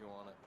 you want it.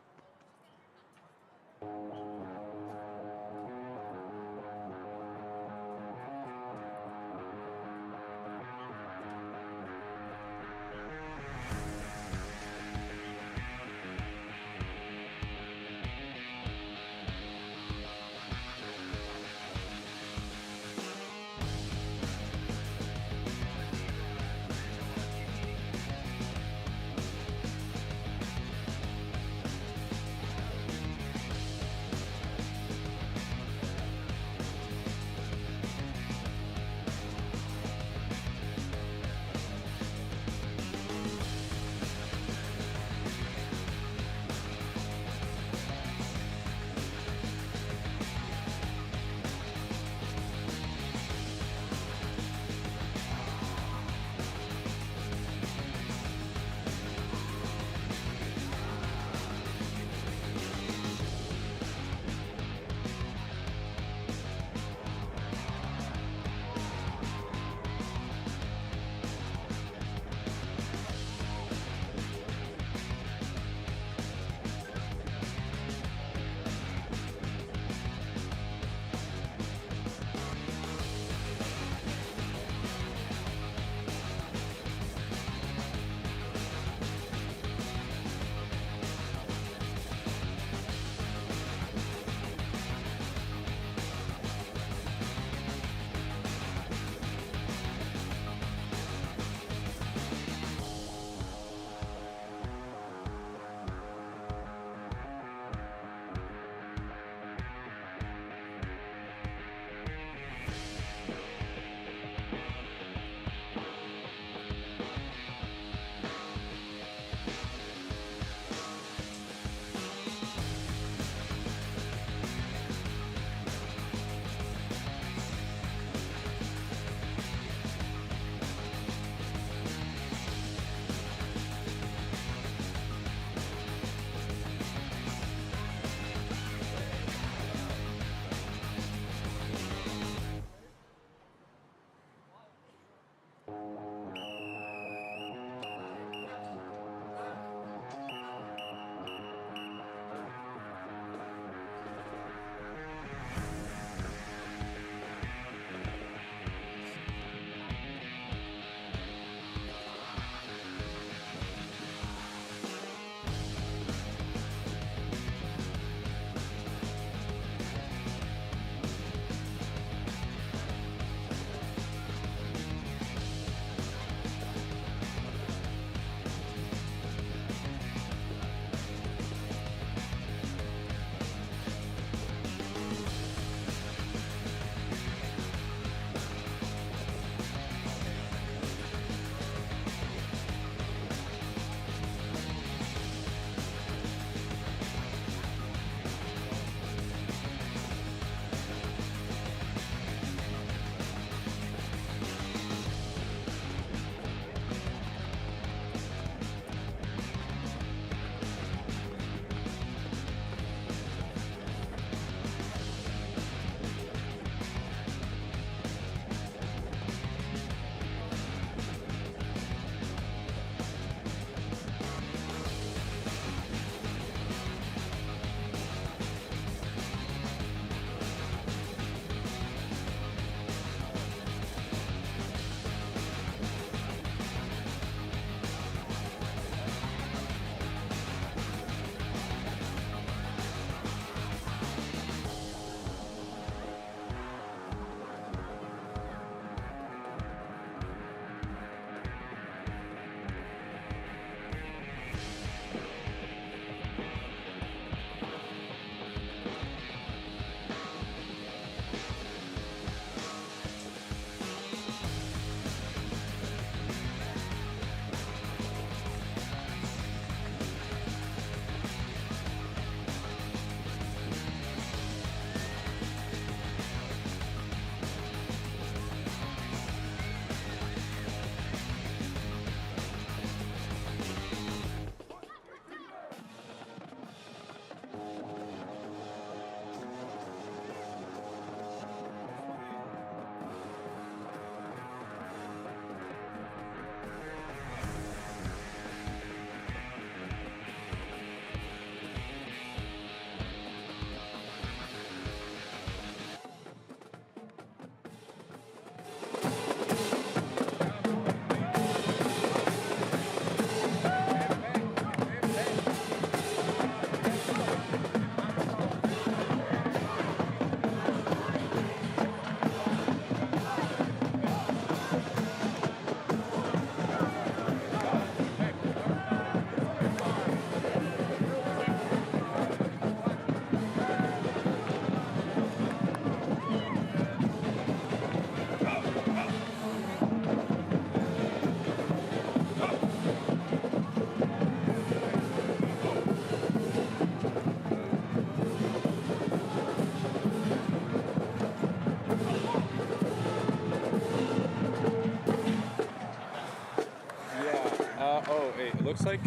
looks like.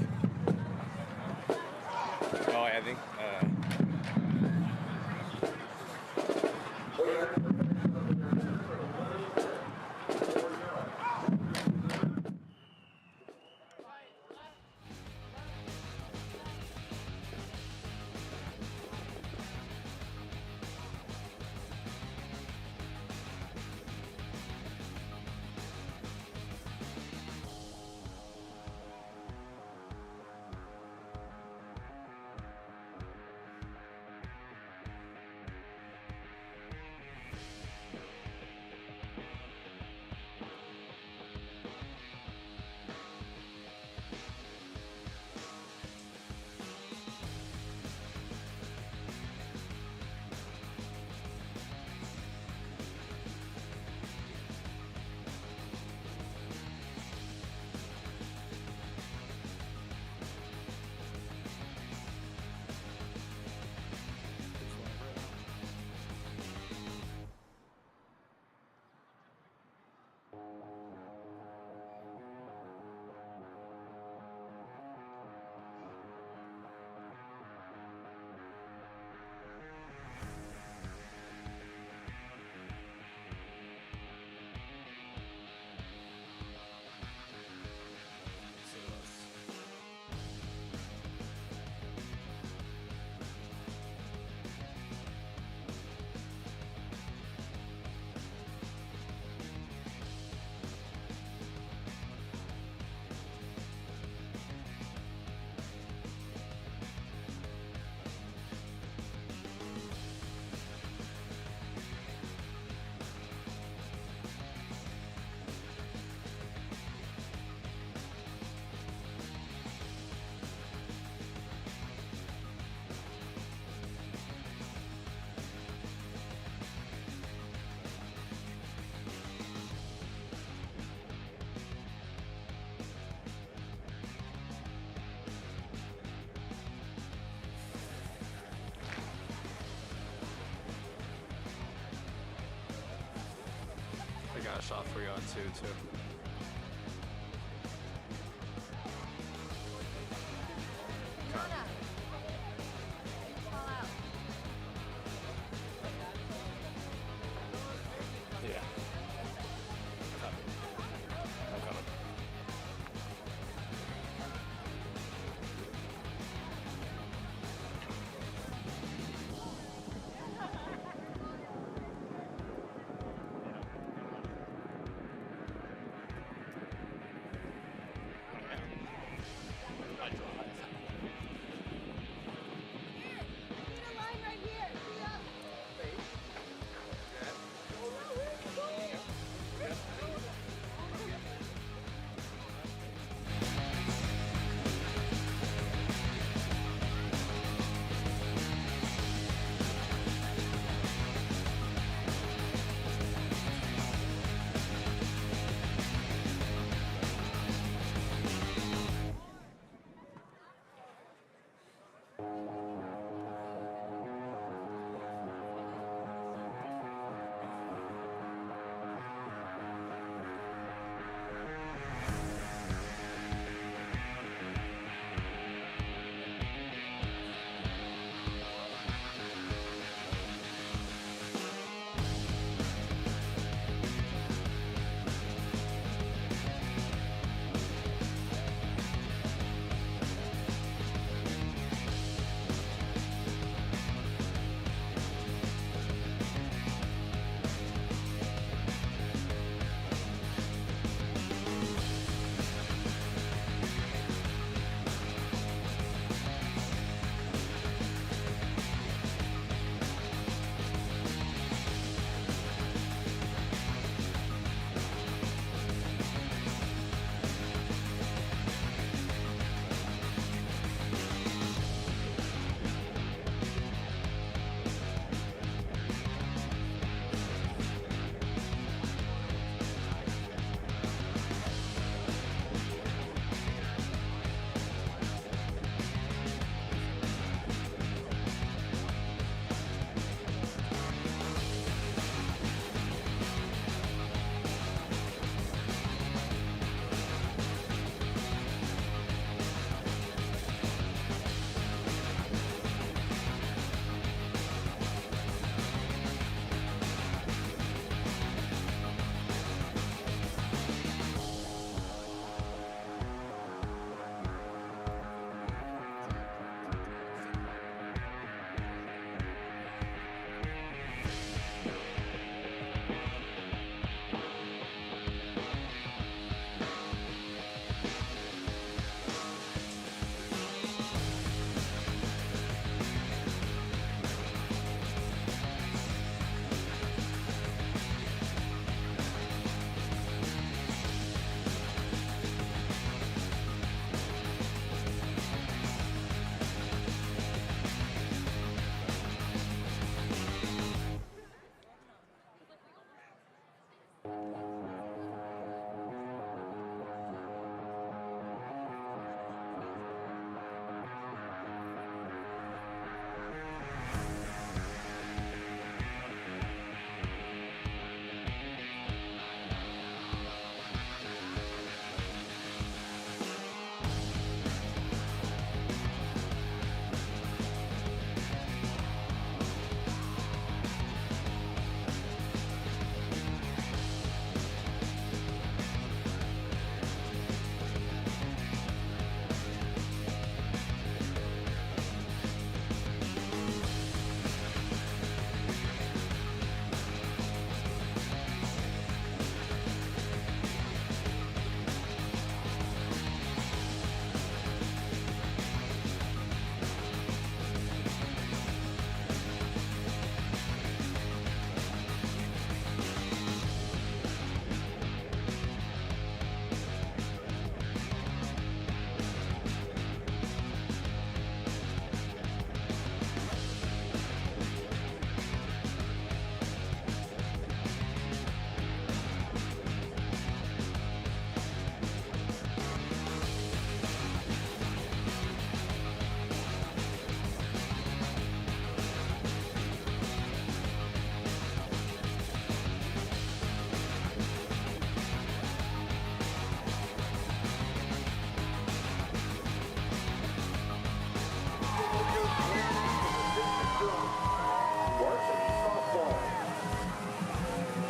Oh, I think. I got a shot for you on two, too. Yeah. I'm coming.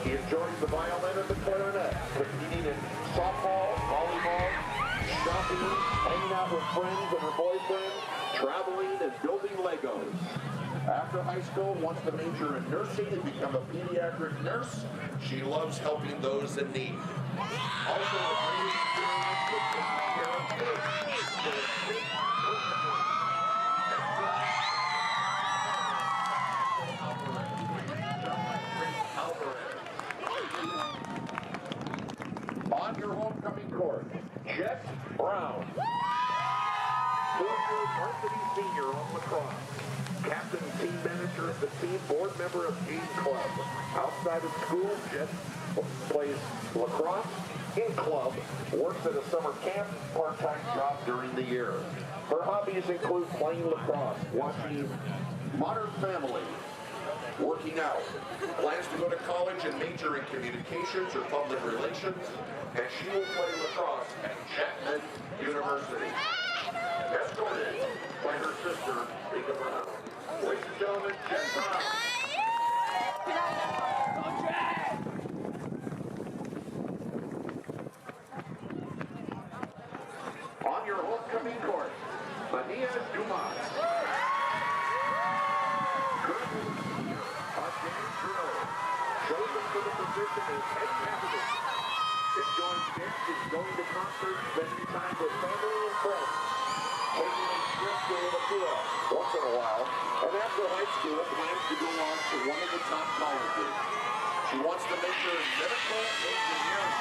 He enjoys the violin and the clarinet, competing in softball, volleyball, shopping, hanging out with friends and her boyfriend, traveling and building Legos. After high school, wants to major in nursing and become a pediatric nurse. She loves helping those in need. Also, a great experience with taking care of kids. On your homecoming court, Jet Brown. Hoover varsity senior on lacrosse. Captain and team manager of the team, board member of Game Club. Outside of school, Jet plays lacrosse in club, works at a summer camp, part-time job during the year. Her hobbies include playing lacrosse, watching Modern Family, working out, plans to go to college and major in communications or public relations, and she will play lacrosse at Chapman University. Escorted by her sister, Rika Brown. Ladies and gentlemen, Jen Brown. On your homecoming court, Mania Dumas. Chosen for the position as head candidate. Enjoying dances, going to concerts, spending time with family and friends. Taking a trip to the field once in a while. And after high school, plans to go on to one of the top colleges. She wants to major in medical engineering,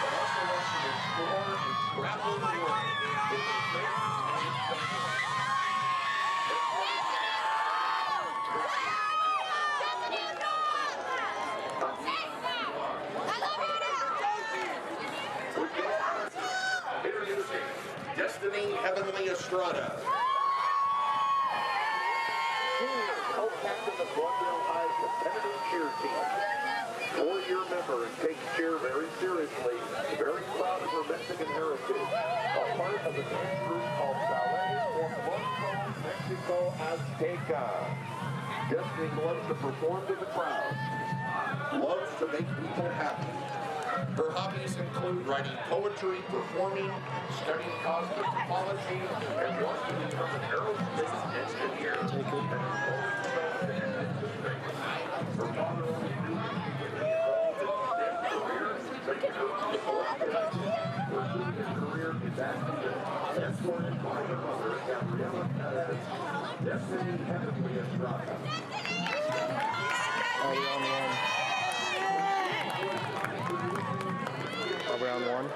but also wants to explore and travel the world. Introducing Destiny Heavenly Estrada. Co-captain of Glendale High's competitive cheer team. 4-year member and takes cheer very seriously. Very proud of her Mexican heritage. A part of the dance group called Ballet for Mexico Azteca. Destiny loves to perform to the crowd. Loves to make people happy. Her hobbies include writing poetry, performing, studying cosmetology, and wants to become an aerospace engineer. Her father always knew that she would be involved in his career, taking her to the pursuing his career in acting, escorted by her mother, Gabriela Perez. Destiny Heavenly Estrada. Round one.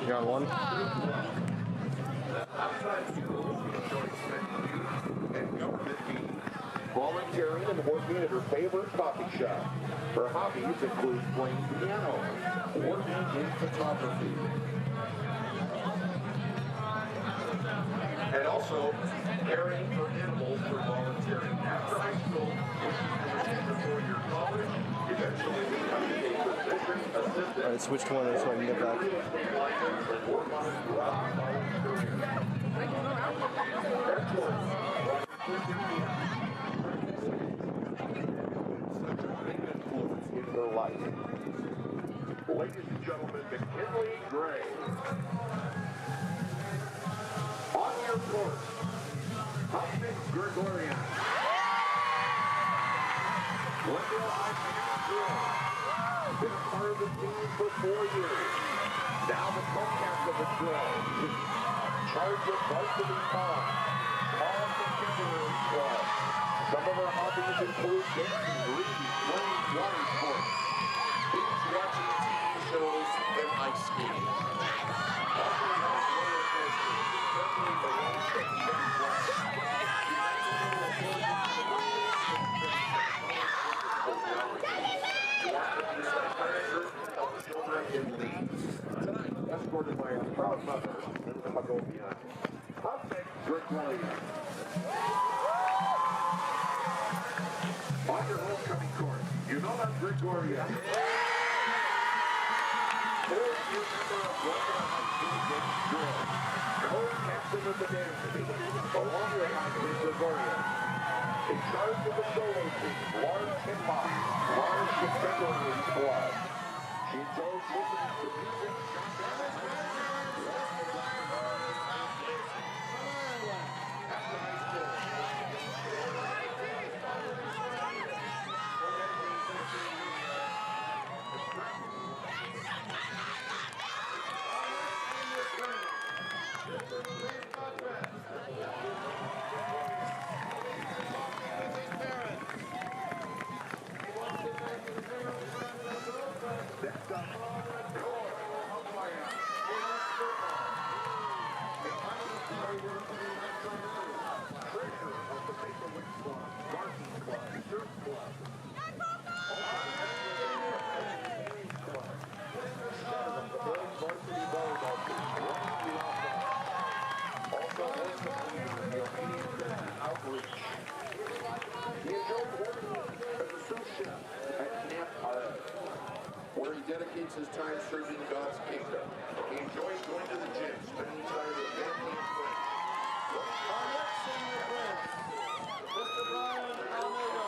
You're on one. Volunteering and working at her favorite coffee shop. Her hobbies include playing piano, working in photography, and also caring for animals for volunteering. After high school, before your college, eventually becoming a physician assistant. All right, switch to one so I can get back. In their life. Ladies and gentlemen, McKinley Gray. On your court, Husband Gregorian. Glendale High School. Been a part of the team for 4 years. Now the co-captain of the drill. Charge of varsity prom. All contemporary club. Some of our hobbies include dancing, reading, playing water sports, binge watching TV shows, and ice skating. Tonight, escorted by our proud mother, Linda Magovia. Up next, Rick Williams. On your homecoming court, you know that Gregoria. 4-year member of Glendale High School, James Drill. Co-captain of the dance team, along with Andre Gregorian. In charge of the solo team, Lars Himma, Lars the February squad. She enjoys listening to music, where he dedicates his time serving God's kingdom. He enjoys going to the gym, spending time with family and friends. Our next senior prince, Mr. Brian Almeida.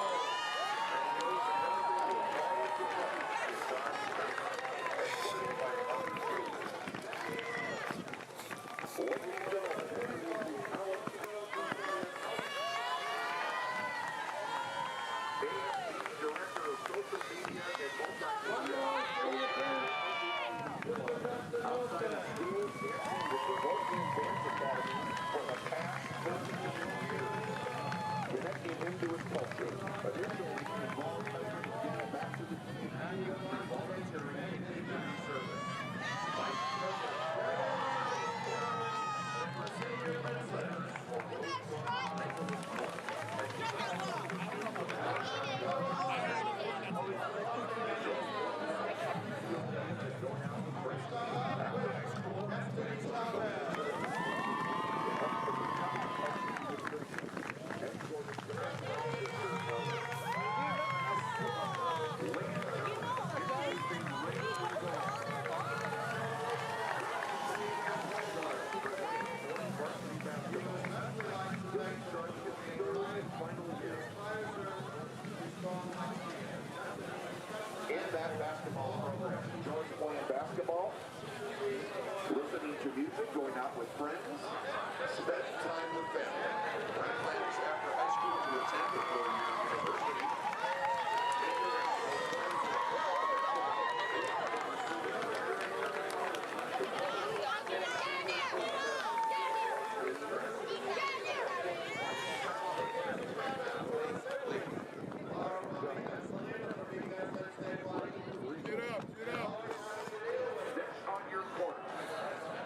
Going out with friends, Spend time with family. Brian plans after high school to attend a 4-year university. next on your court.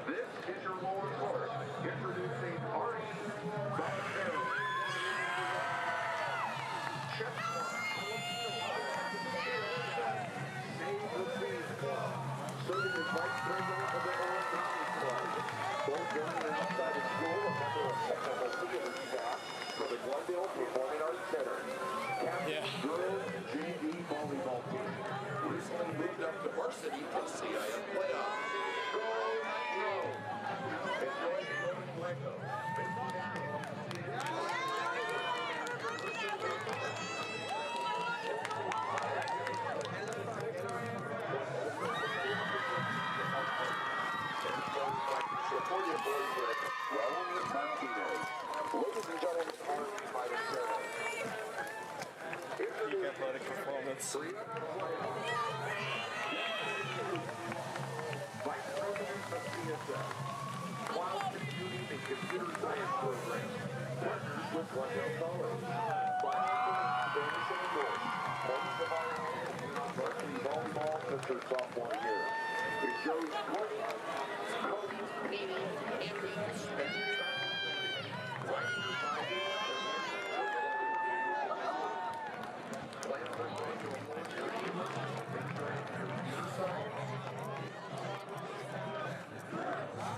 This is your lower court. Introducing Ari Bonneville. Chip Save the Seas Club. Serving as vice president of the Orange County Club. Both young and outside of school, a member of technical theater staff for the Glendale Performing Arts Center. Captain girls JV volleyball team. Recently moved up to varsity for the CIF playoffs. Ladies and gentlemen, honored by the sheriff. Peak athletic performance. Vice President of CSF, Cloud Computing and Computer Science Program, partners with Glendale College, Spanish and English, homes of our varsity volleyball since her sophomore year. It shows Courtney, Cody, Petey, Andy, spending time.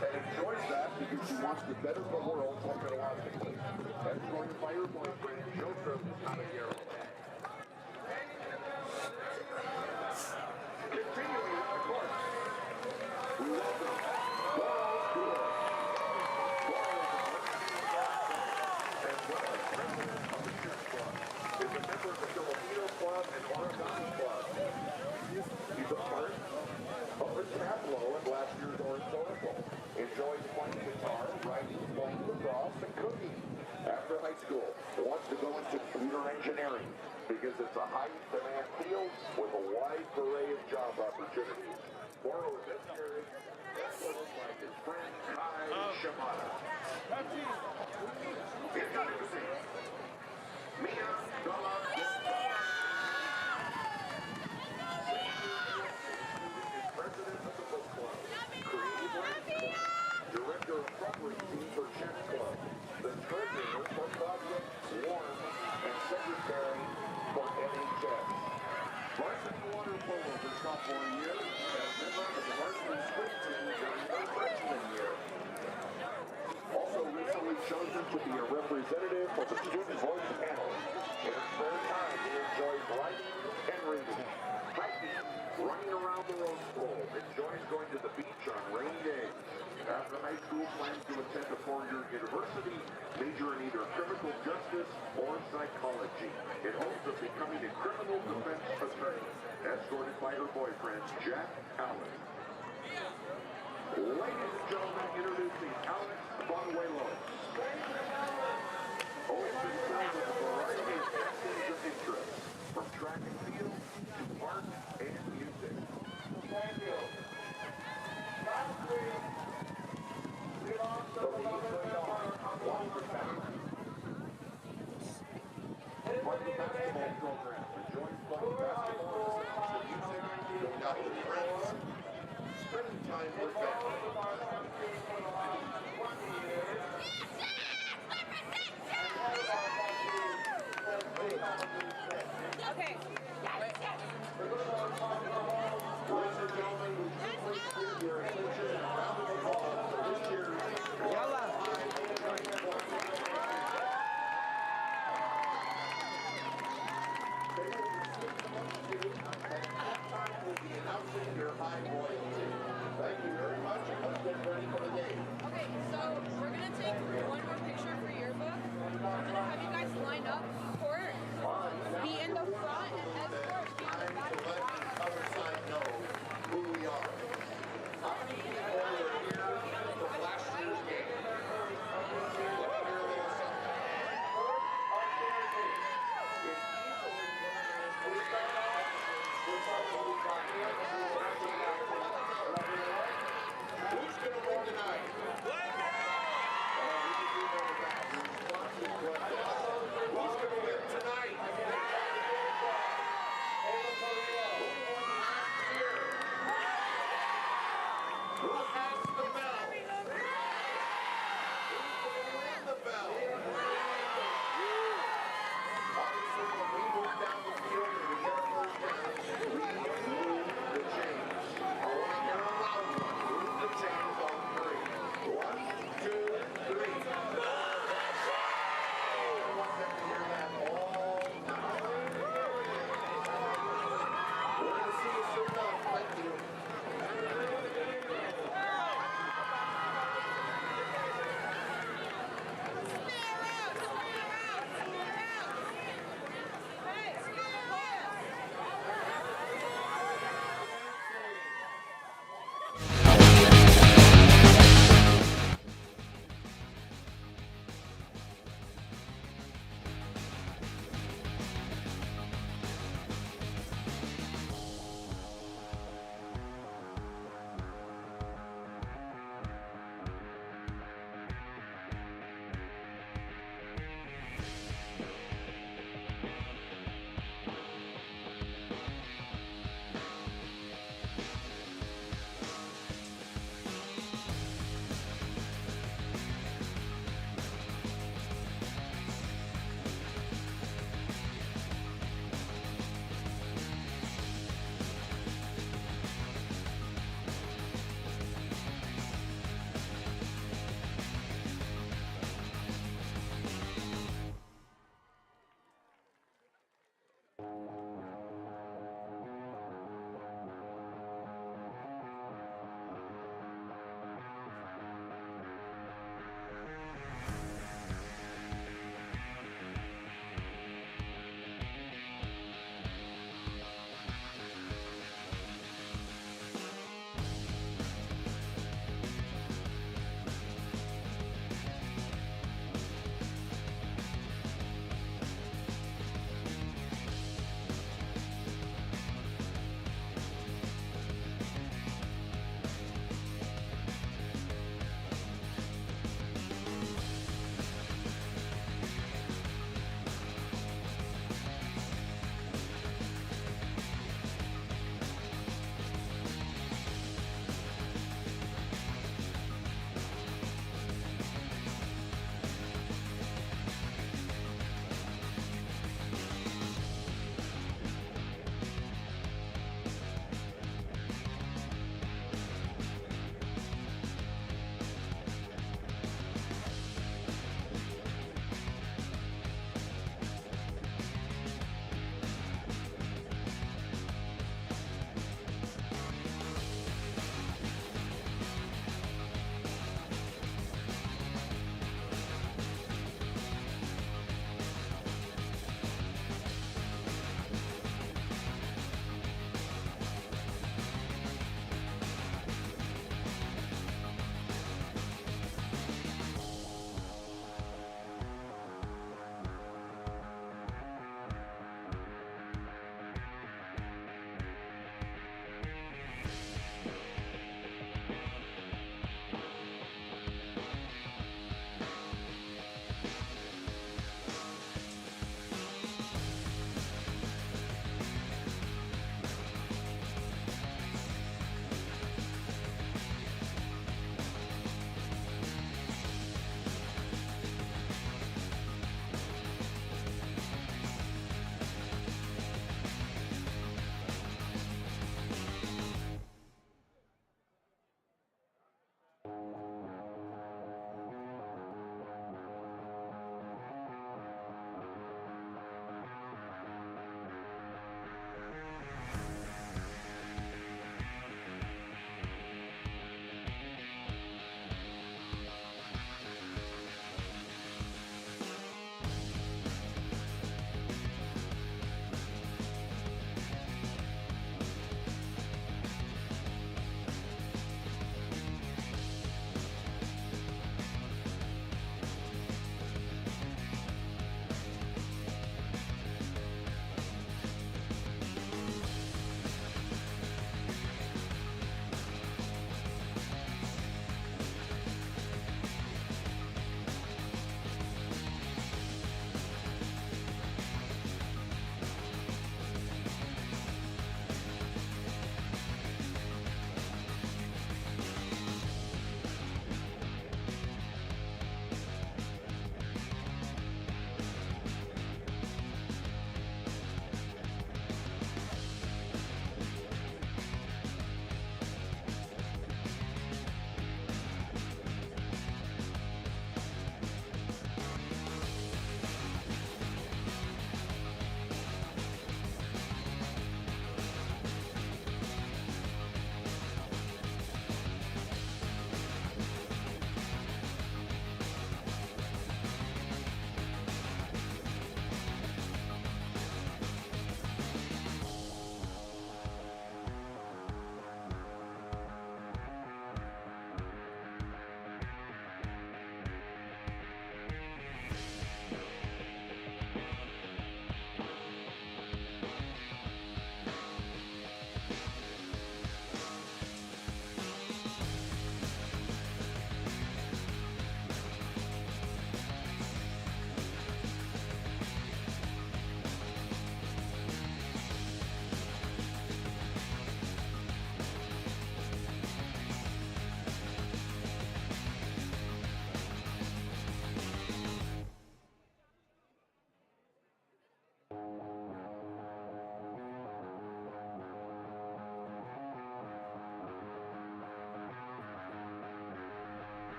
And enjoys that because she wants to better the world technologically. That's joined by her boyfriend, Joseph Caballero. Continuing, of course, engineering, because it's a high-demand field with a wide array of job opportunities. Morrow in this area, that's what it's like his friend Kai Shimada. Introducing Mia Dalla president of the book club, creative writing club, director of fundraising for chess club, the treasurer for Project Warm, and secretary for NHS. Varsity water polo for sophomore year, and member of the varsity swim team during their freshman year. Also recently chosen to be a representative for the student voice panel. In her spare time, he enjoys writing and reading, hiking, running around the Rose Bowl, enjoys going to the beach on rainy days. After high school, plans to attend a four-year university, major in either criminal justice or psychology, in hopes of becoming a criminal defense attorney, escorted by her boyfriend, Jack Allen. Ladies and gentlemen, introducing Alex Bonuelos. Always been filled with a variety of passions and interests, from track and field to art and music. Thank you. Last week, we lost a beloved member of Hoover family. His Part of the name is basketball program enjoys playing Hoover High basketball, School, listening to music, going out with friends, spending time with His role family. with our team for the last 20 years.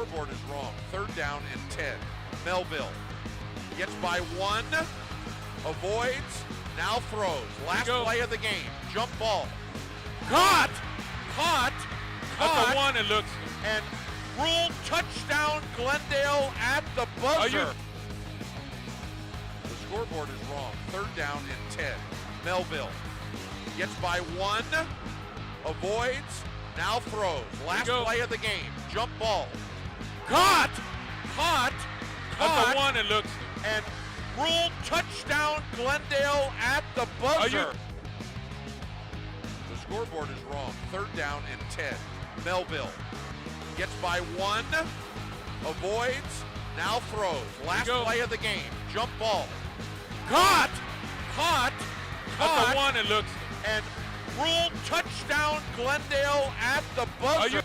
scoreboard is wrong. 3rd down and 10. Melville gets by 1, avoids, now throws. Last play of the game. Jump ball. Caught! At the 1, it looks. And ruled touchdown Glendale at the buzzer. The scoreboard is wrong. 3rd down and 10. Melville gets by 1, avoids, now throws. Last play of the game. Jump ball. Caught! At the 1, it looks. And ruled touchdown Glendale at the buzzer. The scoreboard is wrong. 3rd down and 10. Melville gets by 1, avoids, now throws. Last play of the game. Jump ball. Caught! At the 1, it looks. And ruled touchdown Glendale at the buzzer.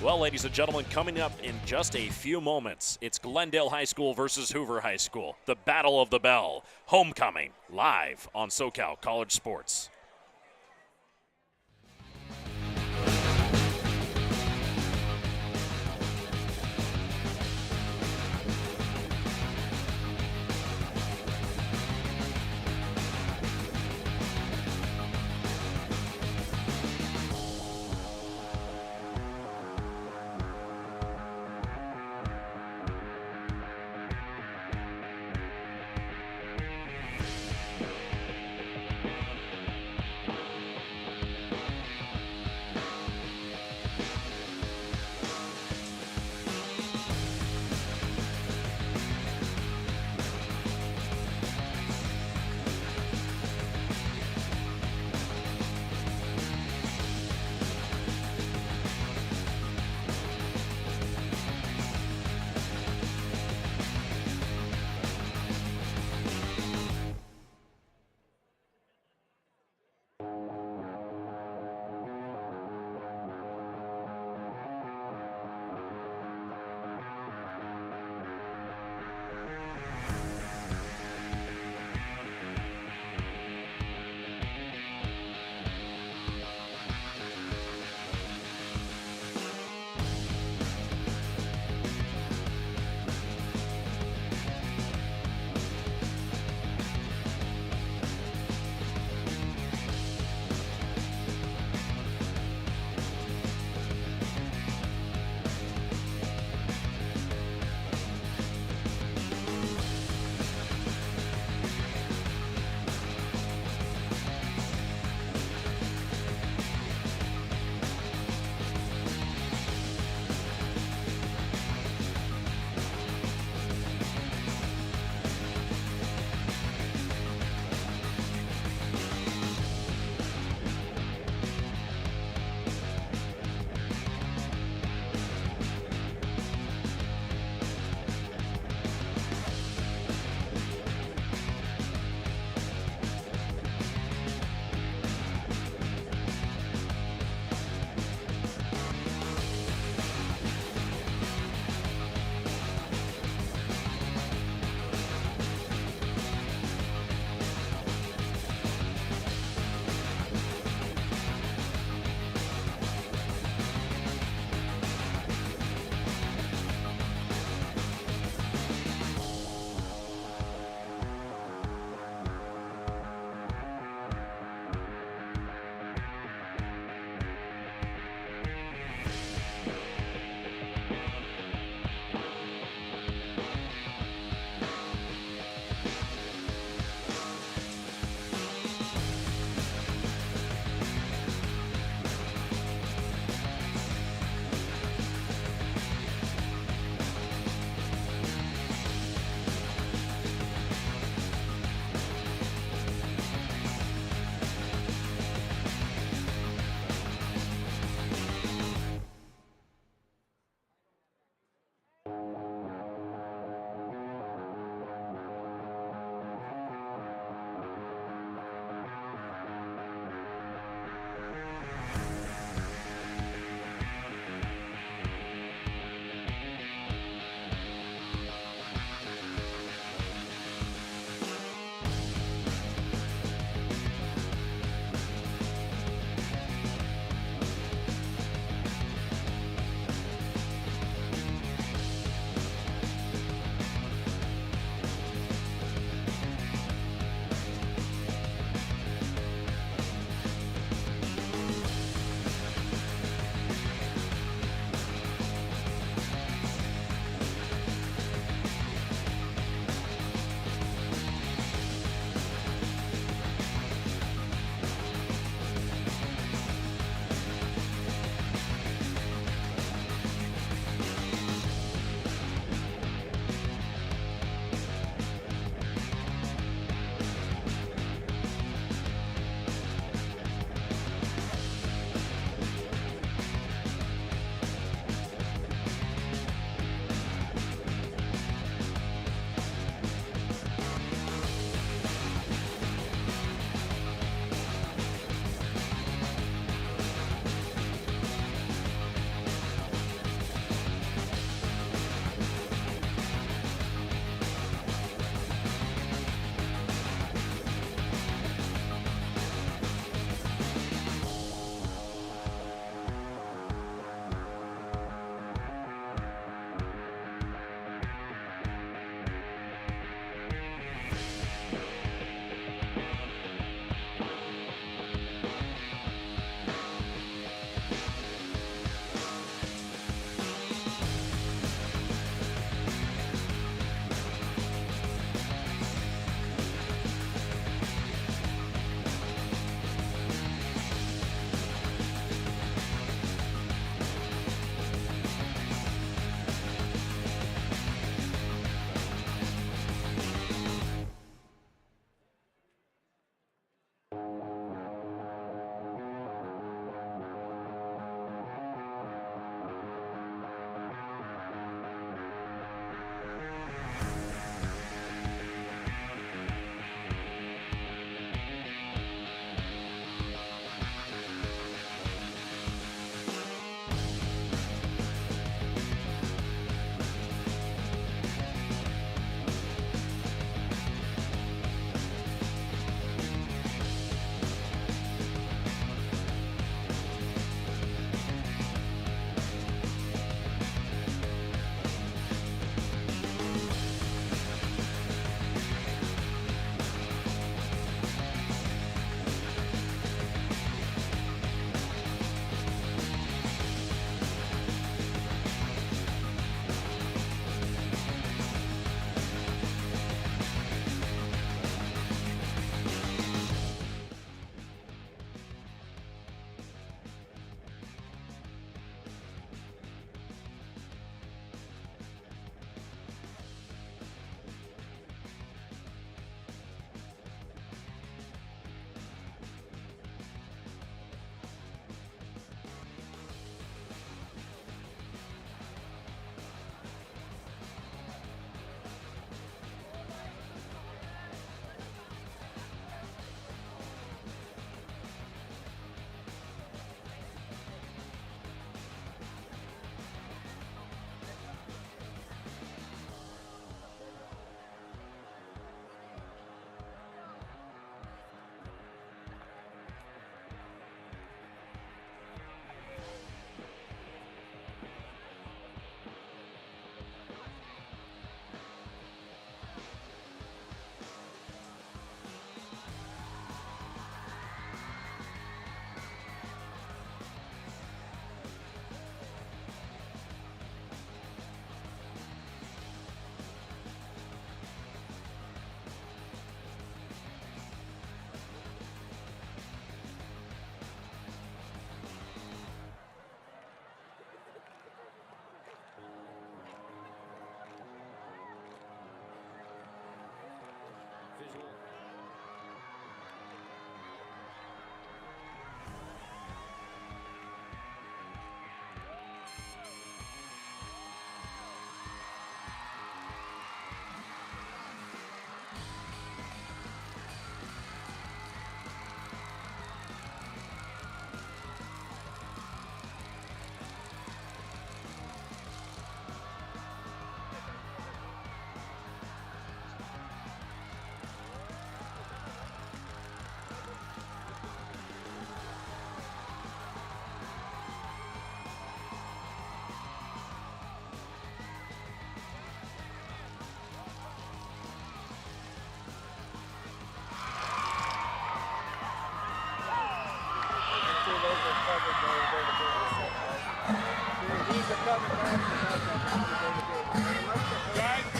Well, ladies and gentlemen, coming up in just a few moments, it's Glendale High School versus Hoover High School. The Battle of the Bell. Homecoming, live on SoCal College Sports.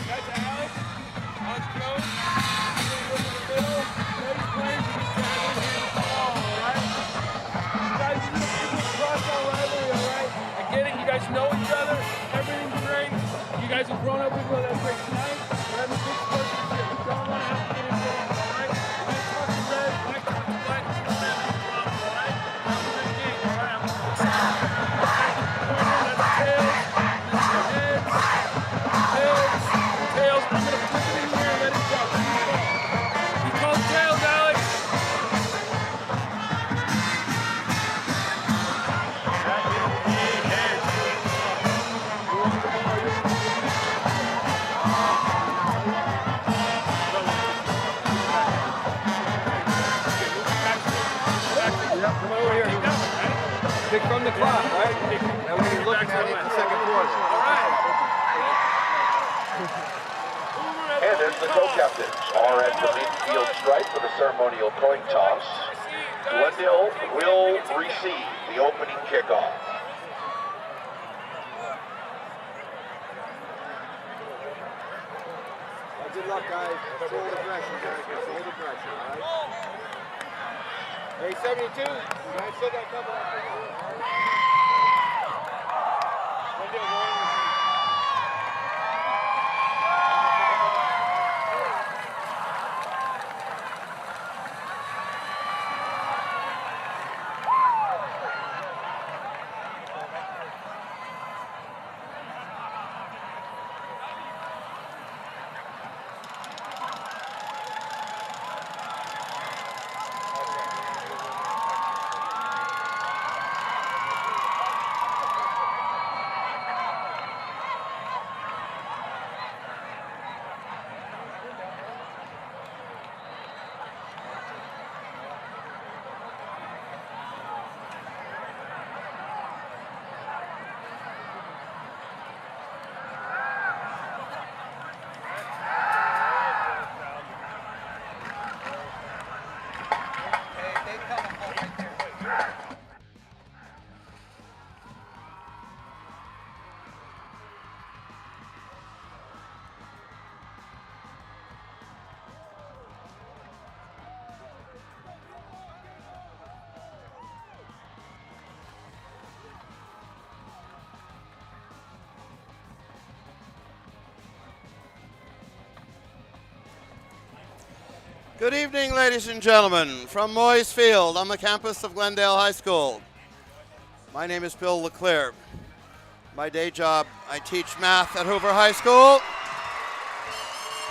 That's Alex. On close. Look in the middle. Steady plays. You can tackle him and the ball, all right? You guys, you can cross all rivalry, all right? I get it. You guys know each other. Everything's great. You guys have grown up with each other. That's great tonight. We're having big sports this year. We don't want to have to get into it, all right? Black talking red, black talking black. We don't have any problem, all right? Have a good game, all right? I'm going to that's tails. That's your heads. Tails. I'm going to put it in here and let it go. He called tails, Alex. Come over here. Pick from the clock, right? And when you're looking at it in the second quarter. All right. And there's the co-captains, are at the midfield stripe for the ceremonial coin toss. Glendale will receive the opening kickoff. Good luck, guys. Control the pressure, guys. Control the pressure, all right? Hey, 72. You guys still got a couple of Good evening, ladies and gentlemen, from Moyes Field on the campus of Glendale High School. My name is Bill LeClaire. My day job, I teach math at Hoover High School.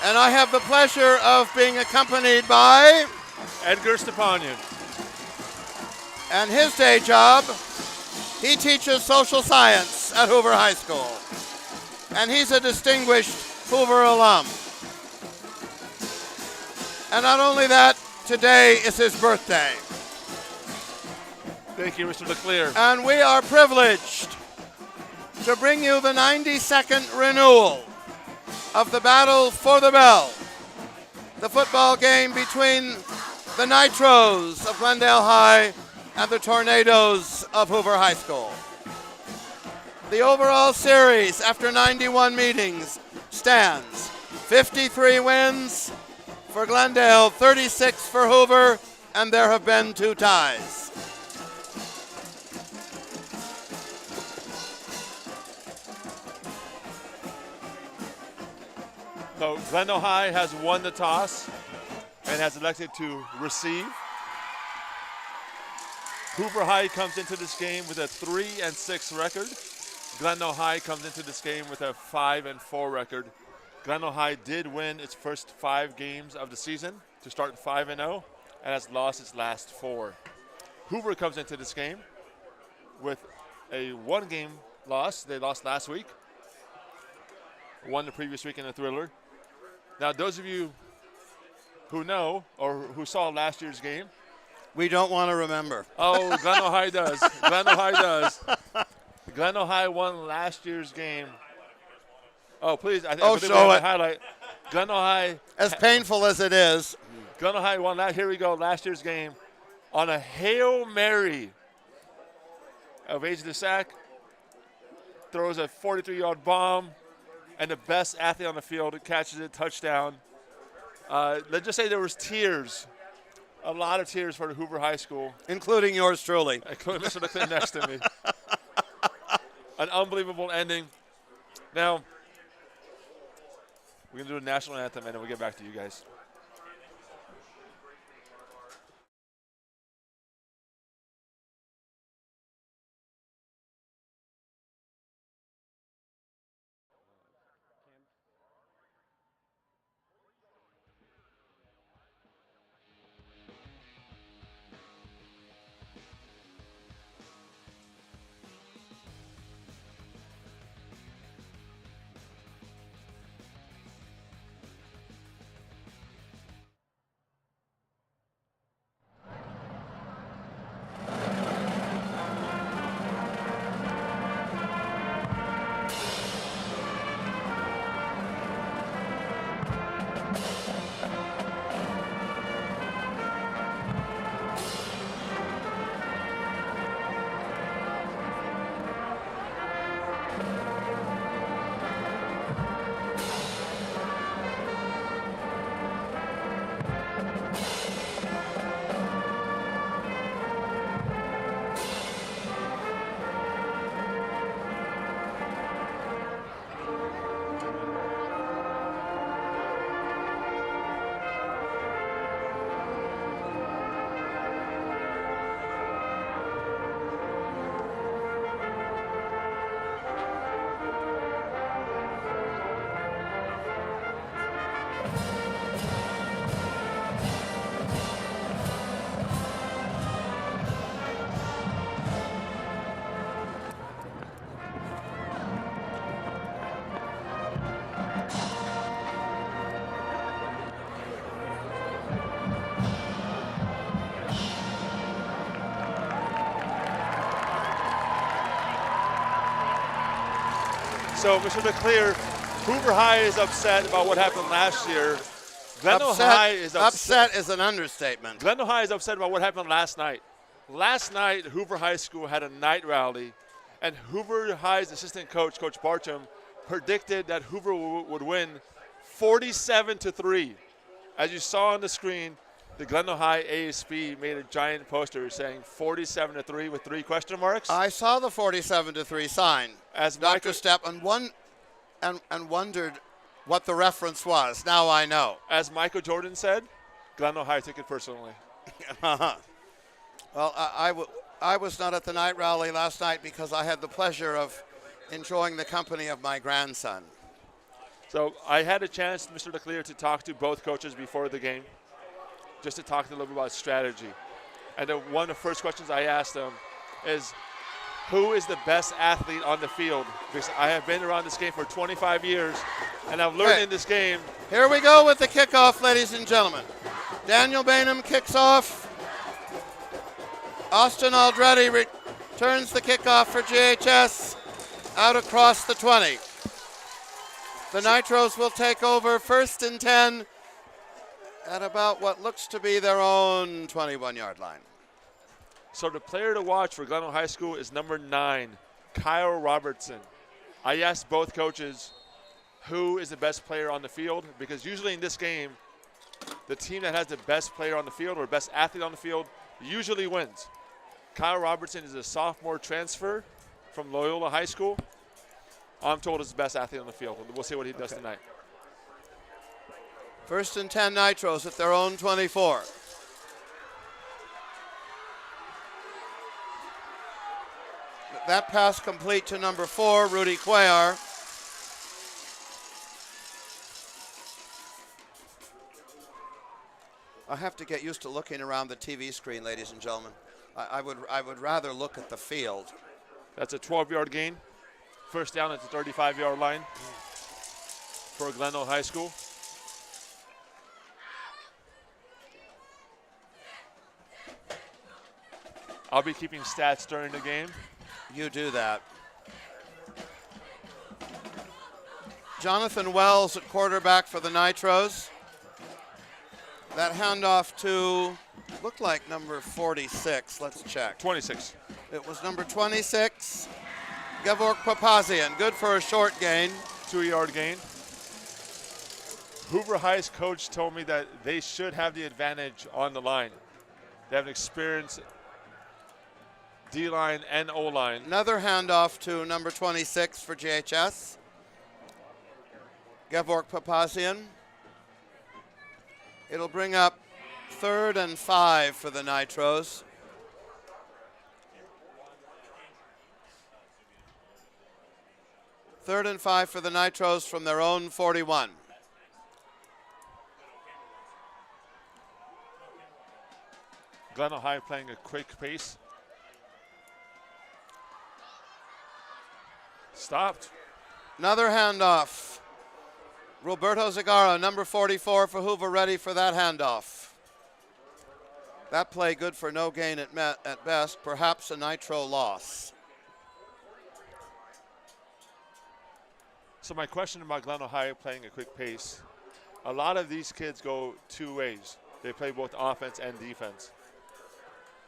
And I have the pleasure of being accompanied by Edgar Stepanian. and his day job, he teaches social science at Hoover High School. And he's a distinguished Hoover alum. And not only that, today is his birthday. Thank you, Mr. LeClaire. And we are privileged to bring you the 92nd renewal of the Battle for the Bell, the football game between the Nitros of Glendale High and the Tornadoes of Hoover High School. The overall series after 91 meetings stands 53 wins for Glendale, 36 for Hoover, and there have been 2 ties. So Glendale High has won the toss and has elected to receive. Hoover High comes into this game with a 3-6 record. Glendale High comes into this game with a 5-4 record. Glendale High did win its first 5 games of the season to start 5-0 and has lost its last 4. Hoover comes into this game with a 1-game loss. They lost last week. Won the previous week in a thriller. Now, those of you who know or who saw last year's game. We don't want to remember. Oh, Glendale High does. Glendale High does. Glendale High won last year's game. Oh, please. I believe show it. Highlight. Glendale High. As painful as it is. Glendale High won that. Here we go. Last year's game on a Hail Mary evades the sack, throws a 43-yard bomb, and the best athlete on the field catches it, touchdown. Let's just say there was tears, a lot of tears for the Hoover High School. Including yours truly. Including Mr. McLean next to me. An unbelievable ending. Now, we're going to do a national anthem, and then we'll get back to you guys. So, Mr. McClear, Hoover High is upset about what happened last year. Glendale High is upset is an understatement. Glendale High is upset about what happened last night. Last night, Hoover High School had a night rally, and Hoover High's assistant coach, Coach Bartram, predicted that Hoover would win 47-3. As you saw on the screen, the Glendale High ASB made a giant poster saying 47-3 with 3 question marks. I saw the 47-3 sign, as Dr. Stepp, and wondered what the reference was. Now I know. As Michael Jordan said, Glendale High took it personally. Well, I was not at the night rally last night because I had the pleasure of enjoying the company of my grandson. So I had a chance, Mr. LeClaire, to talk to both coaches before the game, just to talk a little bit about strategy. And then one of the first questions I asked them is, who is the best athlete on the field? Because I have been around this game for 25 years, and I've learned in this game. Here we go with the kickoff, ladies and gentlemen. Daniel Bainham kicks off. Austin Aldretti returns the kickoff for GHS out across the 20. The Nitros will take over 1st and 10 at about what looks to be their own 21-yard line. So the player to watch for Glendale High School is number 9, Kyle Robertson. I asked both coaches who is the best player on the field, because usually in this game, the team that has the best player on the field or best athlete on the field usually wins. Kyle Robertson is a sophomore transfer from Loyola High School. I'm told is the best athlete on the field. We'll see what he does tonight. 1st and 10 Nitros at their own 24. That pass complete to number 4, Rudy Cuellar. I have to get used to looking around the TV screen, ladies and gentlemen. I would rather look at the field. That's a 12-yard gain. 1st down at the 35-yard line for Glendale High School. I'll be keeping stats during the game. You do that. Jonathan Wells at quarterback for the Nitros. That handoff to Looked like number 46. Let's check. 26. It was number 26, Gevorg Papazian. Good for a short gain. 2-yard gain. Hoover High's coach told me that they should have the advantage on the line. They have an experienced D-line and O-line. Another handoff to number 26 for GHS. Gevorg Papazian. It'll bring up 3rd and 5 for the Nitros. Third and 5 for the Nitros from their own 41. Glendale High playing a quick pace. Stopped. Another handoff. Roberto Zagara, number 44 for Hoover, ready for that handoff. That play good for no gain at best, perhaps a Nitro loss. So my question about Glendale High playing a quick pace, a lot of these kids go 2 ways. They play both offense and defense.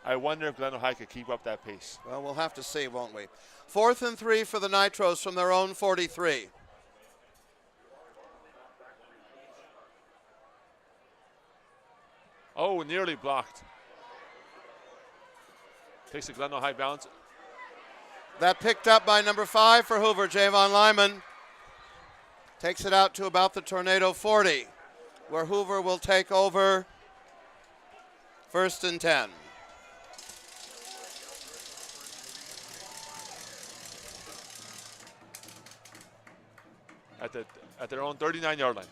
I wonder if Glendale High could keep up that pace. Well, we'll have to see, won't we? 4th and 3 for the Nitros from their own 43. Oh, nearly blocked. Takes a Glendale High bounce. That picked up by number 5 for Hoover, Javon Lyman. Takes it out to about the Tornado 40, where Hoover will take over 1st and 10. At their own 39-yard line.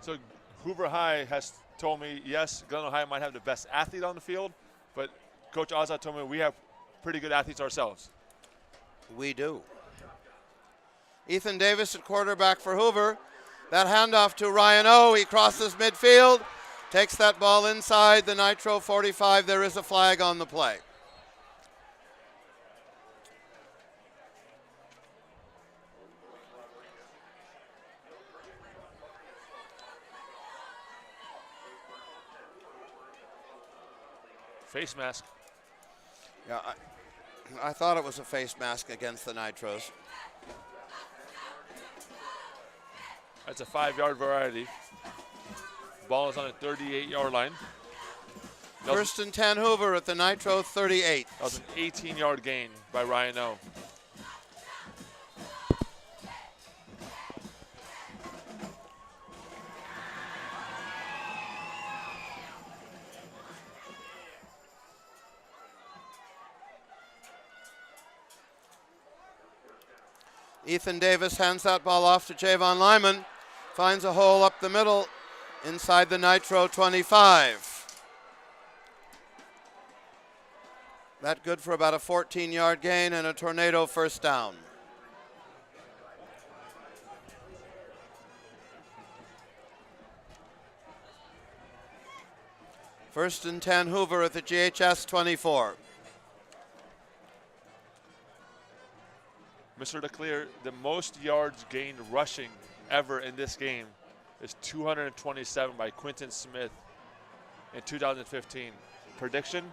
So Hoover High has told me, yes, Glendale High might have the best athlete on the field, but Coach Azad told me we have pretty good athletes ourselves. We do. Ethan Davis at quarterback for Hoover. That handoff to Ryan O. He crosses midfield, takes that ball inside the Nitro 45. There is a flag on the play. Face mask. Yeah, I thought it was a face mask against the Nitros. That's a 5-yard variety. Ball is on a 38-yard line. 1st and 10 Hoover at the Nitro 38. That was an 18-yard gain by Ryan O. Ethan Davis hands that ball off to Javon Lyman. Finds a hole up the middle inside the Nitro 25. That good for about a 14-yard gain and a Tornado 1st down. First and 10 Hoover at the GHS 24. Mr. Leclerc, the most yards gained rushing ever in this game is 227 by Quinton Smith in 2015. Prediction,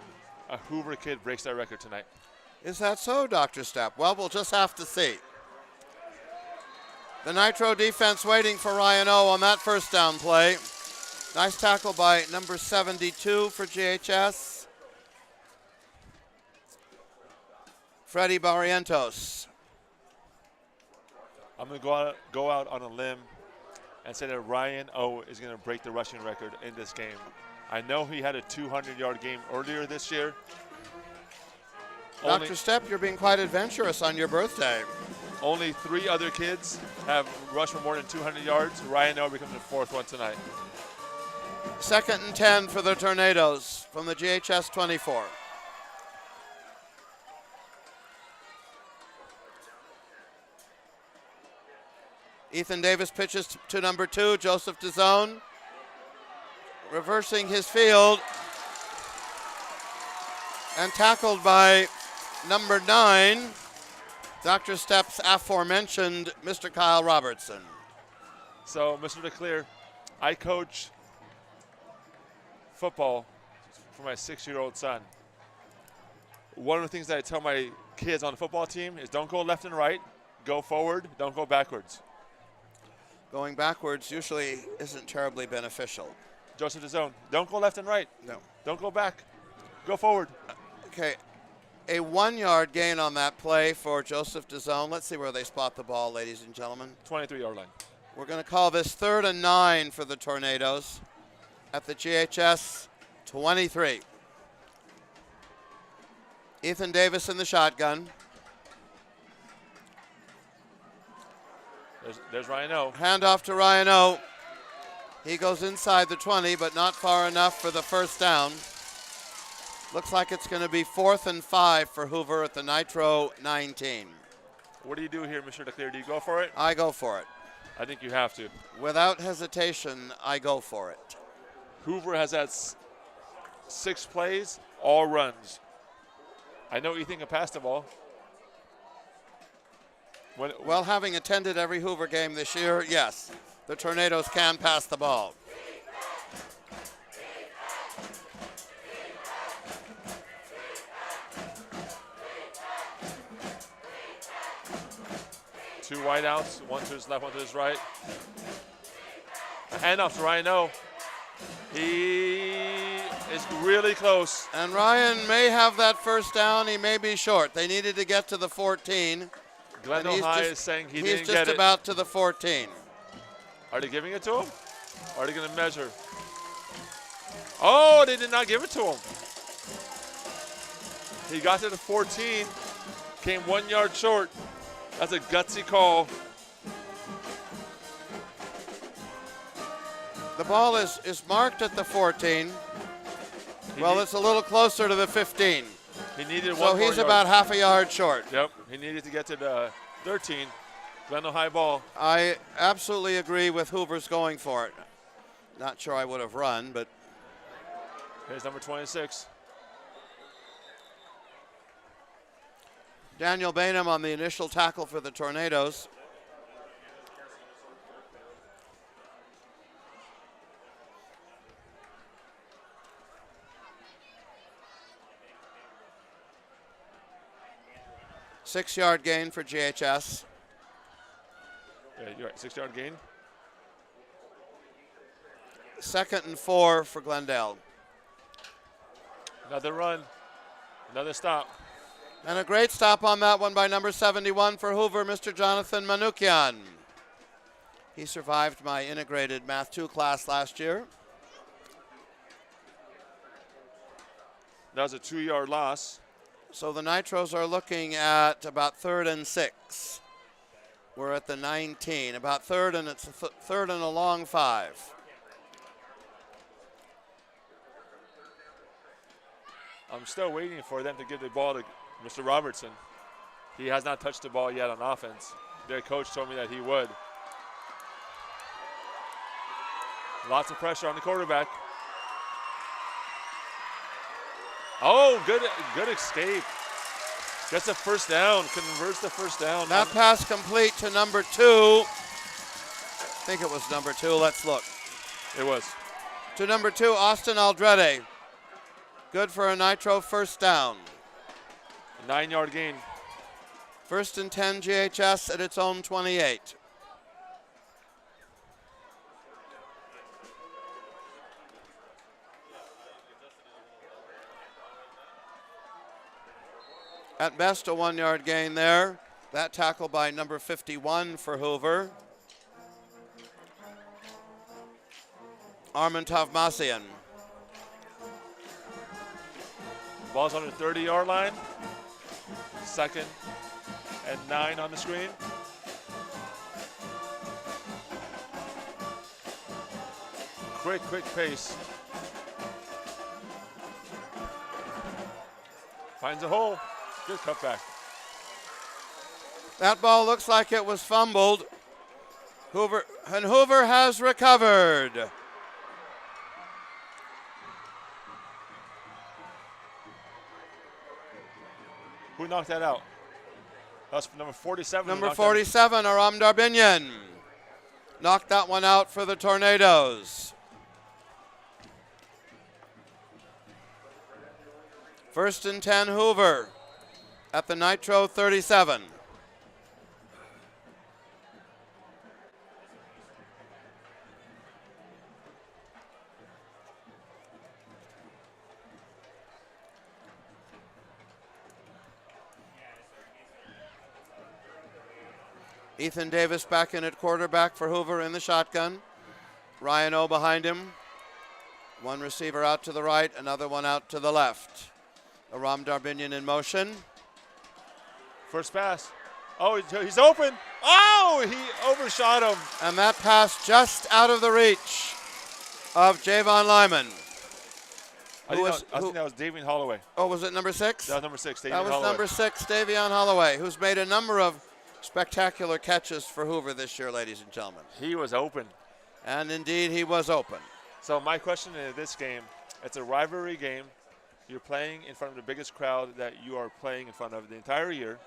a Hoover kid breaks that record tonight. Is that so, Dr. Stepp? Well, we'll just have to see. The Nitro defense waiting for Ryan O on that 1st down play. Nice tackle by number 72 for GHS. Freddie Barrientos. I'm going to go out on a limb and say that Ryan O is going to break the rushing record in this game. I know he had a 200-yard game earlier this year. Dr. Stepp, you're being quite adventurous on your birthday. Only 3 other kids have rushed for more than 200 yards. Ryan O becomes the 4th one tonight. 2nd and 10 for the Tornadoes from the GHS 24. Ethan Davis pitches to number 2, Joseph DeZone. Reversing his field And tackled by number 9, Dr. Stepp's aforementioned Mr. Kyle Robertson. So, Mr. DeClaire, I coach football for my 6-year-old son. One of the things that I tell my kids on the football team is don't go left and right, go forward, don't go backwards. Going backwards usually isn't terribly beneficial. Joseph DeZone, don't go left and right. No. Don't go back. Go forward. Okay, a 1-yard gain on that play for Joseph DeZone. Let's see where they spot the ball, ladies and gentlemen. 23-yard line. We're going to call this 3rd and 9 for the Tornadoes at the GHS 23. Ethan Davis in the shotgun. There's Ryan O. Handoff to Ryan O. He goes inside the 20, but not far enough for the first down. Looks like it's going to be 4th and 5 for Hoover at the Nitro 19. What do you do here, Mr. DeClaire? Do you go for it? I go for it. I think you have to. Without hesitation, I go for it. Hoover has had 6 plays, all runs. I know Ethan can pass the ball. Well, having attended every Hoover game this year, yes, the Tornadoes can pass the ball. Two wideouts, one to his left, one to his right. A handoff to Ryan O. He is really close. And Ryan may have that first down. He may be short. They needed to get to the 14. Glendale High is saying he didn't get it. He's just about to the 14. Are they giving it to him? Or are they going to measure? Oh, they did not give it to him. He got to the 14, came 1 yard short. That's a gutsy call. The ball is marked at the 14. Well, it's a little closer to the 15. He needed so he's about half a yard short. Yep, he needed to get to the 13. Glendale High ball. I absolutely agree with Hoover's going for it. Not sure I would have run, but. Here's number 26. Daniel Bainham on the initial tackle for the Tornadoes. Six-yard gain for GHS. Yeah, you're right, 6-yard gain. 2nd and 4 for Glendale. Another run, another stop. And a great stop on that one by number 71 for Hoover, Mr. Jonathan Manukian. He survived my integrated Math 2 class last year. That was a 2-yard loss. So the Nitros are looking at about 3rd and 6. We're at the 19, about 3rd, and it's a 3rd and a long 5. I'm still waiting for them to give the ball to Mr. Robertson. He has not touched the ball yet on offense. Their coach told me that he would. Lots of pressure on the quarterback. Oh, good escape. Gets a first down, converts the first down. That pass complete to number 2. I think it was number 2, let's look. It was. To number 2, Austin Aldrete. Good for a Nitro first down. 9-yard gain. 1st and 10 GHS at its own 28. At best, a 1-yard gain there. That tackle by number 51 for Hoover. Armin Tavmasian. Ball's on the 30-yard line. 2nd and 9 on the screen. Quick pace. Finds a hole. Good cutback. That ball looks like it was fumbled. Hoover has recovered. Who knocked that out? That's number 47. Number 47, Aram Darbinian. Knocked that one out for the Tornadoes. First and 10, Hoover at the Nitro 37. Ethan Davis back in at quarterback for Hoover in the shotgun. Ryan O behind him. One receiver out to the right, another one out to the left. Aram Darbinian in motion. First pass. Oh, he's open. Oh, he overshot him. And that pass just out of the reach of Javon Lyman. I think that was Davion Holloway. Oh, was it number 6? That was number 6, Davion That was Holloway. number 6, Davion Holloway, who's made a number of spectacular catches for Hoover this year, ladies and gentlemen. He was open. And indeed, he was open. So my question in this game, it's a rivalry game. You're playing in front of the biggest crowd that you are playing in front of the entire year.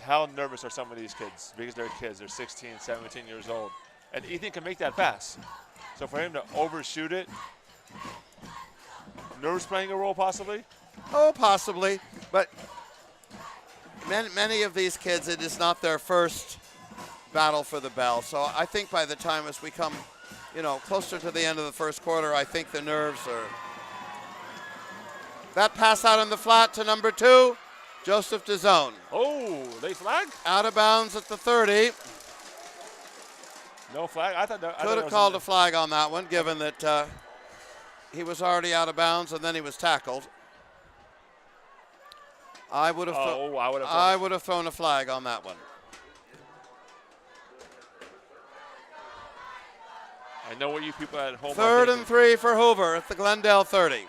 How nervous are some of these kids? Because they're kids. They're 16, 17 years old. And Ethan can make that pass. So for him to overshoot it, nerves playing a role possibly? Oh, possibly. But many of these kids, it is not their first battle for the bell. So I think by the time as we come, closer to the end of the first quarter, I think the nerves are. That pass out in the flat to number 2, Joseph DeZone. Oh, they flag? Out of bounds at the 30. No flag? I thought that. Could have called a flag on that one, given that he was already out of bounds and then he was tackled. I would have thrown a flag on that one. I know what you people at home Third are and 3 for Hoover at the Glendale 30.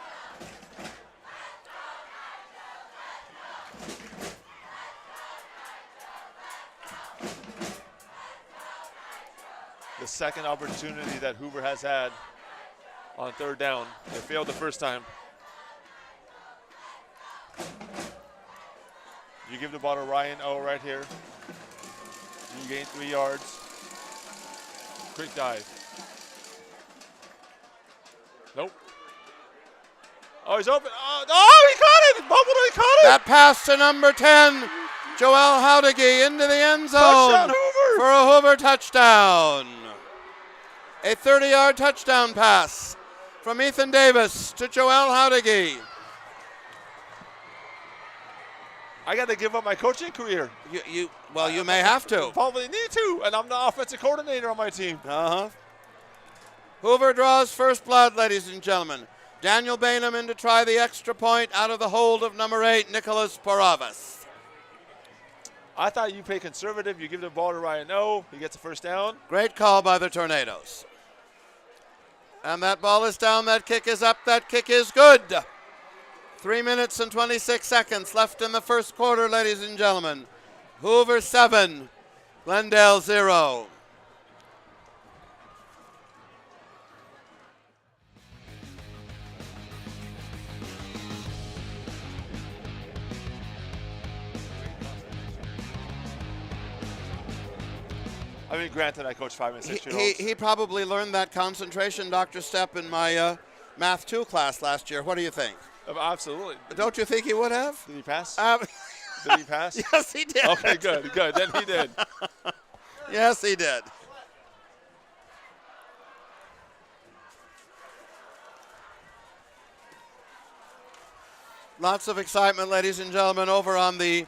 The second opportunity that Hoover has had on third down. They failed the first time. You give the ball to Ryan O right here. You gain 3 yards. Quick dive. Nope. Oh, he's open. Oh, he caught it. Buffalo, he caught it. That pass to number 10, Joel Howdeggy into the end zone Touchdown, Hoover. for a Hoover touchdown. A 30-yard touchdown pass from Ethan Davis to Joel Howdeggy. I got to give up my coaching career. You may have to. Probably need to, and I'm the offensive coordinator on my team. Hoover draws first blood, ladies and gentlemen. Daniel Bainham in to try the extra point out of the hold of number 8, Nicholas Paravas. I thought you play conservative. You give the ball to Ryan O. He gets a first down. Great call by the Tornadoes. And that ball is down. That kick is up. That kick is good. 3 minutes and 26 seconds left in the first quarter, ladies and gentlemen. Hoover 7, Glendale 0. I mean, granted, I coach 5 and 6 year olds. He probably learned that concentration, Dr. Stepp, in my Math 2 class last year. What do you think? Absolutely. Don't you think he would have? Did he pass? Did he pass? Yes, he did. Okay, good. Then he did. Yes, he did. Lots of excitement, ladies and gentlemen, over on the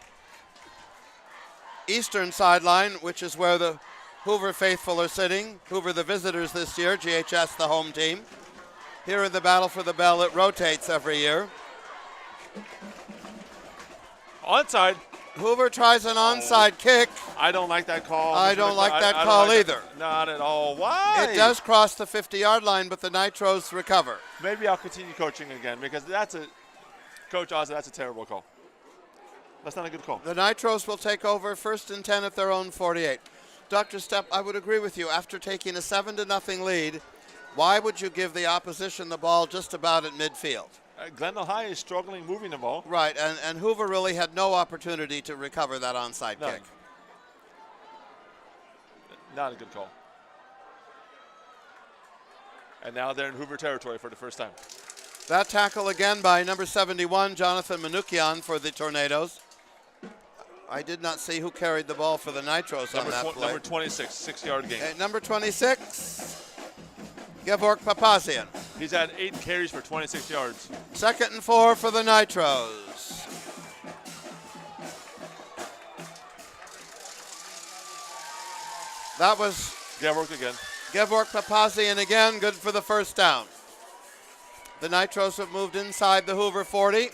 eastern sideline, which is where the Hoover faithful are sitting. Hoover the visitors this year, GHS the home team. Here in the battle for the bell, it rotates every year. Onside. Hoover tries an onside kick. I don't like that call. I don't like that call either. Not at all. Why? It does cross the 50-yard line, but the Nitros recover. Maybe I'll continue coaching again because Coach Ozzy, that's a terrible call. That's not a good call. The Nitros will take over first and 10 at their own 48. Dr. Stepp, I would agree with you. After taking a 7-0 lead, why would you give the opposition the ball just about at midfield? Glendale High is struggling moving the ball. Right, and Hoover really had no opportunity to recover that onside None. kick. Not a good call. And now they're in Hoover territory for the first time. That tackle again by number 71, Jonathan Manukian for the Tornadoes. I did not see who carried the ball for the Nitros on that play. Number 26, 6-yard gain. Number 26, Gevork Papazian. He's had 8 carries for 26 yards. 2nd and 4 for the Nitros. That was Gevork again. Gevork Papazian again, good for the first down. The Nitros have moved inside the Hoover 40.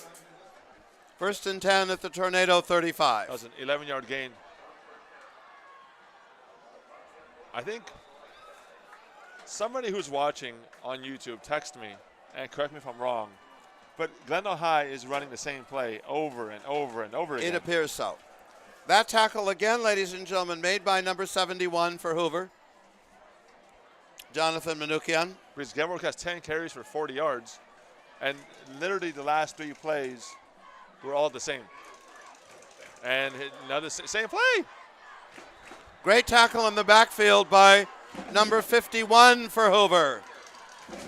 1st and 10 at the Tornado 35. That was an 11-yard gain. I think somebody who's watching on YouTube text me, and correct me if I'm wrong, but Glendale High is running the same play over and over and over again. It appears so. That tackle again, ladies and gentlemen, made by number 71 for Hoover, Jonathan Manukian. Because Gevork has 10 carries for 40 yards, and literally the last 3 plays were all the same. And another same play. Great tackle in the backfield by number 51 for Hoover.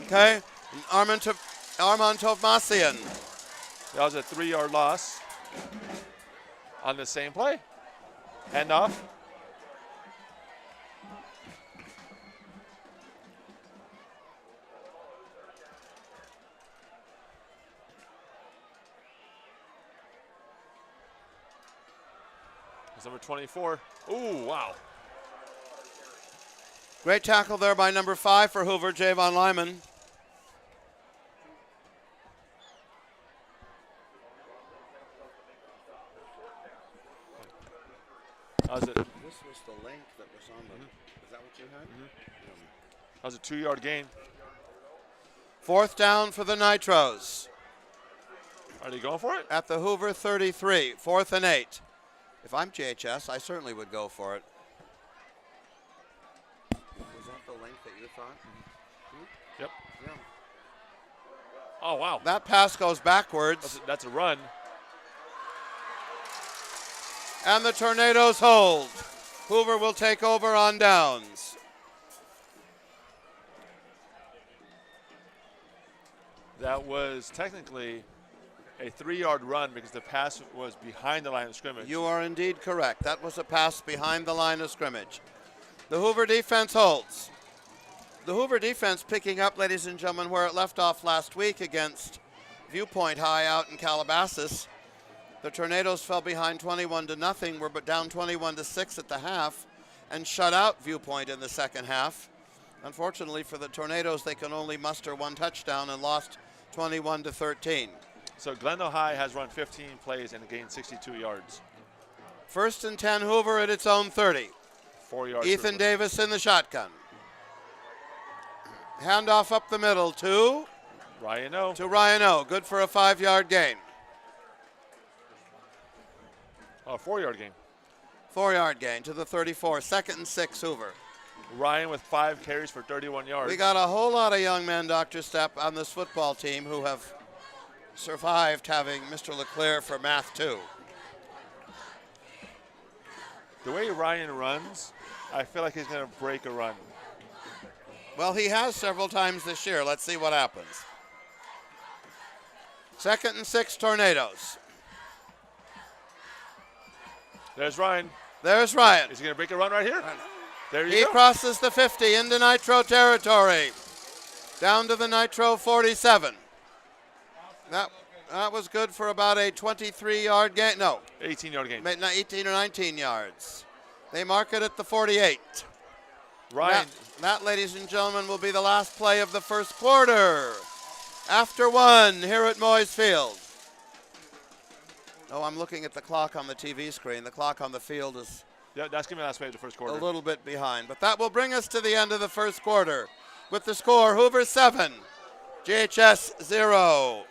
Okay, Armand Tovmasian. That was a 3-yard loss on the same play. Handoff. It's number 24. Ooh, wow. Great tackle there by number 5 for Hoover, Javon Lyman. That was a, This was the link that was on the. Is that what you had? that was a 2-yard gain. 4th down for the Nitros Are they going for it? at the Hoover 33. 4th and 8. If I'm JHS, I certainly would go for it. Was that the link that you thought? Yep. Yeah. Oh, wow. That pass goes backwards, That's a run. and the Tornadoes hold. Hoover will take over on downs. That was technically a 3-yard run because the pass was behind the line of scrimmage. You are indeed correct. That was a pass behind the line of scrimmage. The Hoover defense holds. The Hoover defense picking up, ladies and gentlemen, where it left off last week against Viewpoint High out in Calabasas. The Tornadoes fell behind 21-0, were but down 21-6 at the half, and shut out Viewpoint in the second half. Unfortunately for the Tornadoes, they can only muster 1 touchdown and lost 21-13. So Glendale High has run 15 plays and gained 62 yards. 1st and 10, Hoover at its own 30. 4 yards. Ethan Davis in the shotgun. Handoff up the middle to Ryan O. Ryan O. Good for a 5-yard gain. Oh, 4-yard gain. 4-yard gain to the 34. 2nd and 6, Hoover. Ryan with 5 carries for 31 yards. We got a whole lot of young men, Dr. Stepp, on this football team who have survived having Mr. LeClaire for Math 2. The way Ryan runs, I feel like he's going to break a run. Well, he has several times this year. Let's see what happens. 2nd and 6, Tornadoes. There's Ryan. There's Ryan. Is he going to break a run right here? There you He go. crosses the 50 into Nitro territory. Down to the Nitro 47. That was good for about a 23-yard gain. No, 18-yard gain. 18 or 19 yards. They mark it at the 48. Ryan. That, ladies and gentlemen, will be the last play of the first quarter. After 1 here at Moyes Field. Oh, I'm looking at the clock on the TV screen. The clock on the field is Yeah, that's going to be the last play of the first quarter. a little bit behind. But that will bring us to the end of the first quarter with the score, Hoover 7, JHS 0.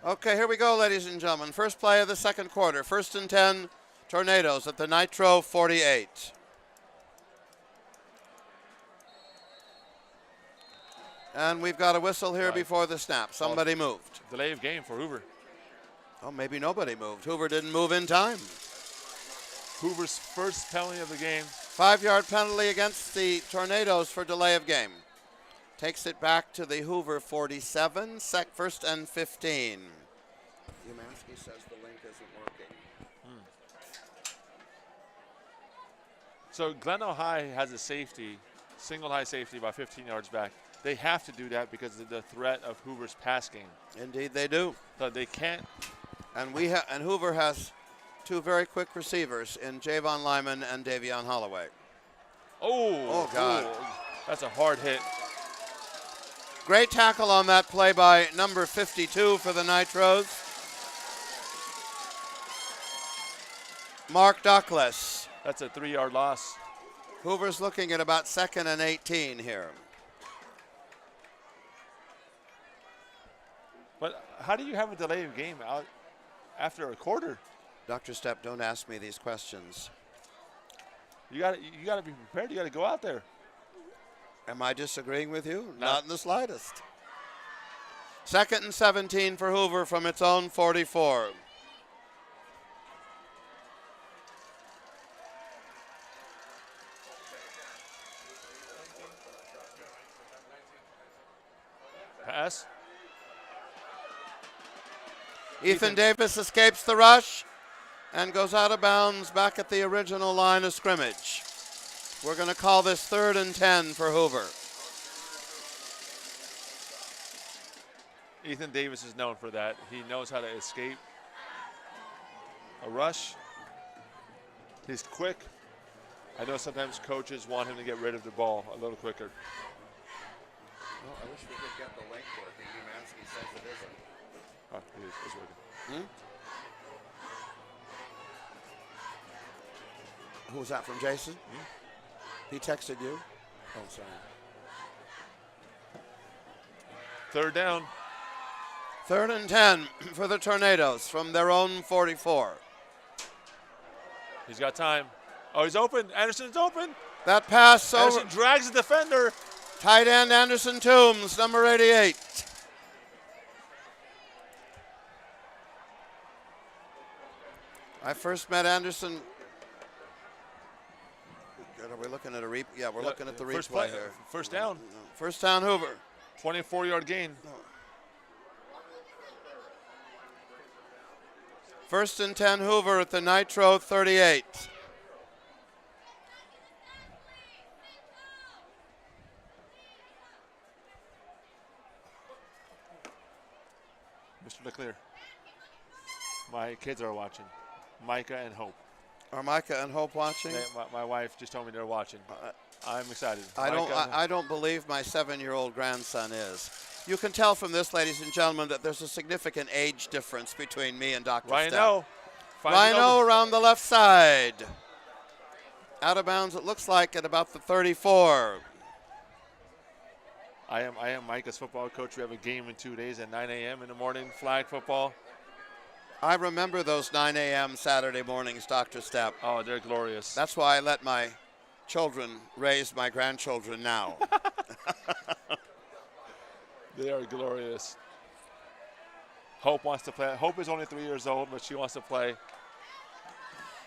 Okay, here we go, ladies and gentlemen. First play of the second quarter. 1st and 10, Tornadoes at the Nitro 48. And we've got a whistle here before the snap. Somebody moved. Delay of game for Hoover. Oh, maybe nobody moved. Hoover didn't move in time. Hoover's first penalty of the game. 5-yard penalty against the Tornadoes for delay of game. Takes it back to the Hoover 47, 1st and 15. Umansky says the link isn't working. So Glendale High has a safety, single high safety about 15 yards back. They have to do that because of the threat of Hoover's pass game. Indeed they do. So they can't. And Hoover has two very quick receivers in Javon Lyman and Davion Holloway. Oh, God. That's a hard hit. Great tackle on that play by number 52 for the Nitros. Mark Douglas. That's a 3-yard loss. Hoover's looking at about 2nd and 18 here. But how do you have a delay of game out after a quarter? Dr. Stepp, don't ask me these questions. You got to be prepared. You got to go out there. Am I disagreeing with you? No. Not in the slightest. 2nd and 17 for Hoover from its own 44. Pass. Ethan Davis escapes the rush and goes out of bounds back at the original line of scrimmage. We're going to call this 3rd and 10 for Hoover. Ethan Davis is known for that. He knows how to escape a rush. He's quick. I know sometimes coaches want him to get rid of the ball a little quicker. Well, I wish we could get the link working. Umansky says it isn't. Oh, it's working. Who was that from, Jason? He texted you? Oh, sorry. 3rd down. 3rd and 10 for the Tornadoes from their own 44. He's got time. Oh, he's open. Anderson's open. That pass over. Anderson drags the defender. Tight end Anderson Toombs, number 88. I first met Anderson. Are we looking at a replay? Yeah, we're looking at the replay here. First down. First down, Hoover. 24-yard gain. 1st and 10, Hoover at the Nitro 38. Mr. Leclerc. My kids are watching. Micah and Hope. Are Micah and Hope watching? My wife just told me they're watching. I'm excited. I don't believe my 7-year-old grandson is. You can tell from this, ladies and gentlemen, that there's a significant age difference between me and Dr. Ryan Stepp. O. Rhino around the left side. Out of bounds, it looks like, at about the 34. I am Micah's football coach. We have a game in 2 days at 9 a.m. in the morning, flag football. I remember those 9 a.m. Saturday mornings, Dr. Stepp. Oh, they're glorious. That's why I let my children raise my grandchildren now. They are glorious. Hope wants to play. Hope is only 3 years old, but she wants to play.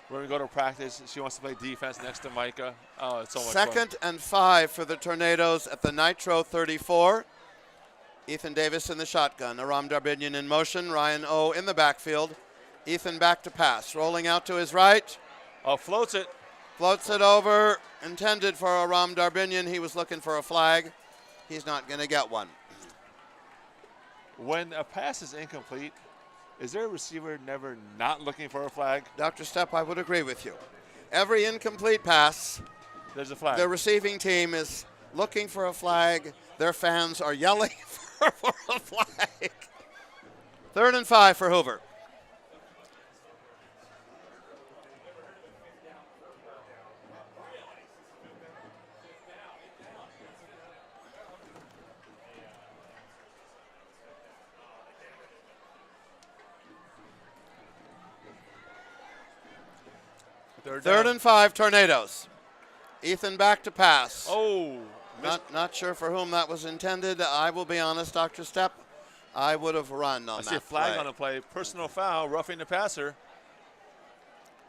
When we go to practice, she wants to play defense next to Micah. Oh, it's so much fun. 2nd and 5 for the Tornadoes at the Nitro 34. Ethan Davis in the shotgun. Aram Darbinian in motion. Ryan O in the backfield. Ethan back to pass. Rolling out to his right. Oh, floats it. Floats it over. Intended for Aram Darbinian. He was looking for a flag. He's not going to get one. When a pass is incomplete, is there a receiver never not looking for a flag? Dr. Stepp, I would agree with you. Every incomplete pass, there's a flag. The receiving team is looking for a flag. Their fans are yelling for a flag. 3rd and 5 for Hoover. Third Third down. and 5, Tornadoes. Ethan back to pass. Oh, Not sure for whom that was intended. I will be honest, Dr. Stepp. I would have run on I that see a flag play. on the play. Personal foul, roughing the passer.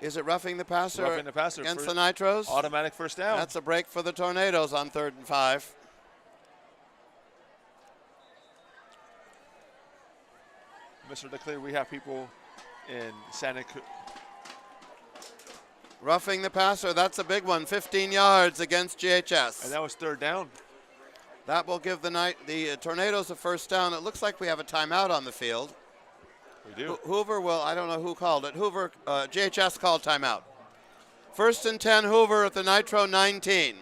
Is it roughing the passer, Roughing the passer against for the Nitros? automatic first down. That's a break for the Tornadoes on 3rd and 5. Mr. DeClaire, we have people in Santa Cruz. Roughing the passer, that's a big one. 15 yards against GHS. And that was third down. That will give the Tornadoes a first down. It looks like we have a timeout on the field. We do. Hoover will, I don't know who called it. Hoover, GHS called timeout. 1st and 10, Hoover at the Nitro 19.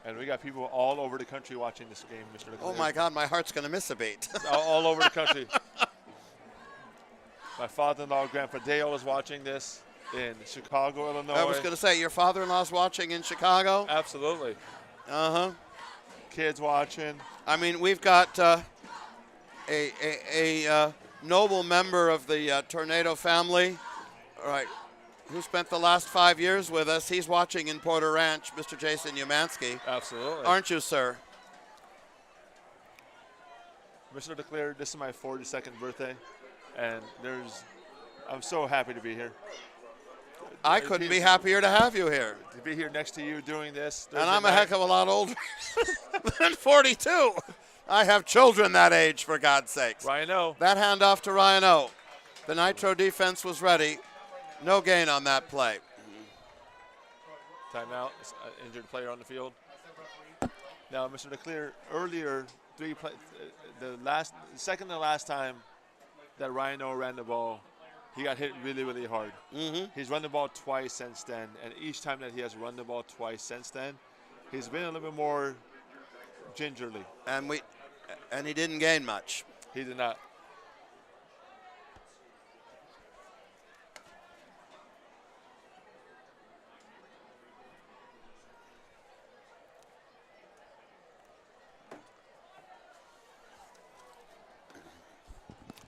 And we got people all over the country watching this game, Mr. DeClaire. Oh my God, my heart's going to miss a beat. all over the country. My father-in-law, Grandpa Dale, is watching this in Chicago, Illinois. I was going to say, your father-in-law's watching in Chicago? Absolutely. Uh-huh. Kids watching. I mean, we've got a noble member of the Tornado family, all right, who spent the last 5 years with us. He's watching in Porter Ranch, Mr. Jason Umansky. Absolutely. Aren't you, sir? Mr. DeClaire, this is my 42nd birthday, and I'm so happy to be here. I couldn't be happier to have you here. To be here next to you doing this. And I'm a heck of a lot older than 42. I have children that age, for God's sakes. Ryan O. That handoff to Ryan O. The Nitro defense was ready. No gain on that play. Timeout. Injured player on the field. Now, Mr. DeClaire, earlier, second to last time that Ryan O ran the ball, he got hit really, really hard. Mm-hmm. He's run the ball twice since then, and each time that he has run the ball twice since then, he's been a little bit more gingerly. And he didn't gain much. He did not.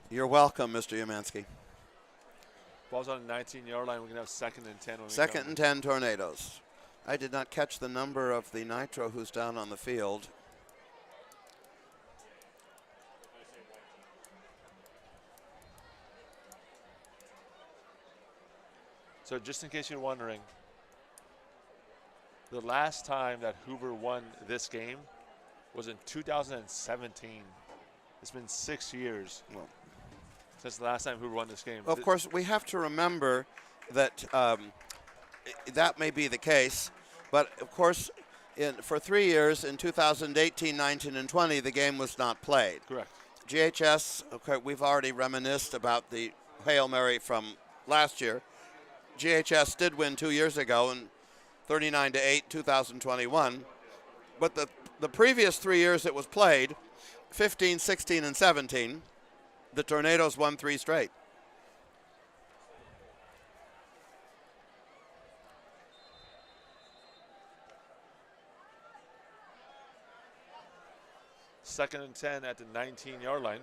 You're welcome, Mr. Umansky. Ball's on the 19-yard line. We're going to have 2nd and 10. Second and 10 Tornadoes. I did not catch the number of the Nitro who's down on the field. So just in case you're wondering, the last time that Hoover won this game was in 2017. It's been 6 years since the last time Hoover won this game. Of course, we have to remember that that may be the case, but of course, for 3 years, in 2018, 19, and 20, the game was not played. Correct. GHS, okay, we've already reminisced about the Hail Mary from last year. GHS did win 2 years ago, in 39-8, 2021. But the previous 3 years it was played, 15, 16, and 17, the Tornadoes won 3 straight. Second and 10 at the 19-yard line.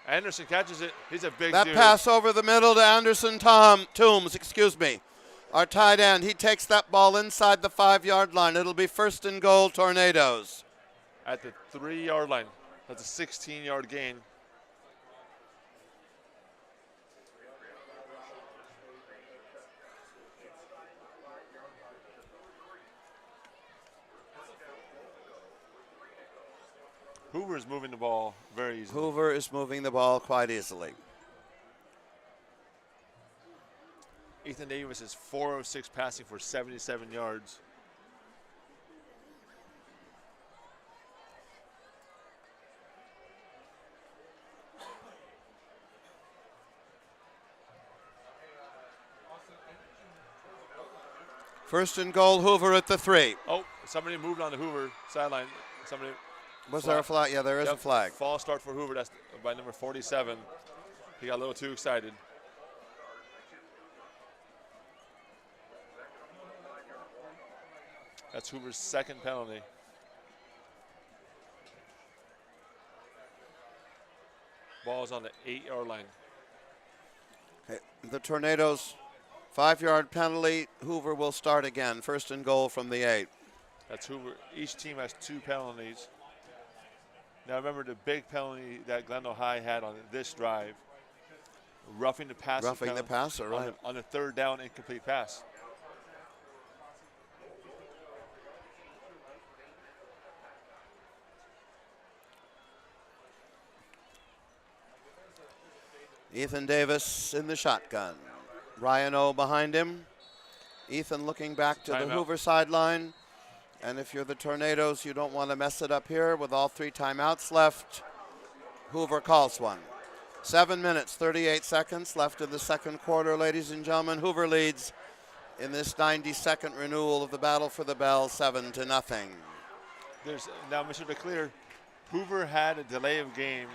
Anderson catches it. He's a big dude. That pass over the middle to Anderson Toombs, our tight end. He takes that ball inside the 5-yard line. It'll be 1st and goal, Tornadoes. At the 3-yard line. That's a 16-yard gain. Hoover is moving the ball very easily. Hoover is moving the ball quite easily. Ethan Davis is 4 of 6 passing for 77 yards. First and goal, Hoover at the 3. Oh, somebody moved on the Hoover sideline. Somebody. Was there a flag? Yeah, there is a flag. False start for Hoover. That's by number 47. He got a little too excited. That's Hoover's second penalty. Ball's on the 8-yard line. Okay, the Tornadoes, 5-yard penalty. Hoover will start again. First and goal from the 8. That's Hoover. Each team has 2 penalties. Now remember the big penalty that Glendale High had on this drive. Roughing the passer. Roughing the passer, right. On a 3rd down incomplete pass. Ethan Davis in the shotgun. Ryan O behind him. Ethan looking back to the Hoover sideline. And if you're the Tornadoes, you don't want to mess it up here with all 3 timeouts left. Hoover calls one. 7 minutes, 38 seconds left in the second quarter, ladies and gentlemen. Hoover leads in this 92nd renewal of the Battle for the Bell, 7-0. Now, Mr. DeClear, Hoover had a delay of game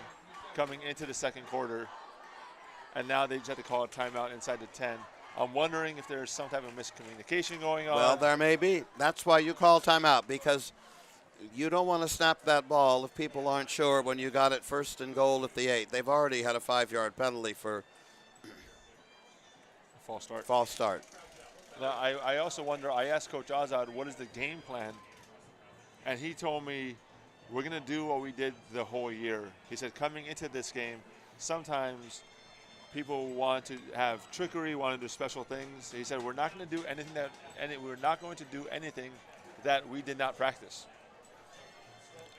coming into the second quarter, and now they just have to call a timeout inside the 10. I'm wondering if there's some type of miscommunication going on. Well, there may be. That's why you call timeout, because you don't want to snap that ball if people aren't sure when you got it first and goal at the 8. They've already had a 5-yard penalty for false start. Now, I also wonder, I asked Coach Azad, what is the game plan? And he told me, we're going to do what we did the whole year. He said, coming into this game, sometimes people want to have trickery, want to do special things. He said, we're not going to do anything that we did not practice.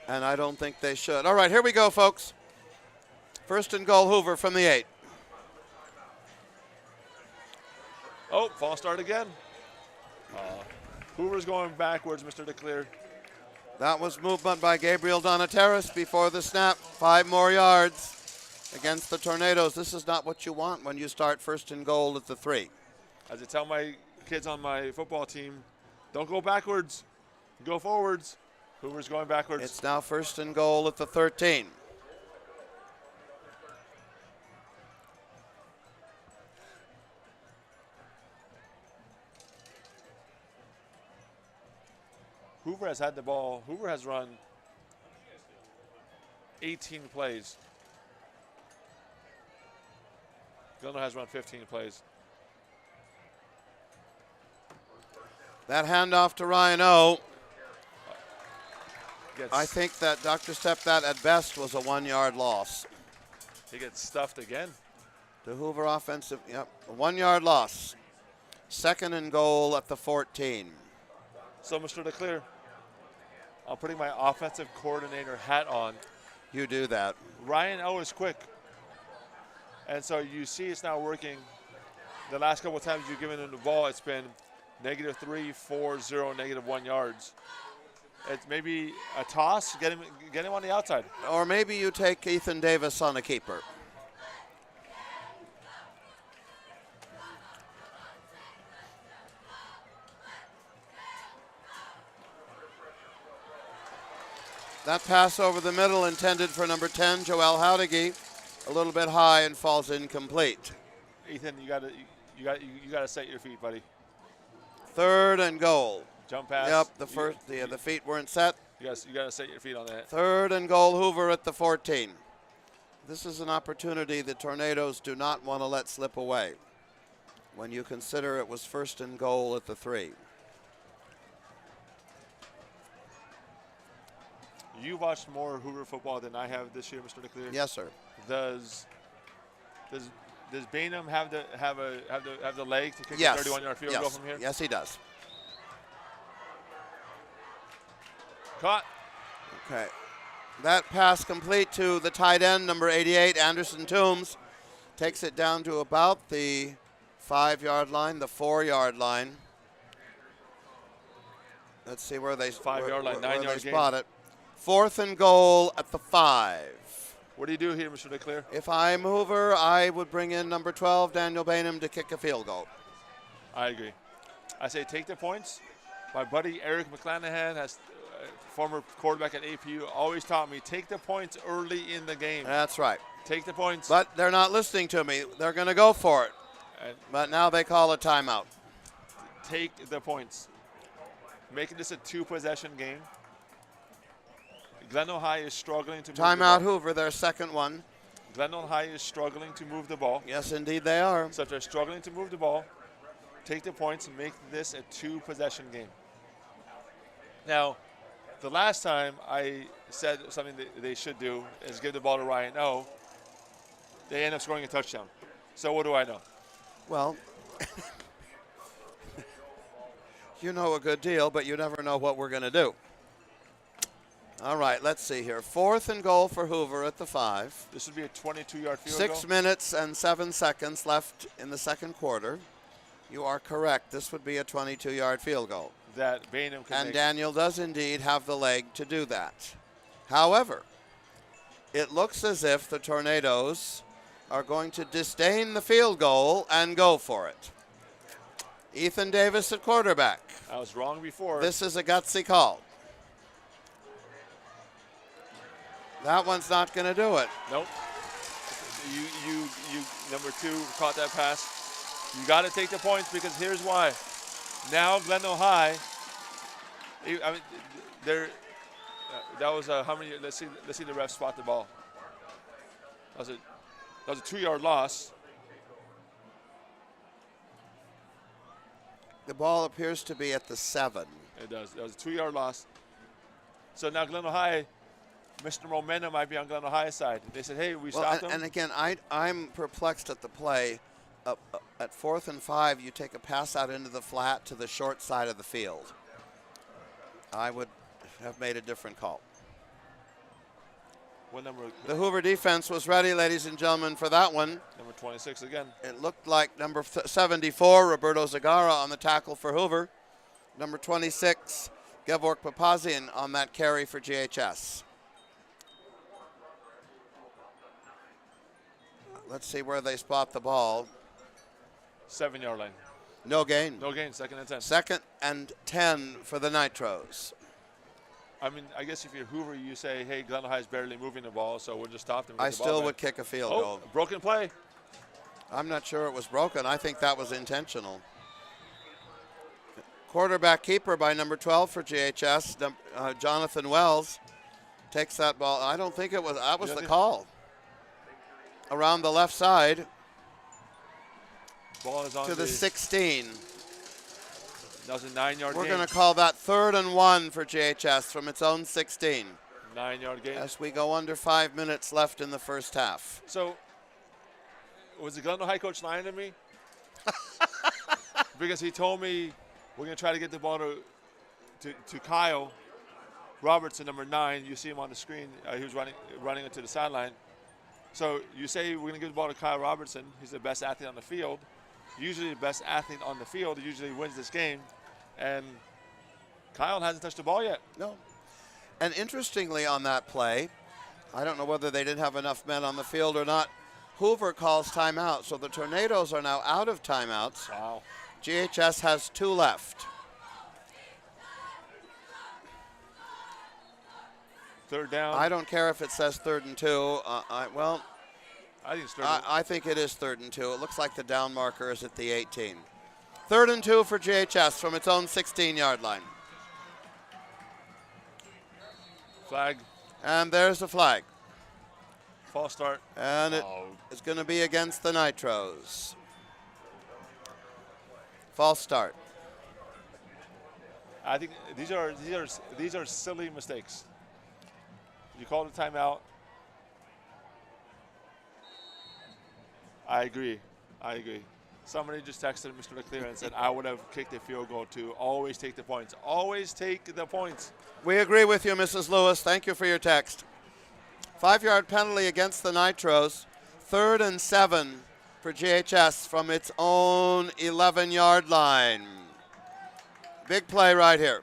And I don't think they should. All right, here we go, folks. First and goal, Hoover from the 8. Oh, false start again. Hoover's going backwards, Mr. DeClear. That was movement by Gabriel Donateris before the snap. 5 more yards against the Tornadoes. This is not what you want when you start first and goal at the 3. As I tell my kids on my football team, don't go backwards, go forwards. Hoover's going backwards. It's now first and goal at the 13. Hoover has had the ball. Hoover has run 18 plays. Glendale has run 15 plays. That handoff to Ryan O. Gets, I think that Dr. Stepp, that at best was a 1-yard loss. He gets stuffed again. The Hoover offensive, yep, a 1-yard loss. Second and goal at the 14. So, Mr. DeClear, I'm putting my offensive coordinator hat on. You do that. Ryan O is quick. And so you see it's now working. The last couple of times you've given him the ball, it's been -3, 4, 0, -1 yards. It's maybe a toss, get him on the outside. Or maybe you take Ethan Davis on a keeper. That pass over the middle intended for number 10, Joel Howdegi, a little bit high and falls incomplete. Ethan, you gotta set your feet, buddy. Third and goal. Jump pass. Yep, the feet weren't set. You gotta set your feet on that. Third and goal, Hoover at the 14. This is an opportunity the Tornadoes do not want to let slip away when you consider it was first and goal at the 3. You watched more Hoover football than I have this year, Mr. DeClear. Yes, sir. Does Bainham have the leg to kick yes. a 31-yard field goal from here? Yes, he does. Caught. Okay. That pass complete to the tight end, number 88, Anderson Toombs. Takes it down to about the 5-yard line, the 4-yard line. Let's see where they 5-yard line, 9-yard spot it. Fourth and goal at the 5. What do you do here, Mr. DeClear? If I'm Hoover, I would bring in number 12, Daniel Bainham, to kick a field goal. I agree. I say take the points. My buddy Eric McClanahan, has former quarterback at APU, always taught me, take the points early in the game. That's right. Take the points. But they're not listening to me. They're going to go for it. But now they call a timeout. Take the points. Making this a 2-possession game. Glendale High is struggling to Timeout, Hoover, their second one. Glendale High is struggling to move the ball. Yes, indeed they are. So if they're struggling to move the ball, take the points and make this a 2-possession game. Now, the last time I said something that they should do is give the ball to Ryan O. They end up scoring a touchdown. So what do I know? Well, you know a good deal, but you never know what we're going to do. All right, let's see here. 4th and goal for Hoover at the 5. This would be a 22-yard field goal. 6 minutes and 7 seconds left in the second quarter. You are correct. This would be a 22-yard field goal. That Bainham can And make. Daniel does indeed have the leg to do that. However, it looks as if the Tornadoes are going to disdain the field goal and go for it. Ethan Davis at quarterback. I was wrong before. This is a gutsy call. That one's not going to do it. Nope. You number 2 caught that pass. You got to take the points because here's why. Now Glendale High. I mean, that was how many? Let's see the ref spot the ball. That was a 2-yard loss. The ball appears to be at the 7. It does. That was a 2-yard loss. So now Glendale High, Mr. Momentum might be on Glendale High's side. They said, hey, we stopped them. And again, I'm perplexed at the play. At 4th and 5, you take a pass out into the flat to the short side of the field. I would have made a different call. What number? The Hoover defense was ready, ladies and gentlemen, for that one. Number 26 again. It looked like number 74, Roberto Zagara, on the tackle for Hoover. Number 26, Gevork Papazian on that carry for GHS. Let's see where they spot the ball. 7-yard line. No gain. No gain. 2nd and 10. 2nd and 10 for the Nitros. I mean, I guess if you're Hoover, you say, hey, Glendale High is barely moving the ball, so we'll just stop them. I still would kick a field goal. Broken play. I'm not sure it was broken. I think that was intentional. Quarterback keeper by number 12 for GHS, Jonathan Wells, takes that ball. I don't think it was. That was the call. Around the left side. Ball is on to the 16. That was a 9-yard We're gain. going to call that 3rd and 1 for GHS from its own 16. 9-yard gain. As we go under 5 minutes left in the first half. So, was the Glendale High coach lying to me? Because he told me we're going to try to get the ball to Kyle Robertson, number 9. You see him on the screen. He was running into the sideline. So you say we're going to give the ball to Kyle Robertson. He's the best athlete on the field. Usually the best athlete on the field usually wins this game. And Kyle hasn't touched the ball yet. No. And interestingly on that play, I don't know whether they didn't have enough men on the field or not, Hoover calls timeout. So the Tornadoes are now out of timeouts. Wow. GHS has 2 left. 3rd down. I don't care if it says 3rd and 2. I think it's 3rd. I think it is 3rd and 2. It looks like the down marker is at the 18. 3rd and 2 for GHS from its own 16-yard line. Flag. And there's the flag. False start. And it's going to be against the Nitros. False start. I think these are silly mistakes. You called a timeout. I agree. Somebody just texted Mr. Leclerc and said, I would have kicked a field goal too. Always take the points. Always take the points. We agree with you, Mrs. Lewis. Thank you for your text. 5-yard penalty against the Nitros. 3rd and 7 for GHS from its own 11-yard line. Big play right here.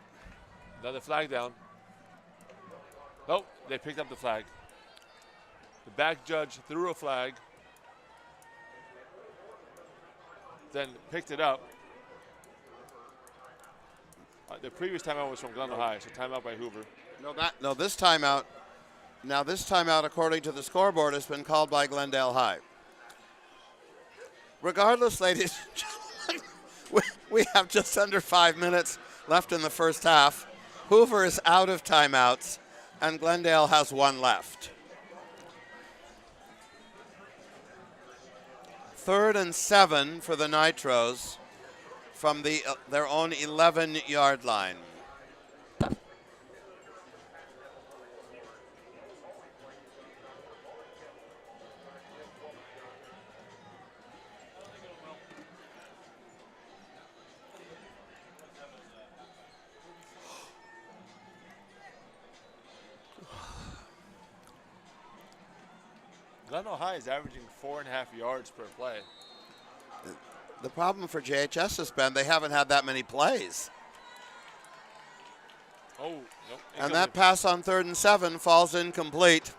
Another flag down. Nope, they picked up the flag. The back judge threw a flag, then picked it up. The previous timeout was from Glendale High, so timeout by Hoover. This timeout. Now this timeout, according to the scoreboard, has been called by Glendale High. Regardless, ladies and gentlemen, we have just under 5 minutes left in the first half. Hoover is out of timeouts, and Glendale has 1 left. 3rd and 7 for the Nitros from their own 11-yard line. Glendale High is averaging 4.5 yards per play. The problem for JHS has been they haven't had that many plays. Oh, nope. And that pass on 3rd and 7 falls incomplete.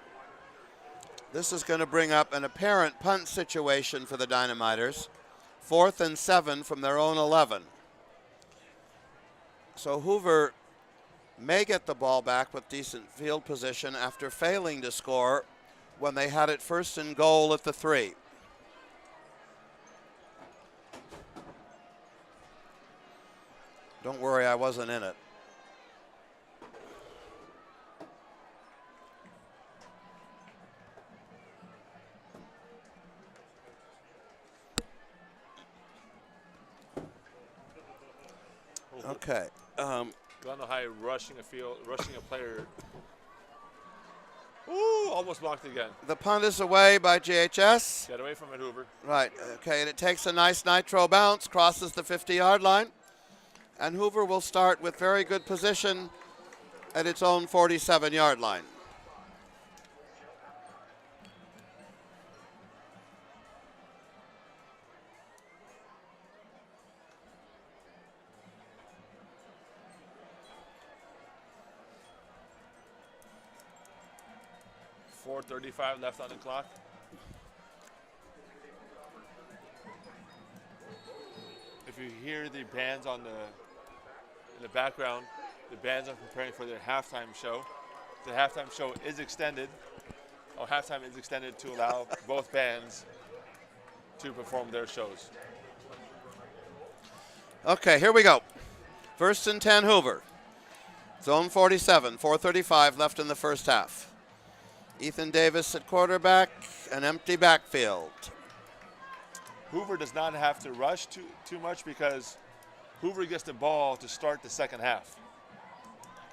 This is going to bring up an apparent punt situation for the Dynamiters. 4th and 7 from their own 11. So Hoover may get the ball back with decent field position after failing to score when they had it 1st and goal at the 3. Don't worry, I wasn't in it. Okay. Glendale High rushing a player. Ooh, almost blocked again. The punt is away by JHS. Get away from it, Hoover. Right, okay, and it takes a nice nitro bounce, crosses the 50-yard line, and Hoover will start with very good position at its own 47-yard line. .35 left on the clock. If you hear the bands in the background, the bands are preparing for their halftime show. The halftime show is extended. Halftime is extended to allow both bands to perform their shows. Okay, here we go. 1st and 10 Hoover. Zone 47, 4:35 left in the first half. Ethan Davis at quarterback, an empty backfield. Hoover does not have to rush too much because Hoover gets the ball to start the second half.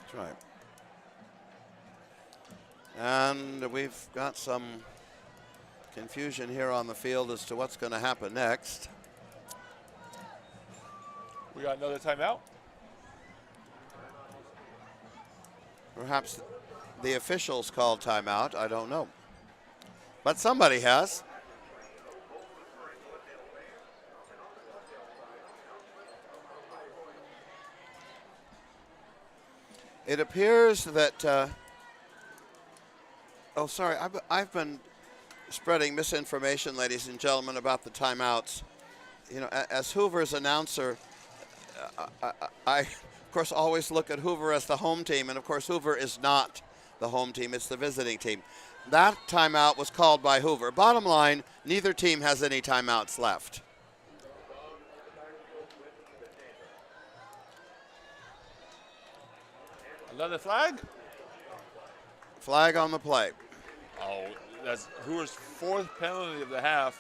That's right. And we've got some confusion here on the field as to what's going to happen next. We got another timeout. Perhaps the officials called timeout. I don't know. But somebody has. It appears that, I've been spreading misinformation, ladies and gentlemen, about the timeouts. You know, as Hoover's announcer, I of course always look at Hoover as the home team, and of course Hoover is not the home team, it's the visiting team. That timeout was called by Hoover. Bottom line, neither team has any timeouts left. Another flag? Flag on the play. Oh, that's Hoover's 4th penalty of the half.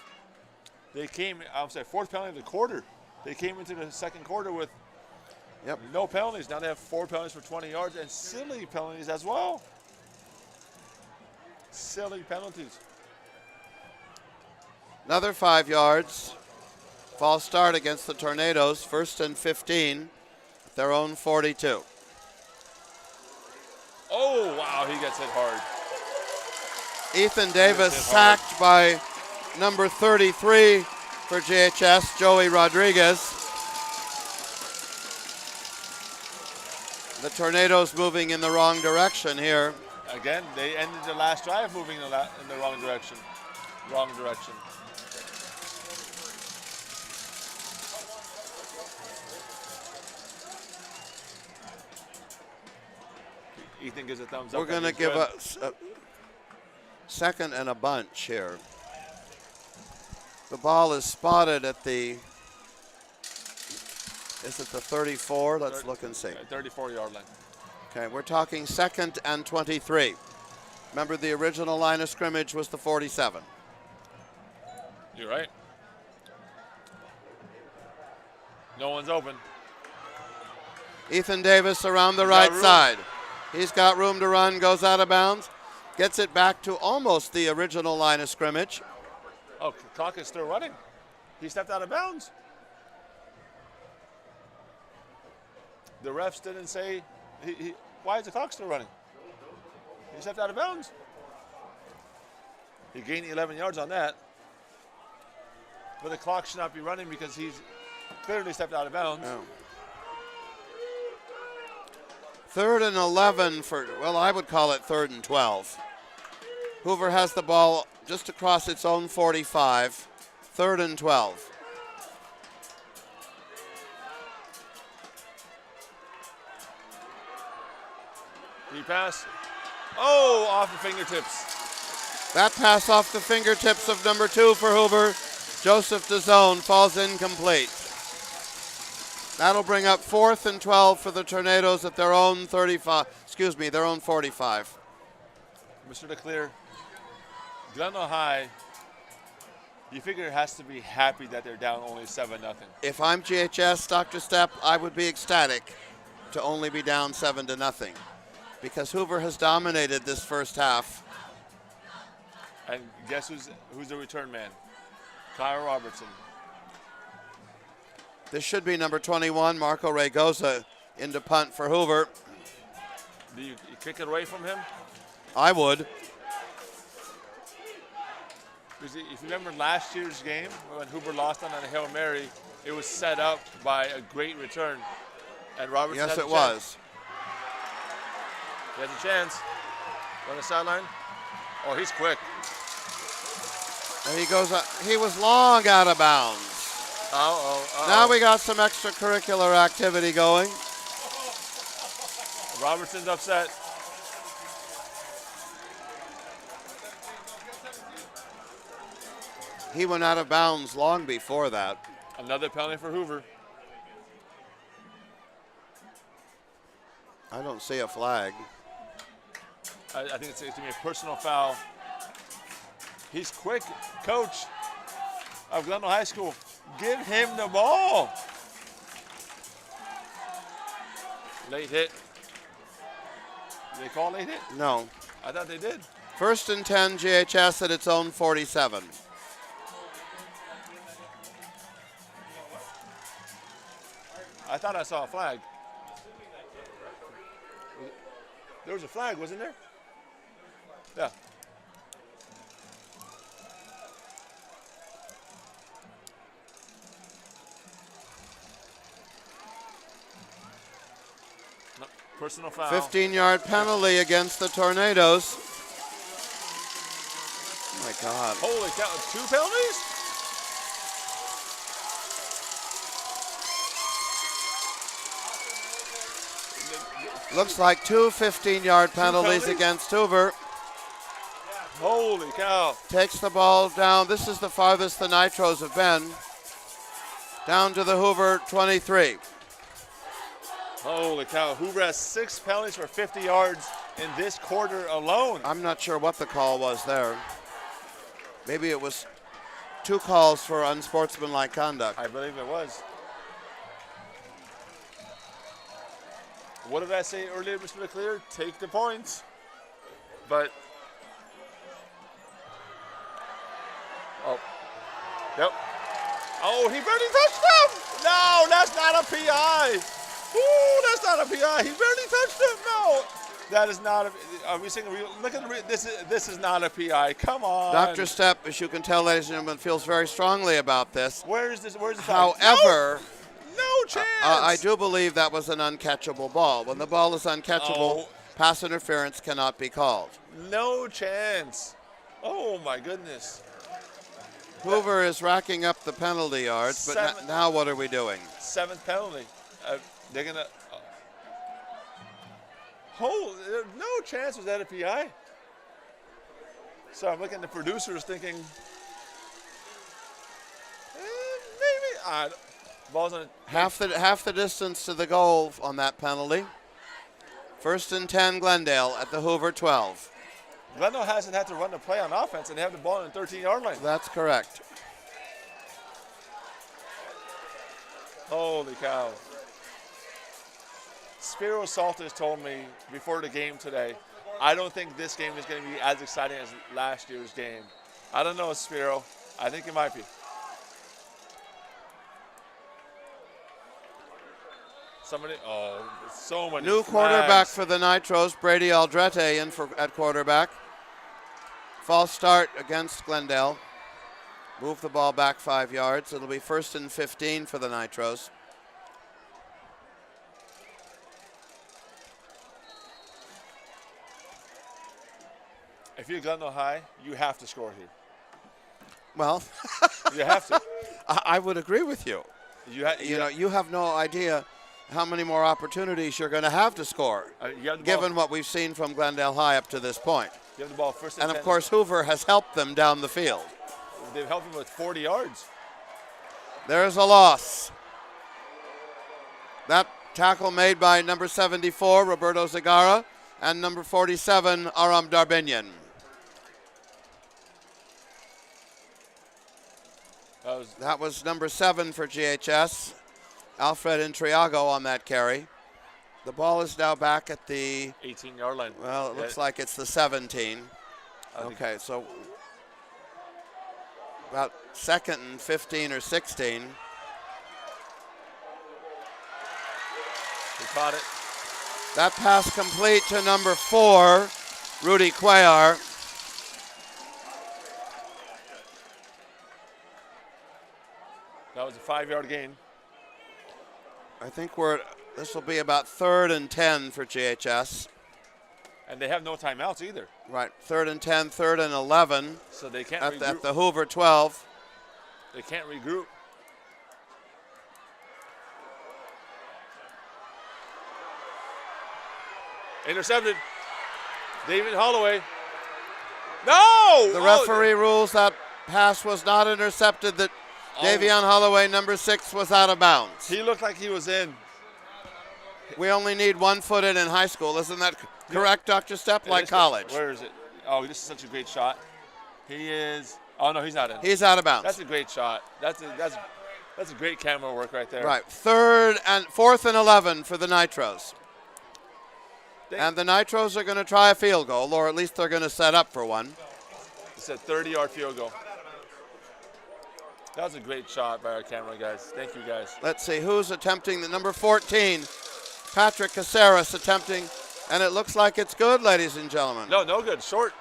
Fourth penalty of the quarter. They came into the second quarter with no penalties. Now they have 4 penalties for 20 yards and silly penalties as well. Silly penalties. Another 5 yards. False start against the Tornadoes. 1st and 15. Their own 42. Oh, wow, he gets hit hard. Ethan Davis sacked by number 33 for JHS, Joey Rodriguez. The Tornadoes moving in the wrong direction here. Again, they ended the last drive moving in the wrong direction. Wrong direction. Ethan gives a thumbs up. We're going to give a second and a bunch here. The ball is spotted at the, is it the 34? Let's look and see. 34-yard line. Okay, we're talking 2nd and 23. Remember, the original line of scrimmage was the 47. You're right. No one's open. Ethan Davis around the He's right got room. side. He's got room to run, goes out of bounds, gets it back to almost the original line of scrimmage. Oh, clock is still running. He stepped out of bounds. The refs didn't say, why is the clock still running? He stepped out of bounds. He gained 11 yards on that. But the clock should not be running because he's clearly stepped out of bounds. Oh. 3rd and 11 for, well, I would call it 3rd and 12. Hoover has the ball just across its own 45. 3rd and 12. He passed. Oh, off the fingertips. That pass off the fingertips of number 2 for Hoover, Joseph DeZone, falls incomplete. That'll bring up 4th and 12 for the Tornadoes at their own 35, their own 45. Mr. DeClear, Glendale High, you figure it has to be happy that they're down only 7-0. If I'm GHS, Dr. Stepp, I would be ecstatic to only be down 7-0 because Hoover has dominated this first half. And guess who's the return man? Kyle Robertson. This should be number 21, Marco Raygoza, into punt for Hoover. Do you kick it away from him? I would. Because if you remember last year's game, when Hoover lost on a Hail Mary, it was set up by a great return. And Robertson Yes, has it a chance. was. He has a chance. On the sideline. Oh, he's quick. And he goes, he was long out of bounds. Now we got some extracurricular activity going. Robertson's upset. He went out of bounds long before that. Another penalty for Hoover. I don't see a flag. I think it's going to be a personal foul. He's quick. Coach of Glendale High School, give him the ball. Late hit. Did they call late hit? No. I thought they did. 1st and 10, GHS at its own 47. I thought I saw a flag. There was a flag, wasn't there? Yeah. No, personal foul. 15-yard penalty against the Tornadoes. Oh my God. Holy cow, 2 penalties? Looks like 2 15-yard penalties penalties? against Hoover. Holy cow. Takes the ball down. This is the farthest the Nitros have been. Down to the Hoover 23. Holy cow. Hoover has 6 penalties for 50 yards in this quarter alone. I'm not sure what the call was there. Maybe it was 2 calls for unsportsmanlike conduct. I believe it was. What did I say earlier, Mr. LeClaire? Take the points. But, oh, yep. Oh, he barely touched him. No, that's not a PI. Ooh, that's not a PI. He barely touched him. No, that is not a. Are we saying? Look at the. This is not a PI. Come on. Dr. Stepp, as you can tell, ladies and gentlemen, feels very strongly about this. Where's this? Where's the? However, no chance. I do believe that was an uncatchable ball. When the ball is uncatchable, pass interference cannot be called. No chance. Oh my goodness. Hoover is racking up the penalty yards, but now what are we doing? 7th penalty. They're gonna. No chance was that a PI. So I'm looking at the producers thinking, maybe. Ball's on. Half the distance to the goal on that penalty. 1st and 10, Glendale at the Hoover 12. Glendale hasn't had to run the play on offense, and they have the ball on the 13-yard line. That's correct. Holy cow. Spiro Salters told me before the game today, I don't think this game is going to be as exciting as last year's game. I don't know, Spiro. I think it might be. Somebody, so many New flags. quarterback for the Nitros, Brady Aldrete in at quarterback. False start against Glendale. Move the ball back 5 yards. It'll be 1st and 15 for the Nitros. If you're Glendale High, you have to score here. Well, You have to. I would agree with you. You have no idea how many more opportunities you're going to have to score, given what we've seen from Glendale High up to this point. You have the ball 1st and 10. And of course, Hoover has helped them down the field. They've helped him with 40 yards. There's a loss. That tackle made by number 74, Roberto Zagara, and number 47, Aram Darbinian. That was number 7 for GHS, Alfred Intriago on that carry. The ball is now back at the 18-yard line. Well, it looks like it's the 17. Okay, so about 2nd and 15 or 16. He caught it. That pass complete to number 4, Rudy Cuellar. That was a 5-yard gain. I think this will be about 3rd and 10 for GHS. And they have no timeouts either. Right, 3rd and 10, 3rd and 11. So they can't at regroup. the Hoover 12. They can't regroup. Intercepted. David Holloway. No! The referee rules that pass was not intercepted, that Davion Holloway, number 6, was out of bounds. He looked like he was in. We only need 1 foot in high school. Isn't that correct, Dr. Stepp? Like college. Where is it? Oh, this is such a great shot. He is. Oh, no, he's not in. He's out of bounds. That's a great shot. That's a great camera work right there. Right. 4th and 11 for the Nitros. And the Nitros are going to try a field goal, or at least they're going to set up for one. It's a 30-yard field goal. That was a great shot by our camera guys. Thank you, guys. Let's see who's attempting. The number 14, Patrick Caceres attempting, and it looks like it's good, ladies and gentlemen. No good. Short.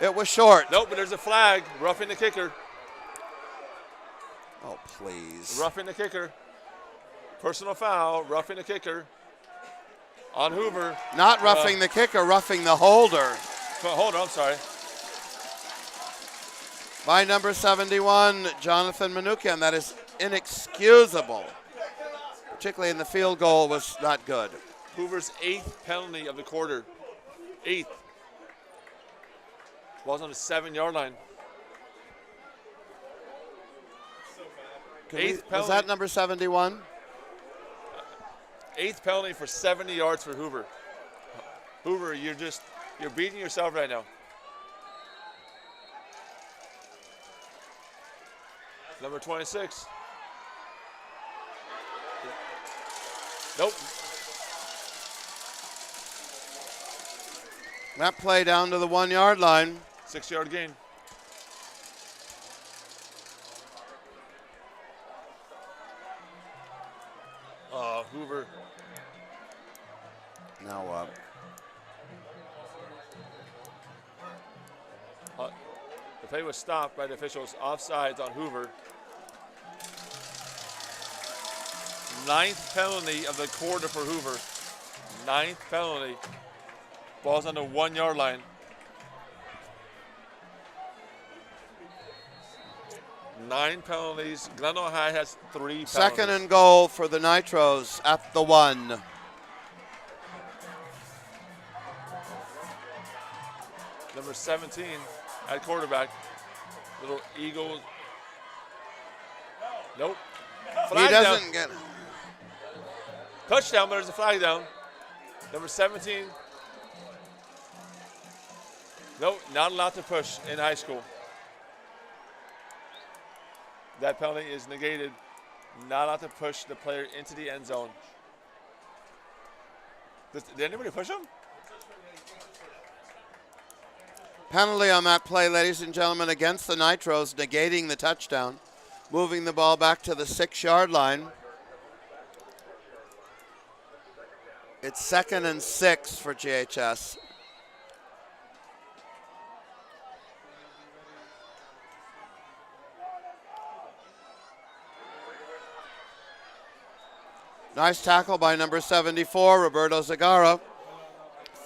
It was short. Nope, but there's a flag. Roughing the kicker. Oh, please. Roughing the kicker. Personal foul. Roughing the kicker. On Hoover. Not roughing the kicker, roughing the holder. Holder, I'm sorry. By number 71, Jonathan Manukian. That is inexcusable. Particularly in the field goal was not good. Hoover's 8th penalty of the quarter. 8th. Ball's on the 7-yard line. Was that number 71? 8th penalty for 70 yards for Hoover. Hoover, you're beating yourself right now. Number 26. Nope. That play down to the 1-yard line. 6-yard gain. Hoover. Now what? The play was stopped by the officials. Offsides on Hoover. 9th penalty of the quarter for Hoover. 9th penalty. Ball's on the 1-yard line. Nine penalties. Glendale High has 3 penalties. 2nd and goal for the Nitros at the 1. Number 17 at quarterback. Little Eagle. Nope. Flag He doesn't down. get it. Touchdown, but there's a flag down. Number 17. Nope, not allowed to push in high school. That penalty is negated. Not allowed to push the player into the end zone. Did anybody push him? Penalty on that play, ladies and gentlemen, against the Nitros, negating the touchdown, moving the ball back to the 6-yard line. It's 2nd and 6 for GHS. Nice tackle by number 74, Roberto Zagara.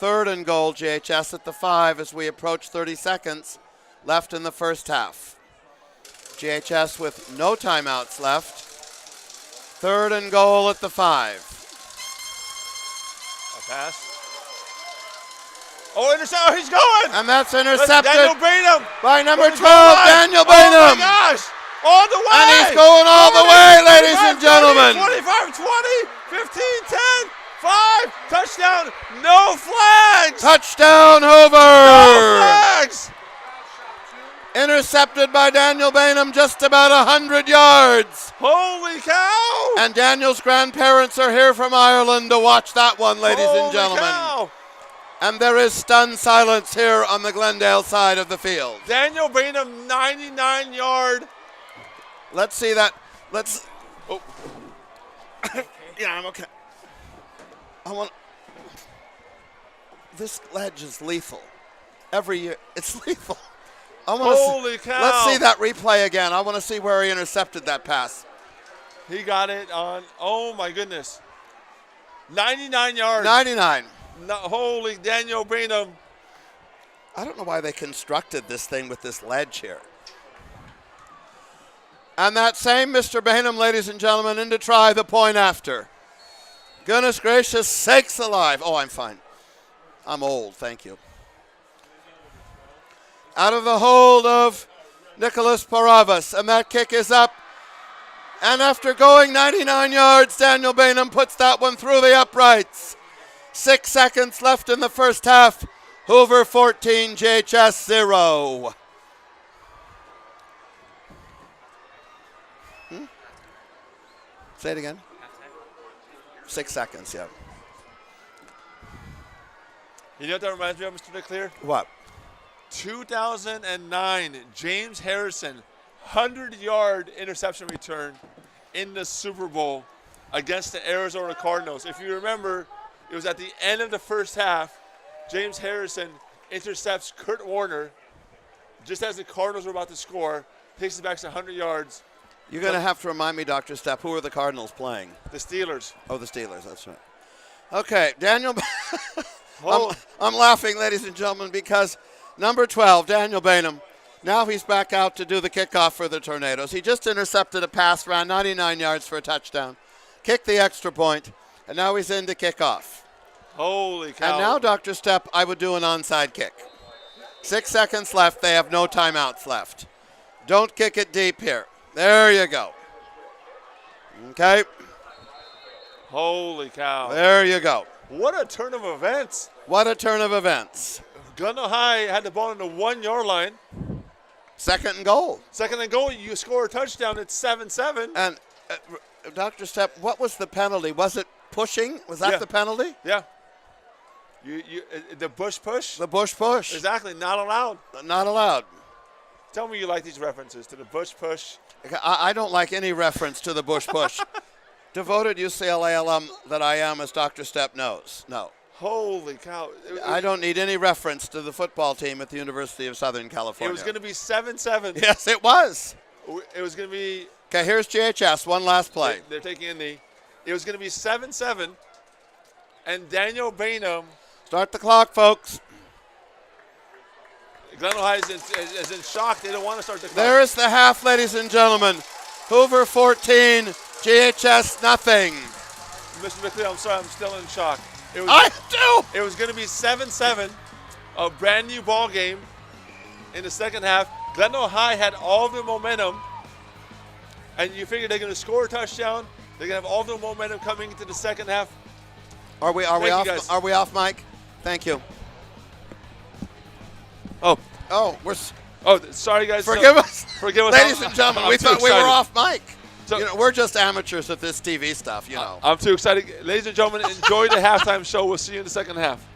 3rd and goal, GHS at the 5 as we approach 30 seconds left in the first half. GHS with no timeouts left. 3rd and goal at the 5. A pass. Oh, intercept! Oh, he's going! And that's intercepted Daniel Bainham by number 12, Oh Daniel Bainham. my gosh! All the way! And he's going all the way, ladies and gentlemen. 25, 20, 15, 10, 5, touchdown, no flags! Touchdown, Hoover! No flags! Intercepted by Daniel Bainham, just about 100 yards. Holy cow! And Daniel's grandparents are here from Ireland to watch that one, ladies and gentlemen. Cow. And there is stunned silence here on the Glendale side of the field. Daniel Bainham, 99-yard. Let's see that. Let's. Oh. Yeah, I'm okay. I want. This ledge is lethal. Every year, it's lethal. I want to. Holy cow! Let's see that replay again. I want to see where he intercepted that pass. He got it on. Oh my goodness. 99 yards. 99. No, holy Daniel Bainham. I don't know why they constructed this thing with this ledge here. And that same Mr. Bainham, ladies and gentlemen, in to try the point after. Goodness gracious sakes alive. Oh, I'm fine. I'm old, thank you. Out of the hold of Nicholas Paravas, and that kick is up. And after going 99 yards, Daniel Bainham puts that one through the uprights. 6 seconds left in the first half. Hoover 14, JHS 0. Say it again. 6 seconds, yeah. You know what that reminds me of, Mr. DeClear? What? 2009, James Harrison, 100-yard interception return in the Super Bowl against the Arizona Cardinals. If you remember, it was at the end of the first half. James Harrison intercepts Kurt Warner just as the Cardinals were about to score, takes it back to 100 yards. You're going to have to remind me, Dr. Stepp, who are the Cardinals playing? The Steelers. Oh, the Steelers, that's right. Okay, Daniel. I'm laughing, ladies and gentlemen, because number 12, Daniel Bainham, now he's back out to do the kickoff for the Tornadoes. He just intercepted a pass, ran 99 yards for a touchdown, kicked the extra point, and now he's in to kickoff. Holy cow. And now, Dr. Stepp, I would do an onside kick. 6 seconds left. They have no timeouts left. Don't kick it deep here. There you go. Okay. Holy cow. There you go. What a turn of events. What a turn of events. Glendale High had the ball on the 1-yard line. 2nd and goal. 2nd and goal, you score a touchdown, it's 7-7. And Dr. Stepp, what was the penalty? Was it pushing? Was that the penalty? Yeah. The Bush push? The Bush push. Exactly, not allowed. Not allowed. Tell me you like these references to the Bush push. I don't like any reference to the Bush push. Devoted UCLA alum that I am, as Dr. Stepp knows. No. Holy cow. I don't need any reference to the football team at the University of Southern California. It was going to be 7-7. Yes, it was. It was going to be. Okay, here's GHS. One last play. They're taking a knee. It was going to be 7-7. And Daniel Bainham. Start the clock, folks. Glendale High is in shock. They don't want to start the clock. There is the half, ladies and gentlemen. Hoover 14, GHS nothing. Mr. McLeod, I'm sorry, I'm still in shock. I do. It was going to be 7-7, a brand new ball game in the second half. Glendale High had all the momentum, and you figure they're going to score a touchdown. They're going to have all the momentum coming into the second half. Are we off? Are we off, Mike? Thank you. Oh, we're. Oh, sorry, guys. Forgive us. Forgive us. Ladies and gentlemen, we thought we were off mic. You know, we're just amateurs at this TV stuff, you know. I'm too excited. Ladies and gentlemen, enjoy the halftime show. We'll see you in the second half.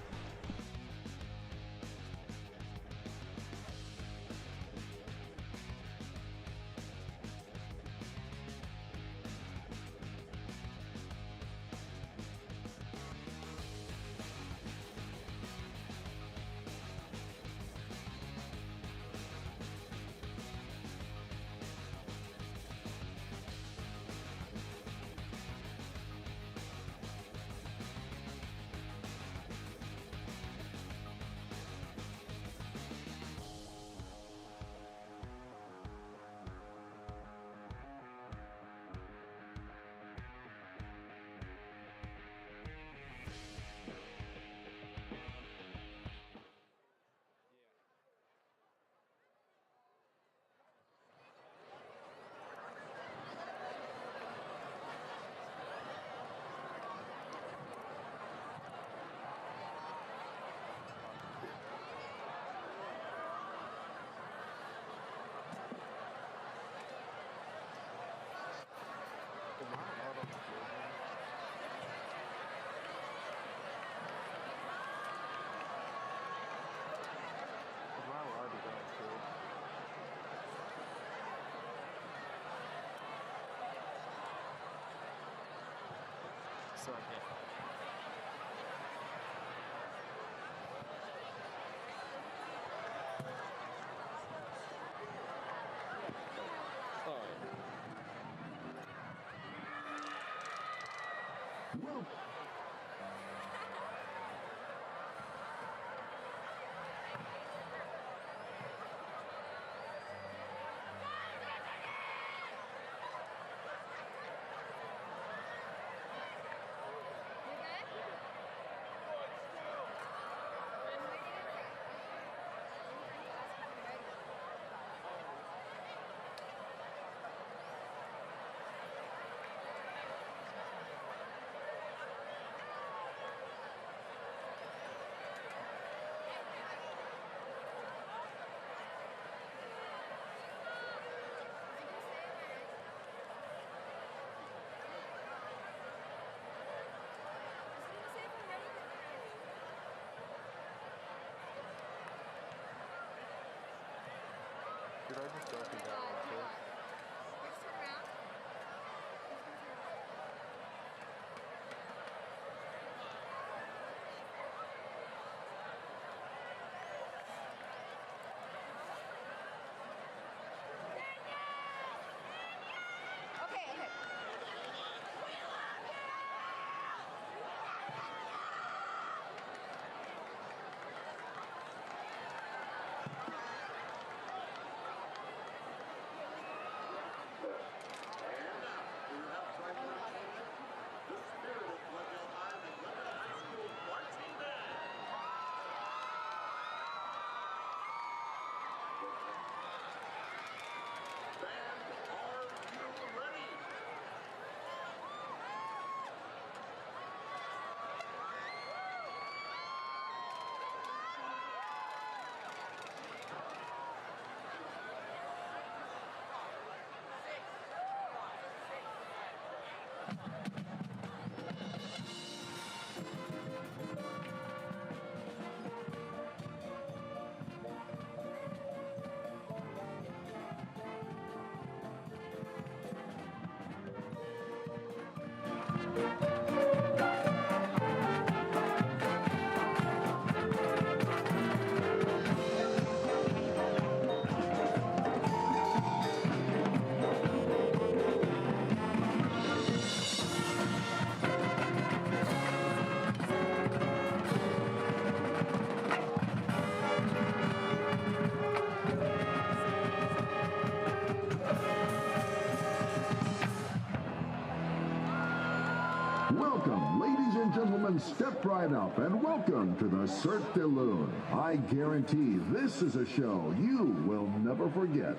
Welcome, ladies and gentlemen, step right up and welcome to the Cirque de Lune. I guarantee this is a show you will never forget.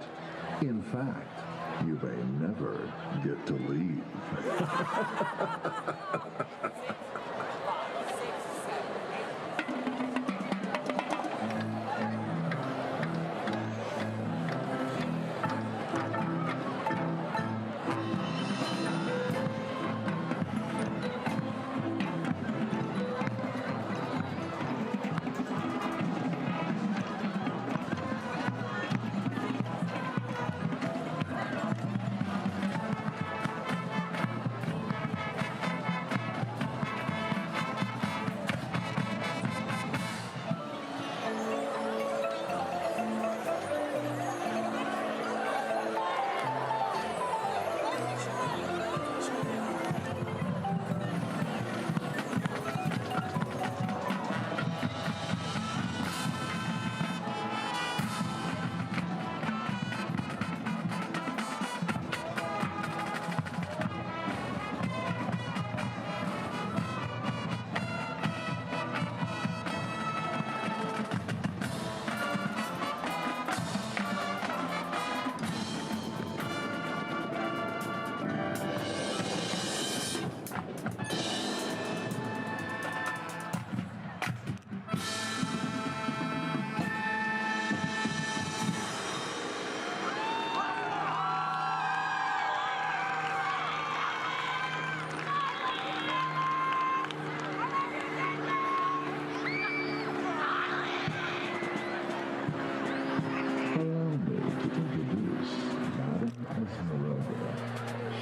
In fact, you may never get to leave.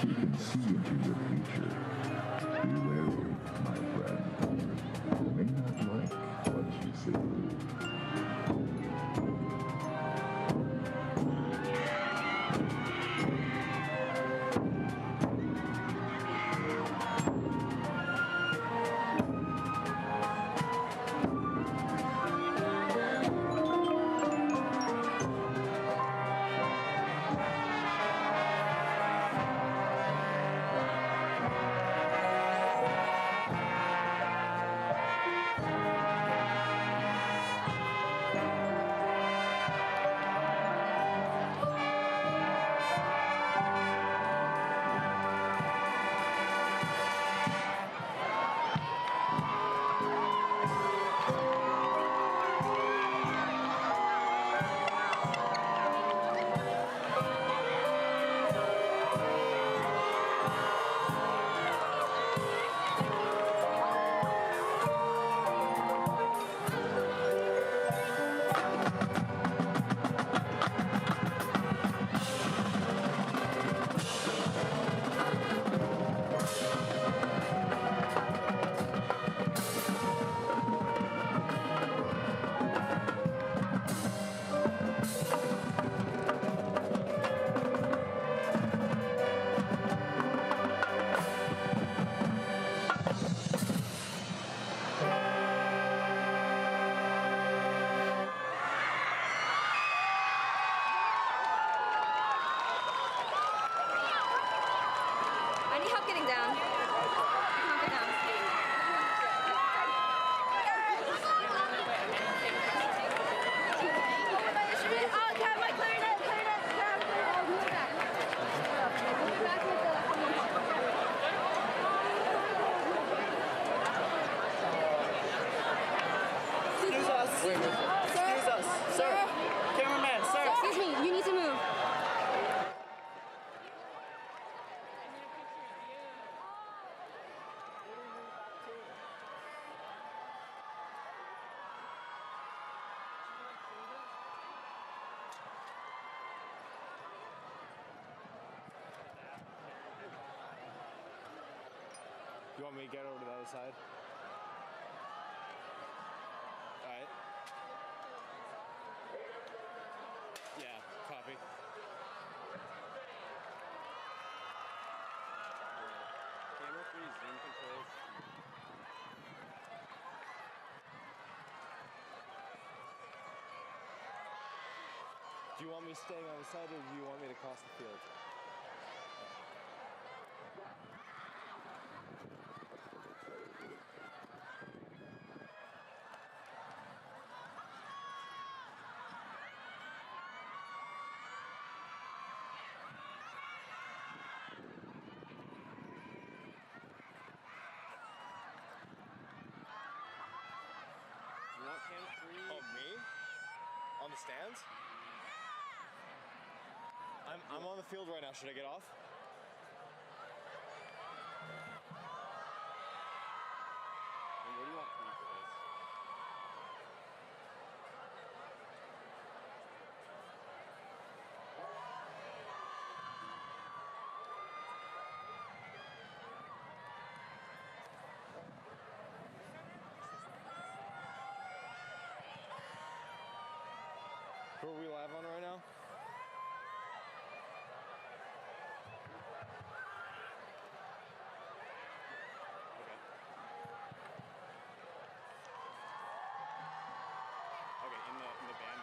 We can see into your future. Be wary, my friend. You may not like what you see. I need help getting down. Come on, get down. Oh, grab my clarinet, clarinet, grab. Oh, move it back. Move it back with Excuse us. Excuse us. Sir. Cameraman, sir. Excuse me, you need to move. You want me to get over to the other side? Alright. Yeah, copy. Camera 3 zoom controls. Do you want me staying on the side or do you want me to cross the field? You want cam 3? Oh, me? On the stands? I'm on the field right now. Should I get off? And what do you want from me for this? Who are we live on right now? Okay, in the band.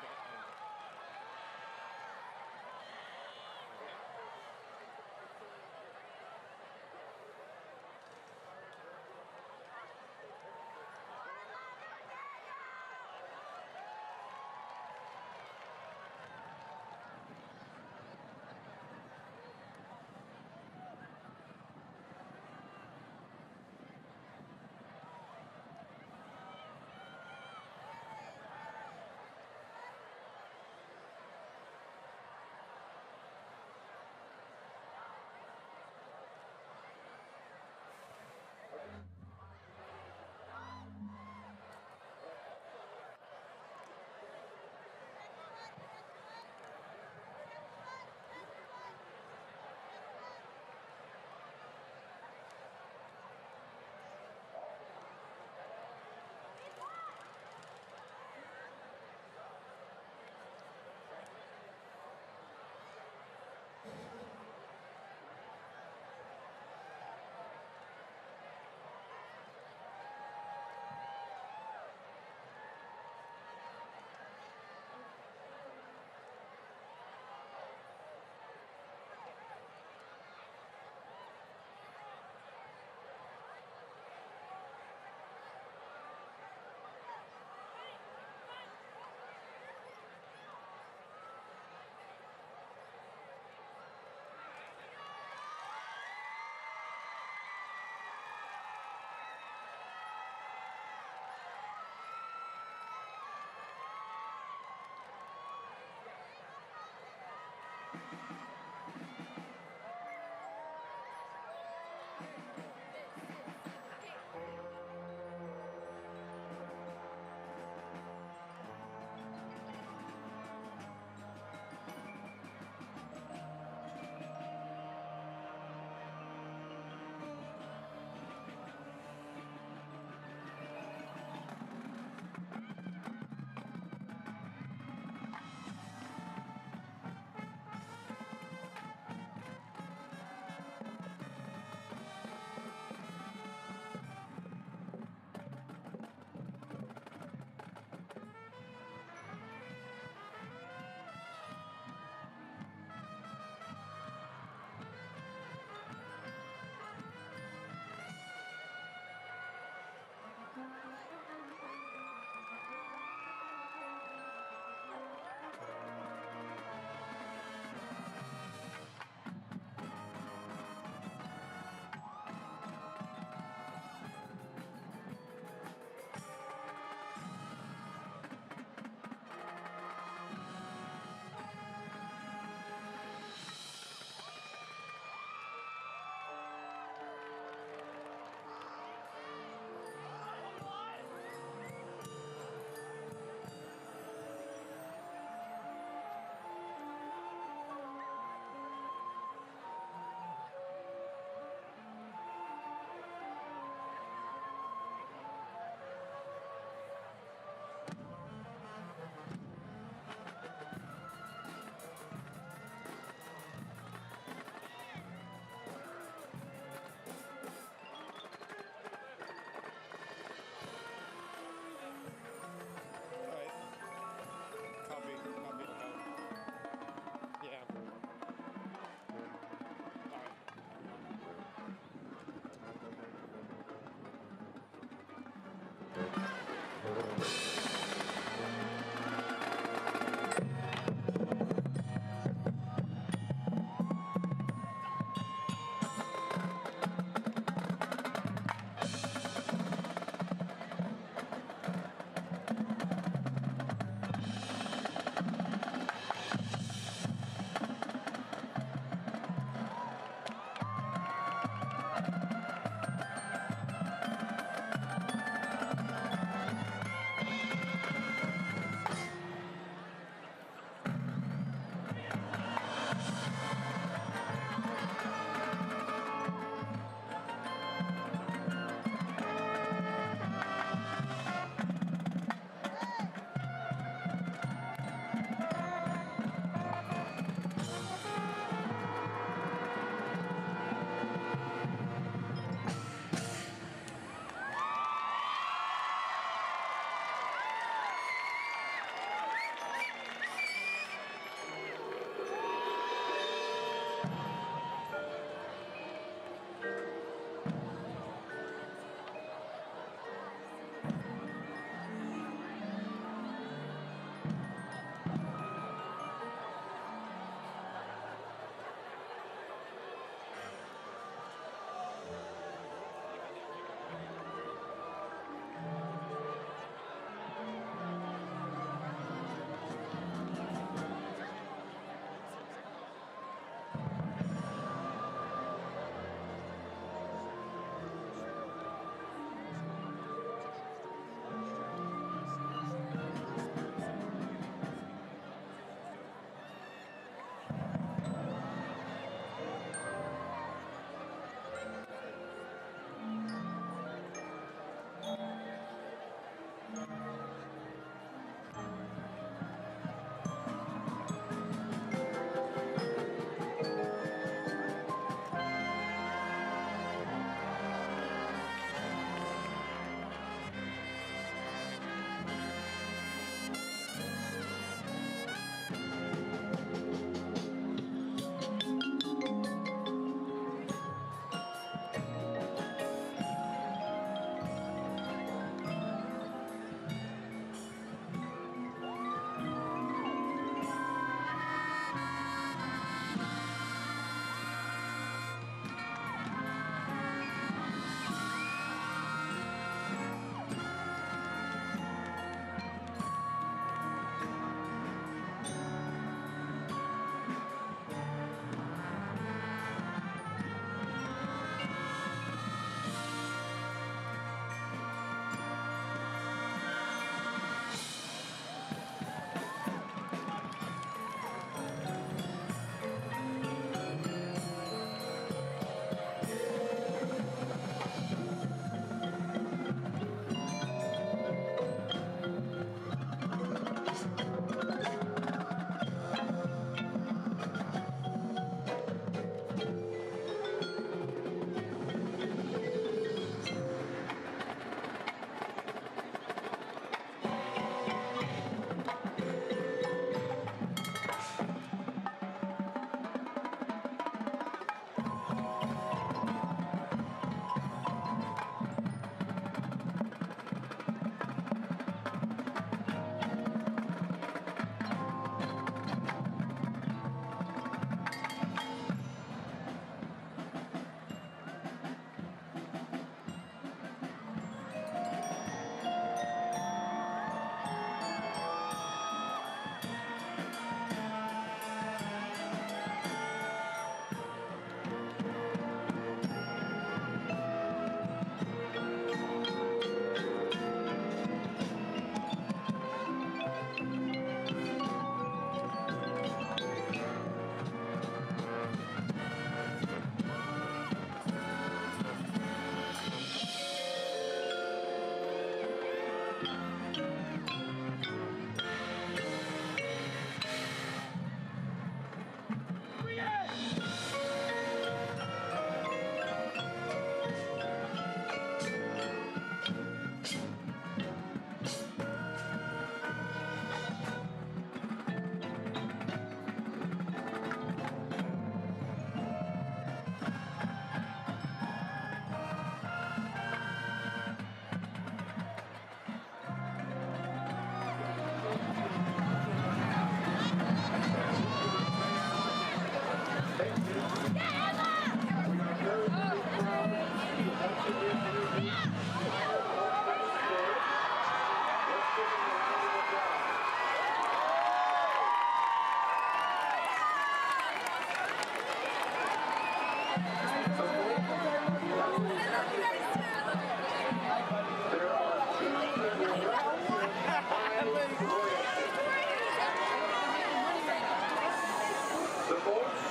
The votes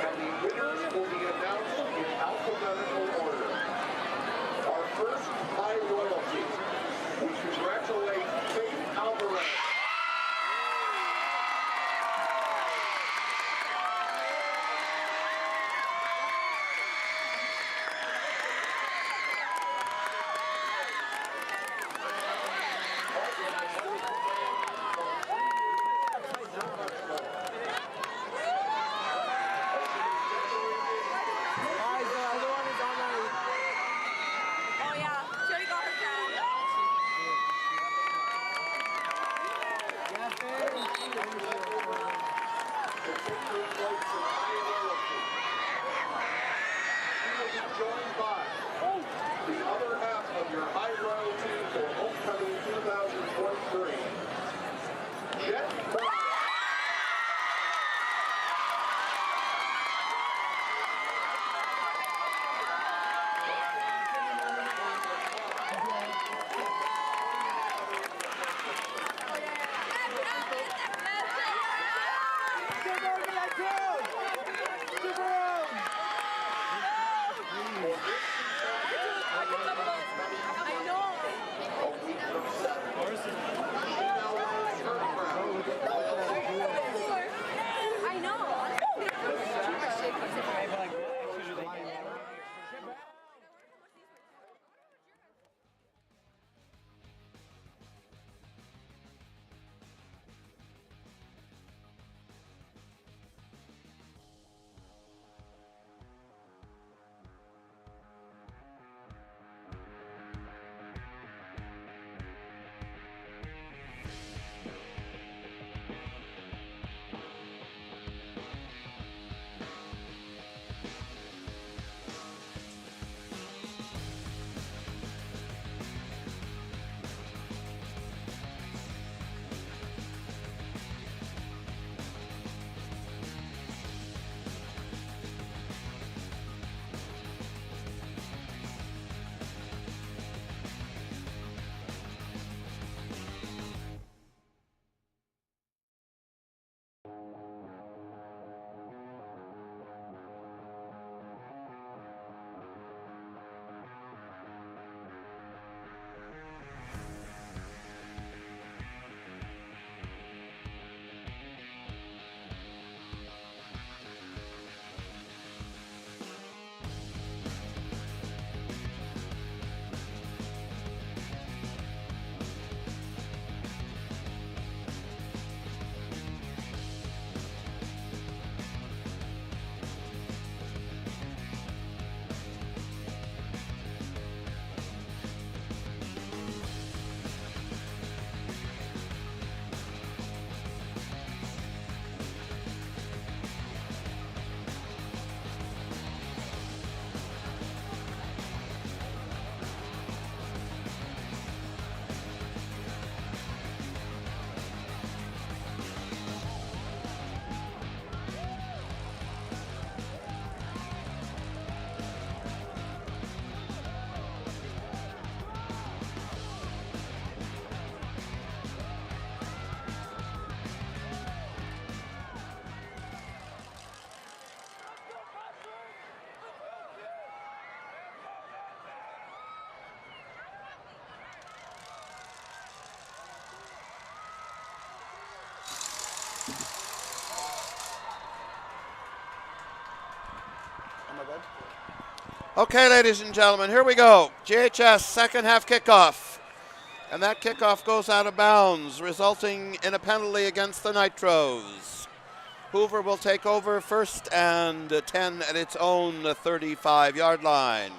and the winners will be announced in alphabetical order. Our first high royalty, we congratulate Faith Alvarez. Oh yeah, she already got her crown. Joined by the other half of your high royalty for homecoming 2023. Jet Brown. I know. I know. Okay, ladies and gentlemen, here we go. GHS second half kickoff. And that kickoff goes out of bounds, resulting in a penalty against the Nitros. Hoover will take over first and 10 at its own 35-yard line.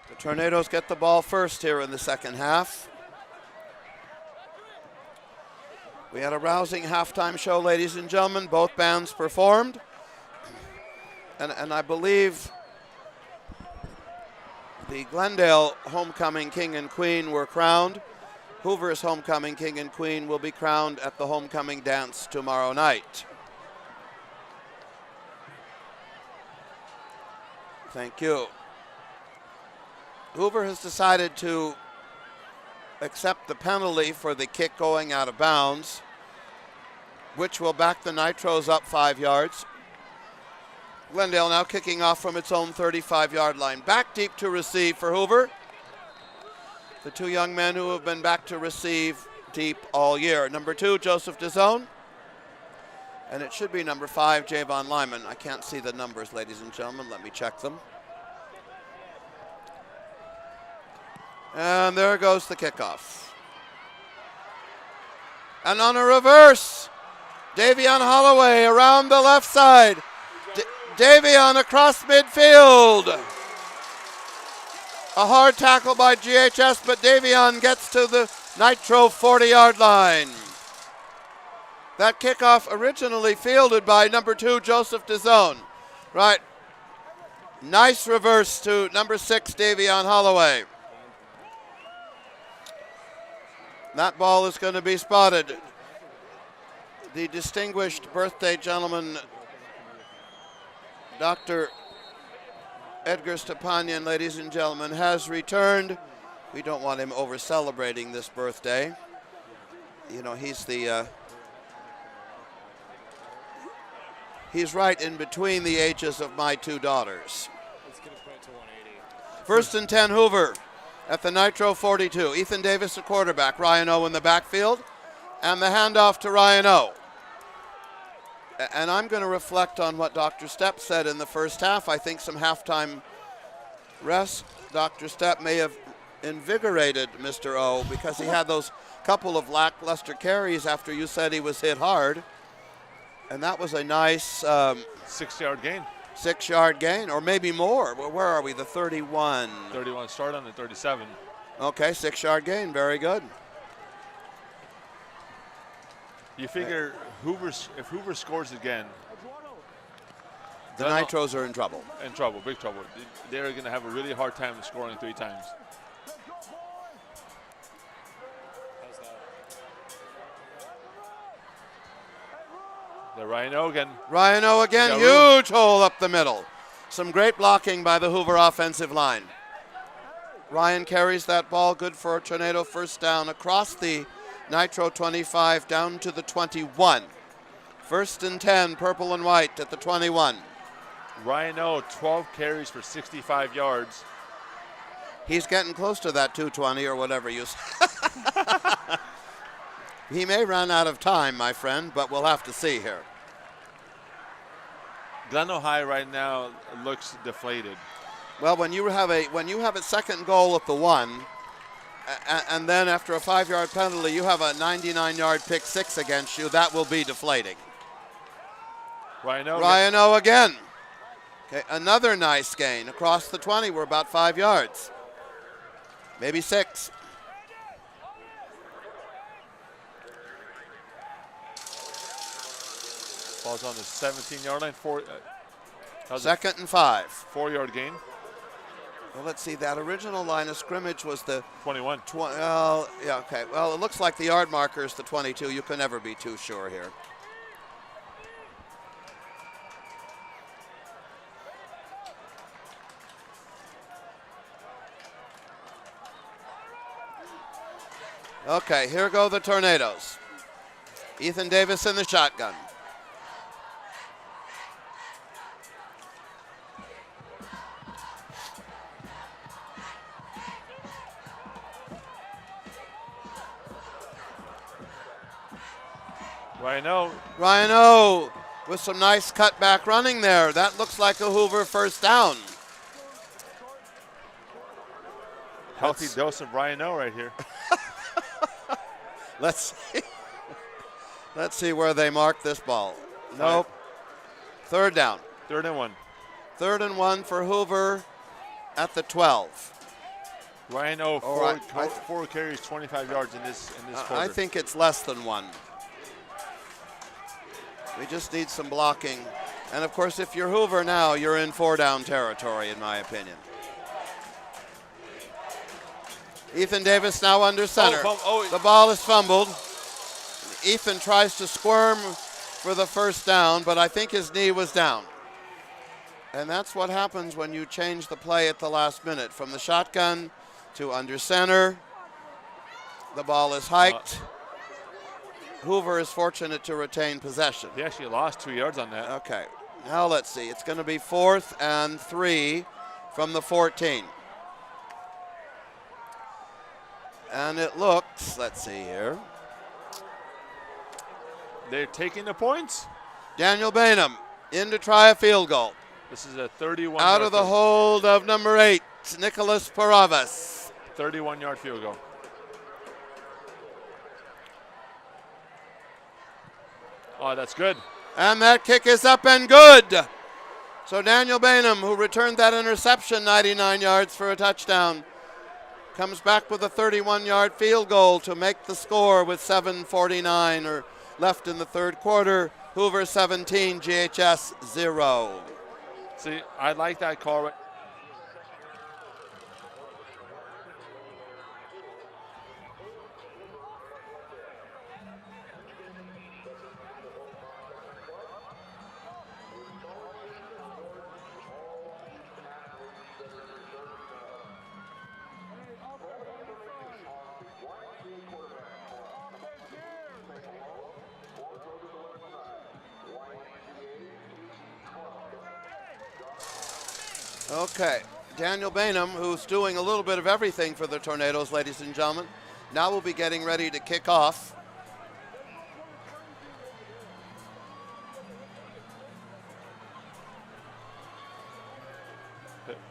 The Tornadoes get the ball first here in the second half. We had a rousing halftime show, ladies and gentlemen. Both bands performed. And I believe The Glendale homecoming king and queen were crowned. Hoover's homecoming king and queen will be crowned at the homecoming dance tomorrow night. Thank you. Hoover has decided to accept the penalty for the kick going out of bounds, which will back the Nitros up 5 yards. Glendale now kicking off from its own 35-yard line. Back deep to receive for Hoover. The two young men who have been back to receive deep all year. Number 2, Joseph DeZone. And it should be number 5, Javon Lyman. I can't see the numbers, ladies and gentlemen. Let me check them. And there goes the kickoff. And on a reverse, Davion Holloway around the left side. Davion across midfield. A hard tackle by GHS, but Davion gets to the Nitro 40-yard line. That kickoff originally fielded by number 2, Joseph DeZone. Right. Nice reverse to number 6, Davion Holloway. That ball is going to be spotted. The distinguished birthday gentleman, Dr. Edgar Stepanyan, ladies and gentlemen, has returned. We don't want him over celebrating this birthday. You know, he's right in between the ages of my 2 daughters. It's going to put it to 180. First and 10, Hoover at the Nitro 42. Ethan Davis, the quarterback. Ryan O in the backfield. And the handoff to Ryan O. And I'm going to reflect on what Dr. Stepp said in the first half. I think some halftime rest, Dr. Stepp may have invigorated Mr. O because he had those couple of lackluster carries after you said he was hit hard. And that was a nice 6-yard gain. 6-yard gain, or maybe more. Where are we? The 31. 31, start on the 37. Okay, 6-yard gain. Very good. You figure if Hoover scores again, the Nitros are in trouble. In trouble, big trouble. They're going to have a really hard time scoring 3 times. How's that? The Ryan O again. Ryan O again, huge hole up the middle. Some great blocking by the Hoover offensive line. Ryan carries that ball, good for a Tornado first down across the Nitro 25 down to the 21. First and 10, purple and white at the 21. Ryan O, 12 carries for 65 yards. He's getting close to that 220 or whatever you say. He may run out of time, my friend, but we'll have to see here. Glendale High right now looks deflated. Well, when you have a second goal at the 1, and then after a 5-yard penalty, you have a 99-yard pick 6 against you, that will be deflating. Ryan O again. Okay, another nice gain across the 20. We're about 5 yards. Maybe 6. Ball's on the 17-yard line. Second and 5. 4-yard gain. Well, let's see. That original line of scrimmage was the 21. Well, yeah, okay. Well, it looks like the yard marker is the 22. You can never be too sure here. Okay, here go the Tornadoes. Ethan Davis in the shotgun. Ryan O with some nice cutback running there. That looks like a Hoover first down. Healthy dose of Ryan O right here. Let's see where they mark this ball. Nope. Third down. 3rd and 1. 3rd and 1 for Hoover at the 12. Ryan O, four carries, 25 yards in this quarter. I think it's less than 1. We just need some blocking. And of course, if you're Hoover now, you're in 4-down territory, in my opinion. Ethan Davis now under center. Oh. The ball is fumbled. Ethan tries to squirm for the first down, but I think his knee was down. And that's what happens when you change the play at the last minute. From the shotgun to under center. The ball is hiked. Hoover is fortunate to retain possession. He actually lost 2 yards on that. Okay. Now let's see. It's going to be 4th and 3 from the 14. And it looks, let's see here. They're taking the points. Daniel Bainham in to try a field goal. This is a 31. Out of the hold of number 8, Nicholas Paravas. 31-yard field goal. Oh, that's good. And that kick is up and good. So Daniel Bainham, who returned that interception 99 yards for a touchdown, comes back with a 31-yard field goal to make the score with 7:49 or left in the third quarter. Hoover 17, GHS 0. See, I like that call. Okay, Daniel Bainham, who's doing a little bit of everything for the Tornadoes, ladies and gentlemen, now will be getting ready to kick off.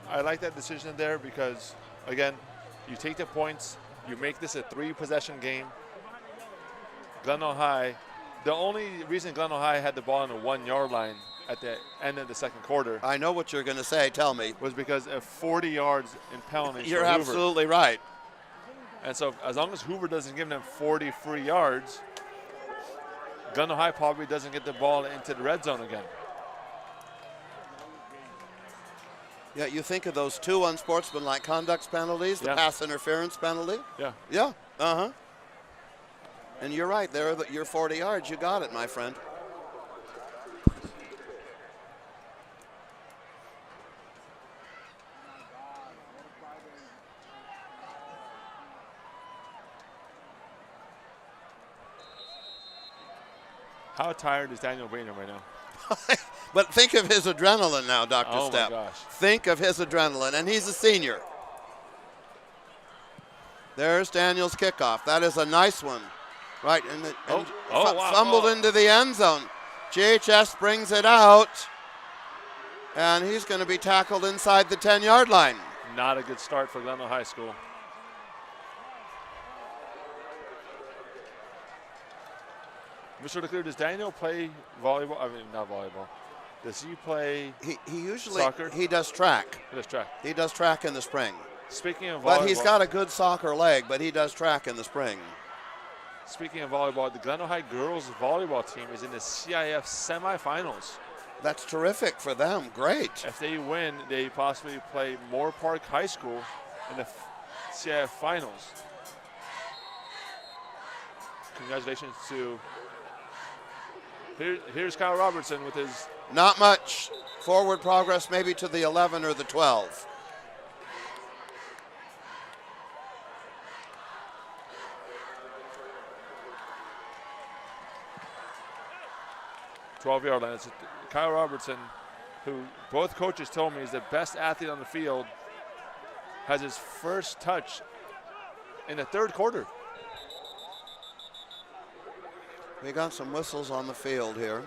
I like that decision there because, again, you take the points, you make this a 3-possession game. Glendale High, the only reason Glendale High had the ball on the 1-yard line at the end of the second quarter. I know what you're going to say. Tell me. Was because of 40 yards in penalties. You're for Hoover. absolutely right. And so as long as Hoover doesn't give them 40 free yards, Glendale High probably doesn't get the ball into the red zone again. Yeah, you think of those 2 unsportsmanlike conduct penalties, the pass interference penalty. Yeah. Yeah. Uh-huh. And you're right. There, your 40 yards. You got it, my friend. How tired is Daniel Bainham right now? But think of his adrenaline now, Dr. Oh Stepp. my gosh. Think of his adrenaline, and he's a senior. There's Daniel's kickoff. That is a nice one. Right, and wow. fumbled into the end zone. JHS brings it out, and he's going to be tackled inside the 10-yard line. Not a good start for Glendale High School. Mr. Leclerc, does Daniel play volleyball? I mean, not volleyball. Does he play He usually soccer? He does track. He does track. He does track in the spring. Speaking of volleyball. But he's got a good soccer leg, but he does track in the spring. Speaking of volleyball, the Glendale High girls volleyball team is in the CIF semifinals. That's terrific for them. Great. If they win, they possibly play Moore Park High School in the CIF finals. Congratulations to... Here's Kyle Robertson with his... Not much forward progress, maybe to the 11 or the 12. .12-yard line. It's Kyle Robertson, who both coaches told me is the best athlete on the field, has his first touch in the third quarter. We got some whistles on the field here.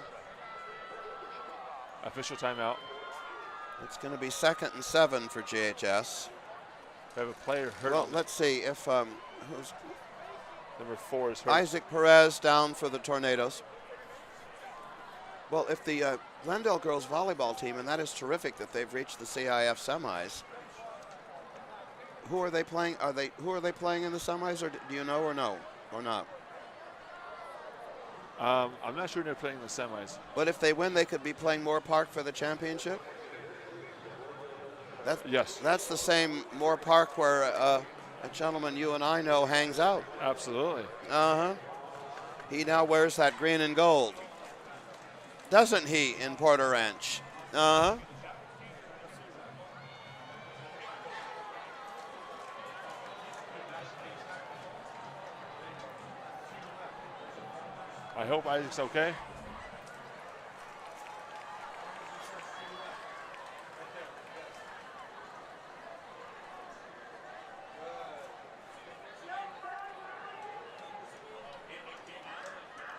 Official timeout. It's going to be 2nd and 7 for JHS. We have a player hurt. Well, let's see if who's number 4 is hurt. Isaac Perez down for the Tornadoes. Well, if the Glendale girls volleyball team, and that is terrific that they've reached the CIF semis. Who are they playing? Who are they playing in the semis, or do you know, or no, or not? I'm not sure they're playing the semis. But if they win, they could be playing Moore Park for the championship? Yes. That's the same Moore Park where A gentleman you and I know hangs out. Absolutely. Uh-huh. He now wears that green and gold. Doesn't he, in Porter Ranch? Uh-huh. I hope Isaac's okay.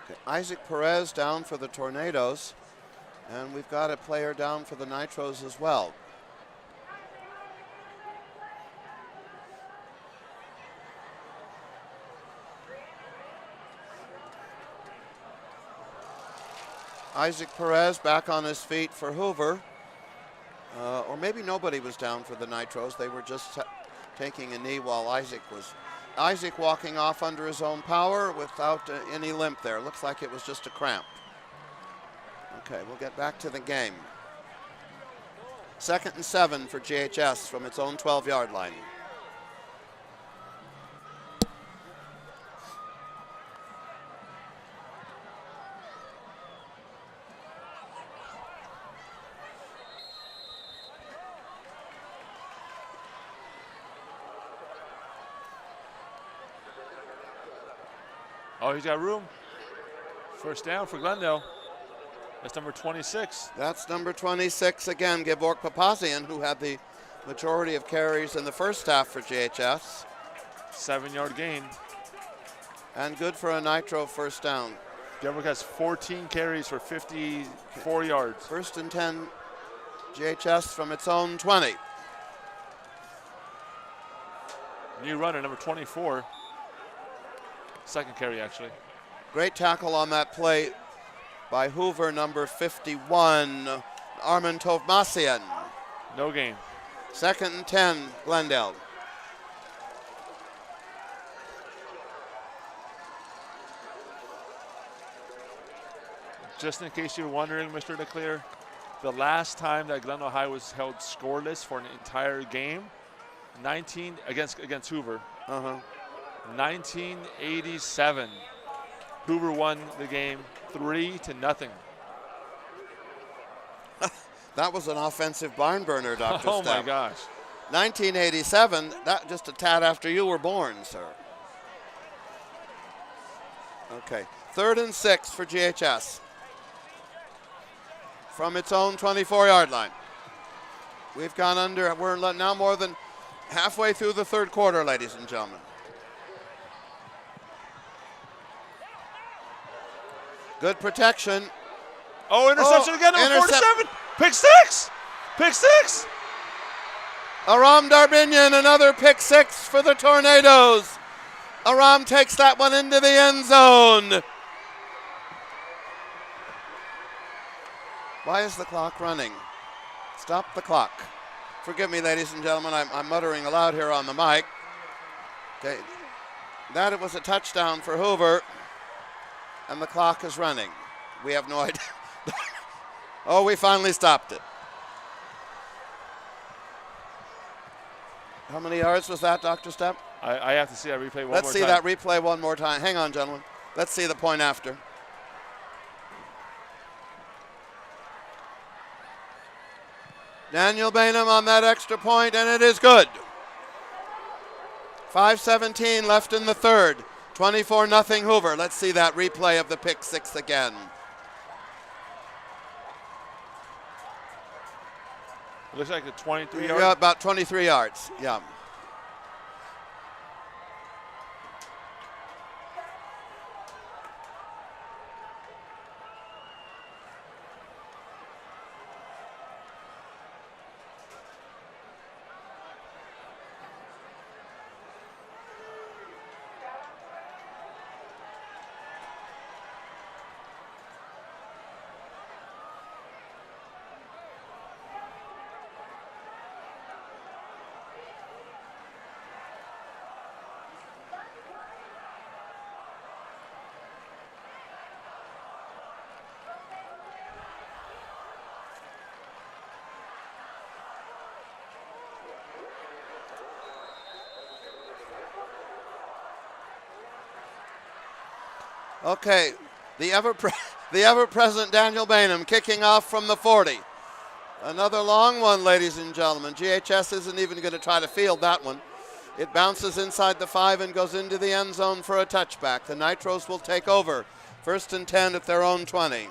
Okay, Isaac Perez down for the Tornadoes. And we've got a player down for the Nitros as well. Isaac Perez back on his feet for Hoover. Or maybe nobody was down for the Nitros. They were just taking a knee while Isaac was. Isaac walking off under his own power without any limp there. Looks like it was just a cramp. Okay, we'll get back to the game. 2nd and 7 for GHS from its own 12-yard line. Oh, he's got room. First down for Glendale. That's number 26. That's number 26 again, Gevorg Papazian, who had the majority of carries in the first half for GHS. 7-yard gain. And good for a Nitro first down. Gevorg has 14 carries for 54 yards. 1st and 10, GHS from its own 20. New runner, number 24. Second carry, actually. Great tackle on that play by Hoover, number 51, Armin Tovmasian. No gain. 2nd and 10, Glendale. Just in case you're wondering, Mr. Leclerc, the last time that Glendale High was held scoreless for an entire game, 19 against Hoover. 1987. Hoover won the game 3-0. That was an offensive barn burner, Dr. Oh Stepp. my gosh. 1987, that just a tad after you were born, sir. Okay, 3rd and 6 for GHS. From its own 24-yard line. We've gone under, we're now more than halfway through the 3rd quarter, ladies and gentlemen. Good protection. Oh, interception again, number 47. Pick six. Pick six. Aram Darbinian, another pick six for the Tornadoes. Aram takes that one into the end zone. Why is the clock running? Stop the clock. Forgive me, ladies and gentlemen, I'm muttering aloud here on the mic. Okay, that it was a touchdown for Hoover, and the clock is running. We have no idea. Oh, we finally stopped it. How many yards was that, Dr. Stepp? I have to see that replay one more time. Let's see that replay one more time. Hang on, gentlemen. Let's see the point after. Daniel Bainham on that extra point, and it is good. 5:17 left in the 3rd. 24-0 Hoover. Let's see that replay of the pick six again. It looks like the 23 yards. Yeah, about 23 yards. Yeah. Okay, the ever-present Daniel Bainham kicking off from the 40. Another long one, ladies and gentlemen. GHS isn't even going to try to field that one. It bounces inside the 5 and goes into the end zone for a touchback. The Nitros will take over. 1st and 10 at their own 20.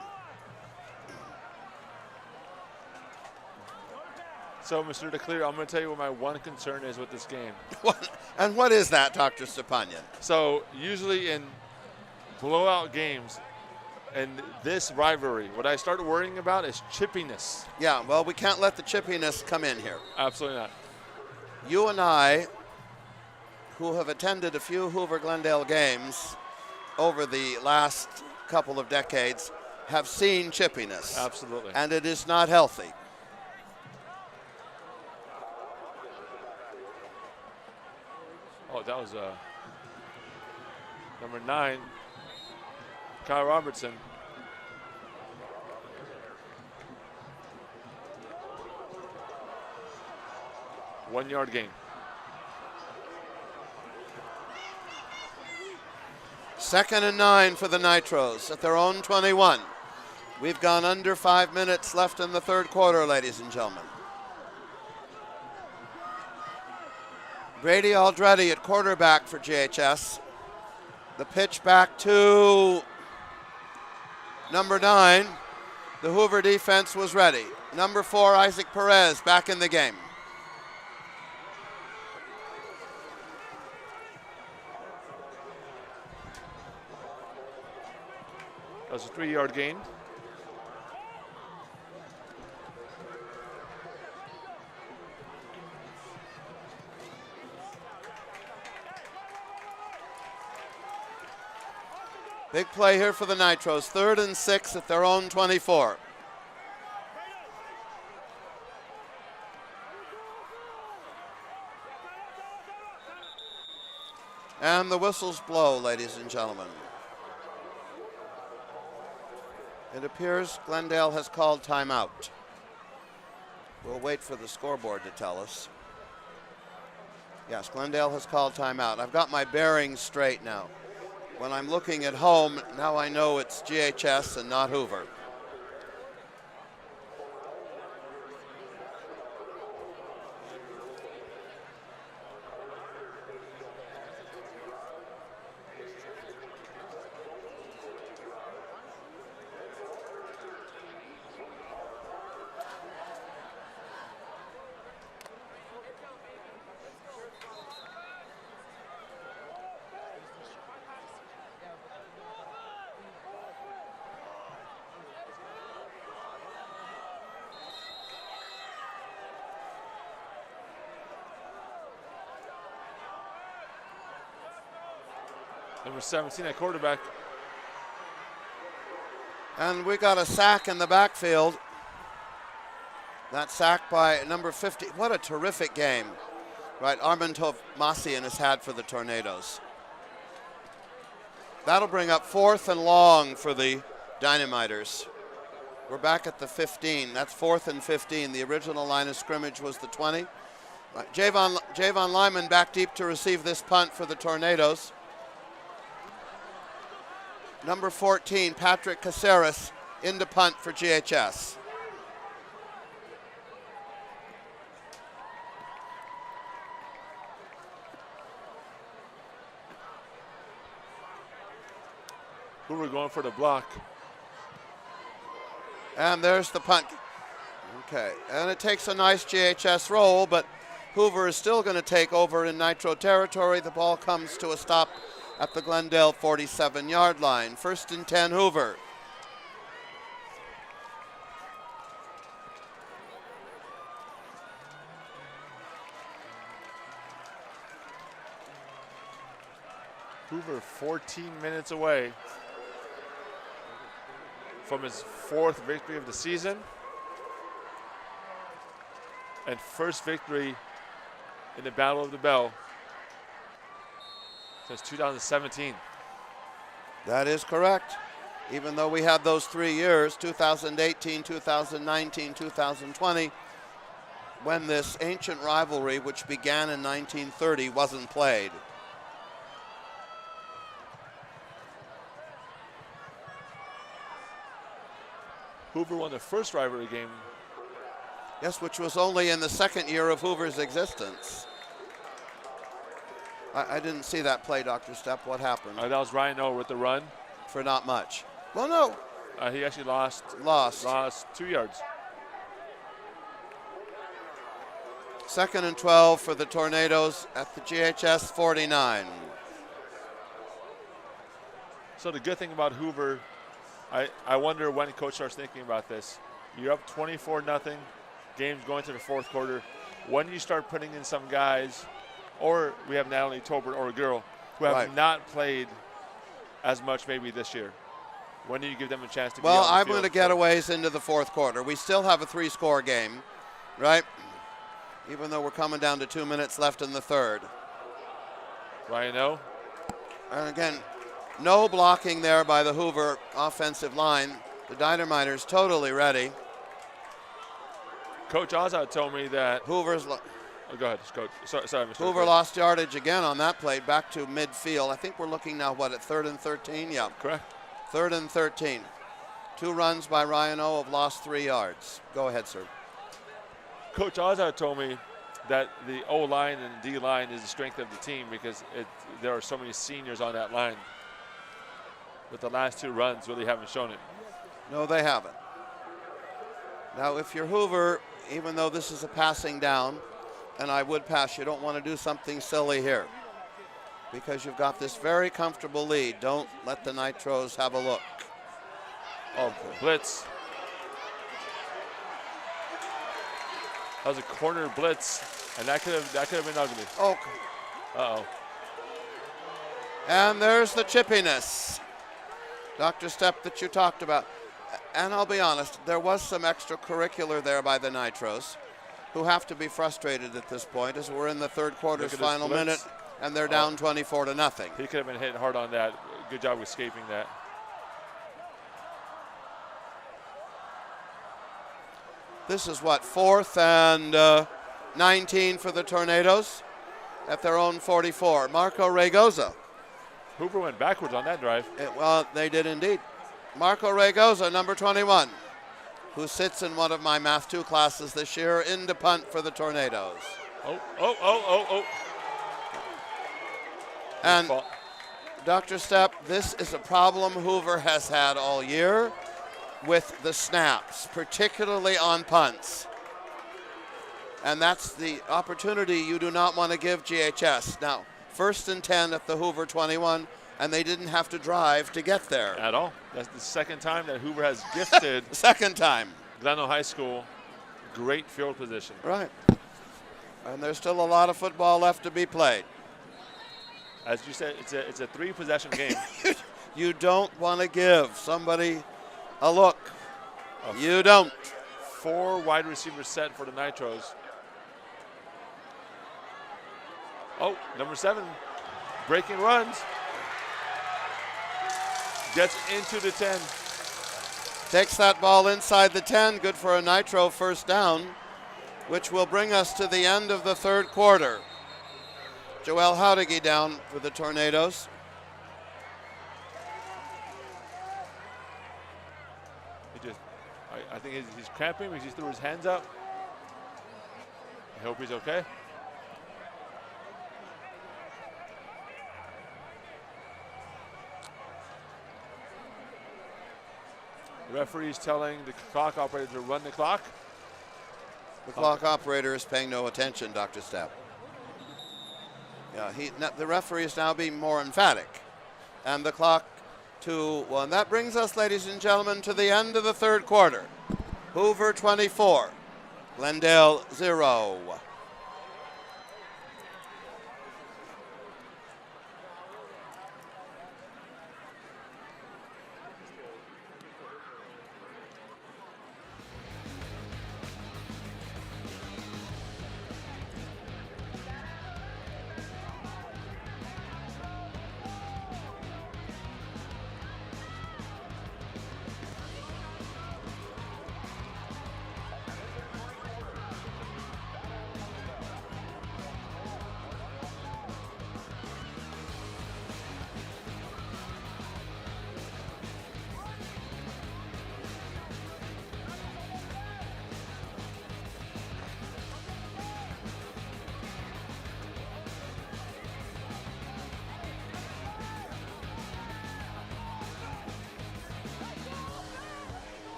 So, Mr. DeClear, I'm going to tell you what my one concern is with this game. And what is that, Dr. Stepanyan? So, usually in blowout games, and this rivalry, what I start worrying about is chippiness. Yeah, well, we can't let the chippiness come in here. Absolutely not. You and I, who have attended a few Hoover Glendale games over the last couple of decades, have seen chippiness. Absolutely. And it is not healthy. Oh, that was number 9, Kyle Robertson. One-yard gain. 2nd and 9 for the Nitros at their own 21. We've gone under 5 minutes left in the third quarter, ladies and gentlemen. Brady Aldretti at quarterback for JHS. The pitch back to number 9. The Hoover defense was ready. Number 4, Isaac Perez, back in the game. That was a 3-yard gain. Big play here for the Nitros. 3rd and 6 at their own 24. And the whistles blow, ladies and gentlemen. It appears Glendale has called timeout. We'll wait for the scoreboard to tell us. Yes, Glendale has called timeout. I've got my bearings straight now. When I'm looking at home, now I know it's GHS and not Hoover. Number 17 at quarterback. And we got a sack in the backfield. That sack by number 50. What a terrific game, right? Armentov Masian has had for the Tornadoes. That'll bring up 4th and long for the Dynamiters. We're back at the 15. That's 4th and 15. The original line of scrimmage was the 20. Javon Lyman back deep to receive this punt for the Tornadoes. Number 14, Patrick Caceres, into punt for GHS. Hoover going for the block. And there's the punt. Okay, and it takes a nice GHS roll, but Hoover is still going to take over in Nitro territory. The ball comes to a stop at the Glendale 47-yard line. 1st and 10, Hoover. Hoover 14 minutes away from his 4th victory of the season and 1st victory in the Battle of the Bell since 2017. That is correct. Even though we had those 3 years, 2018, 2019, 2020, when this ancient rivalry, which began in 1930, wasn't played. Hoover won the first rivalry game. Yes, which was only in the second year of Hoover's existence. I didn't see that play, Dr. Stepp. What happened? That was Ryan O with the run. For not much. Well, no. He actually lost 2 yards. 2nd and 12 for the Tornadoes at the GHS 49. So the good thing about Hoover, I wonder when coach starts thinking about this. You're up 24-0, game's going to the fourth quarter. When you start putting in some guys, or we have Natalie Tolbert or a girl, who have not played as much maybe this year. When do you give them a chance to Well, be on the I'm field? going to getaways into the fourth quarter. We still have a 3-score game, right? Even though we're coming down to 2 minutes left in the third. Ryan O. And again, no blocking there by the Hoover offensive line. The Dynamiters totally ready. Coach Azad told me that Hoover's go ahead, Coach. Sorry, Mr. Hoover lost yardage again on that play, back to midfield. I think we're looking now, at 3rd and 13? Yeah. Correct. 3rd and 13. 2 runs by Ryan O have lost 3 yards. Go ahead, sir. Coach Azad told me that the O-line and D-line is the strength of the team because there are so many seniors on that line. But the last 2 runs really haven't shown it. No, they haven't. Now, if you're Hoover, even though this is a passing down, and I would pass, you don't want to do something silly here because you've got this very comfortable lead. Don't let the Nitros have a look. Oh, blitz. That was a corner blitz, and that could have been ugly. Oh. Uh-oh. And there's the chippiness, Dr. Stepp, that you talked about. And I'll be honest, there was some extracurricular there by the Nitros, who have to be frustrated at this point as we're in the third quarter's final minute, and they're down 24-0. He could have been hit hard on that. Good job escaping that. This is what, 4th and 19 for the Tornadoes at their own 44. Marco Regoza. Hoover went backwards on that drive. Well, they did indeed. Marco Regoza, number 21, who sits in one of my Math 2 classes this year, into punt for the Tornadoes. Oh. And Dr. Stepp, this is a problem Hoover has had all year with the snaps, particularly on punts. And that's the opportunity you do not want to give GHS. Now, 1st and 10 at the Hoover 21, and they didn't have to drive to get there. At all. That's the second time that Hoover has gifted. Second time. Glendale High School, great field position. Right. And there's still a lot of football left to be played. As you said, it's a 3-possession game. You don't want to give somebody a look. You don't. 4 wide receivers set for the Nitros. Oh, number 7, breaking runs. Gets into the 10. Takes that ball inside the 10. Good for a Nitro first down, which will bring us to the end of the third quarter. Joel Howdigi down for the Tornadoes. I think he's cramping because he threw his hands up. I hope he's okay. The referee's telling the clock operator to run the clock. The clock operator is paying no attention, Dr. Stepp. Yeah, the referee is now being more emphatic. And the clock to 1. That brings us, ladies and gentlemen, to the end of the third quarter. Hoover 24, Glendale 0.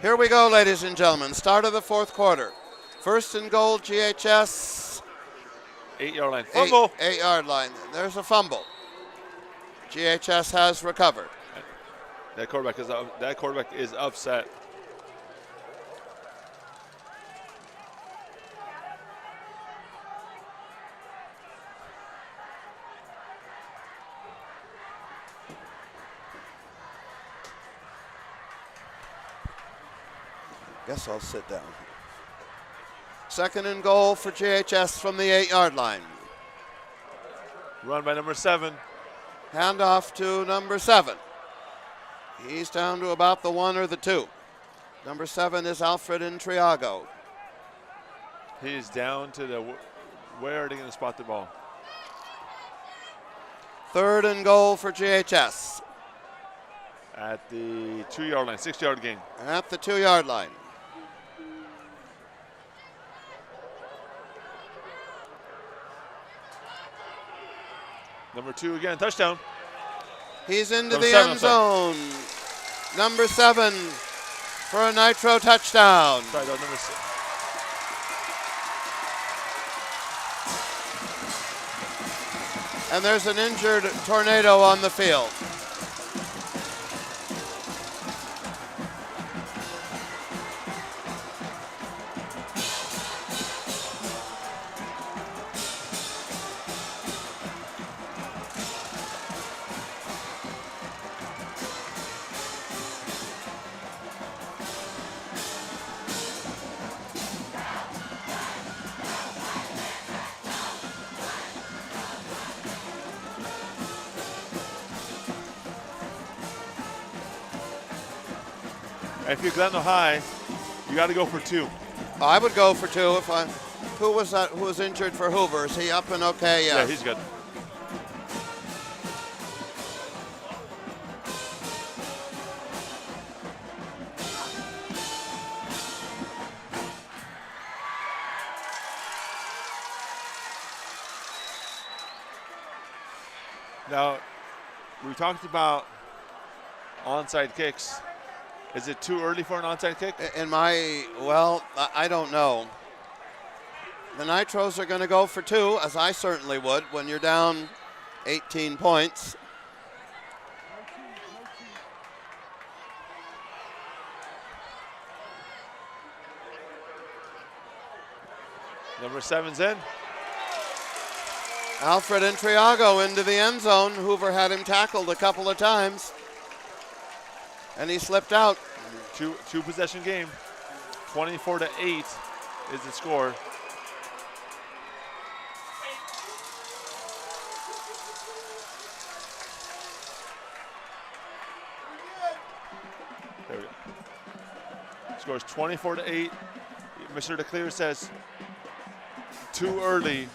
Here we go, ladies and gentlemen. Start of the fourth quarter. First and goal, GHS. 8-yard line. Fumble. 8-yard line. There's a fumble. GHS has recovered. That quarterback is upset. Guess I'll sit down. Second and goal for GHS from the 8-yard line. Run by number 7. Handoff to number 7. He's down to about the 1 or the 2. Number 7 is Alfred Intriago. He's down to the, where are they going to spot the ball? Third and goal for GHS. At the 2-yard line, 6-yard gain. At the 2-yard line. Number 2 again, touchdown. He's into Number the 7, end zone. Number 7 for a Nitro touchdown. Sorry, that was number 6. And there's an injured Tornado on the field. If you're Glendale High, you got to go for 2. I would go for 2 if I. Who was that? Who was injured for Hoover? Is he up and okay? Yeah, he's good. Now, we talked about onside kicks. Is it too early for an onside kick? I don't know. The Nitros are going to go for 2, as I certainly would, when you're down 18 points. Number 7's in. Alfred Intriago into the end zone. Hoover had him tackled a couple of times, and he slipped out. Two possession game. 24-8 is the score. There we go. Scores 24-8. Mr. DeClear says too early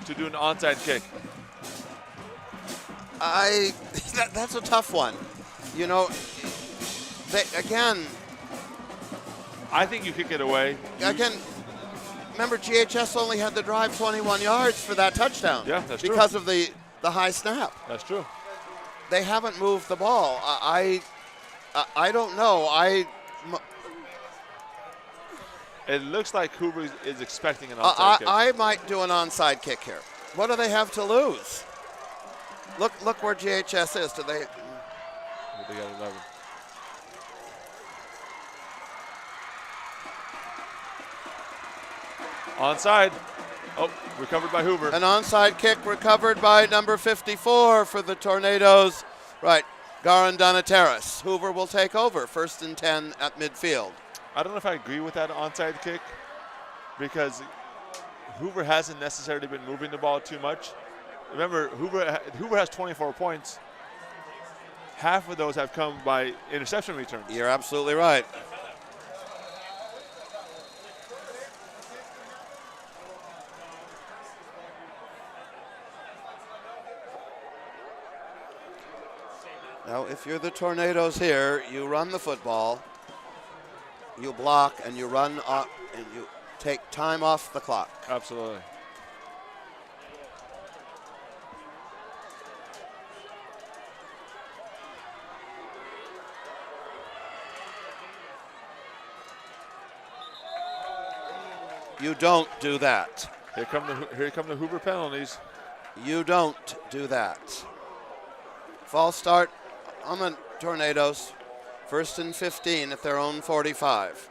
to do an onside kick. That's a tough one. You know, I think you kick it away. Again, remember GHS only had to drive 21 yards for that touchdown. Yeah, that's true. Because of the high snap. That's true. They haven't moved the ball. I don't know. It looks like Hoover is expecting an onside kick. I might do an onside kick here. What do they have to lose? Look where GHS is. They got 11. Onside. Oh, recovered by Hoover. An onside kick recovered by number 54 for the Tornadoes. Right, Garan Donateris. Hoover will take over. 1st and 10 at midfield. I don't know if I agree with that onside kick because Hoover hasn't necessarily been moving the ball too much. Remember, Hoover has 24 points. Half of those have come by interception returns. You're absolutely right. Now, if you're the Tornadoes here, you run the football, you block, and you run up, and you take time off the clock. Absolutely. You don't do that. Here come the Hoover penalties. You don't do that. False start on the Tornadoes. 1st and 15 at their own 45.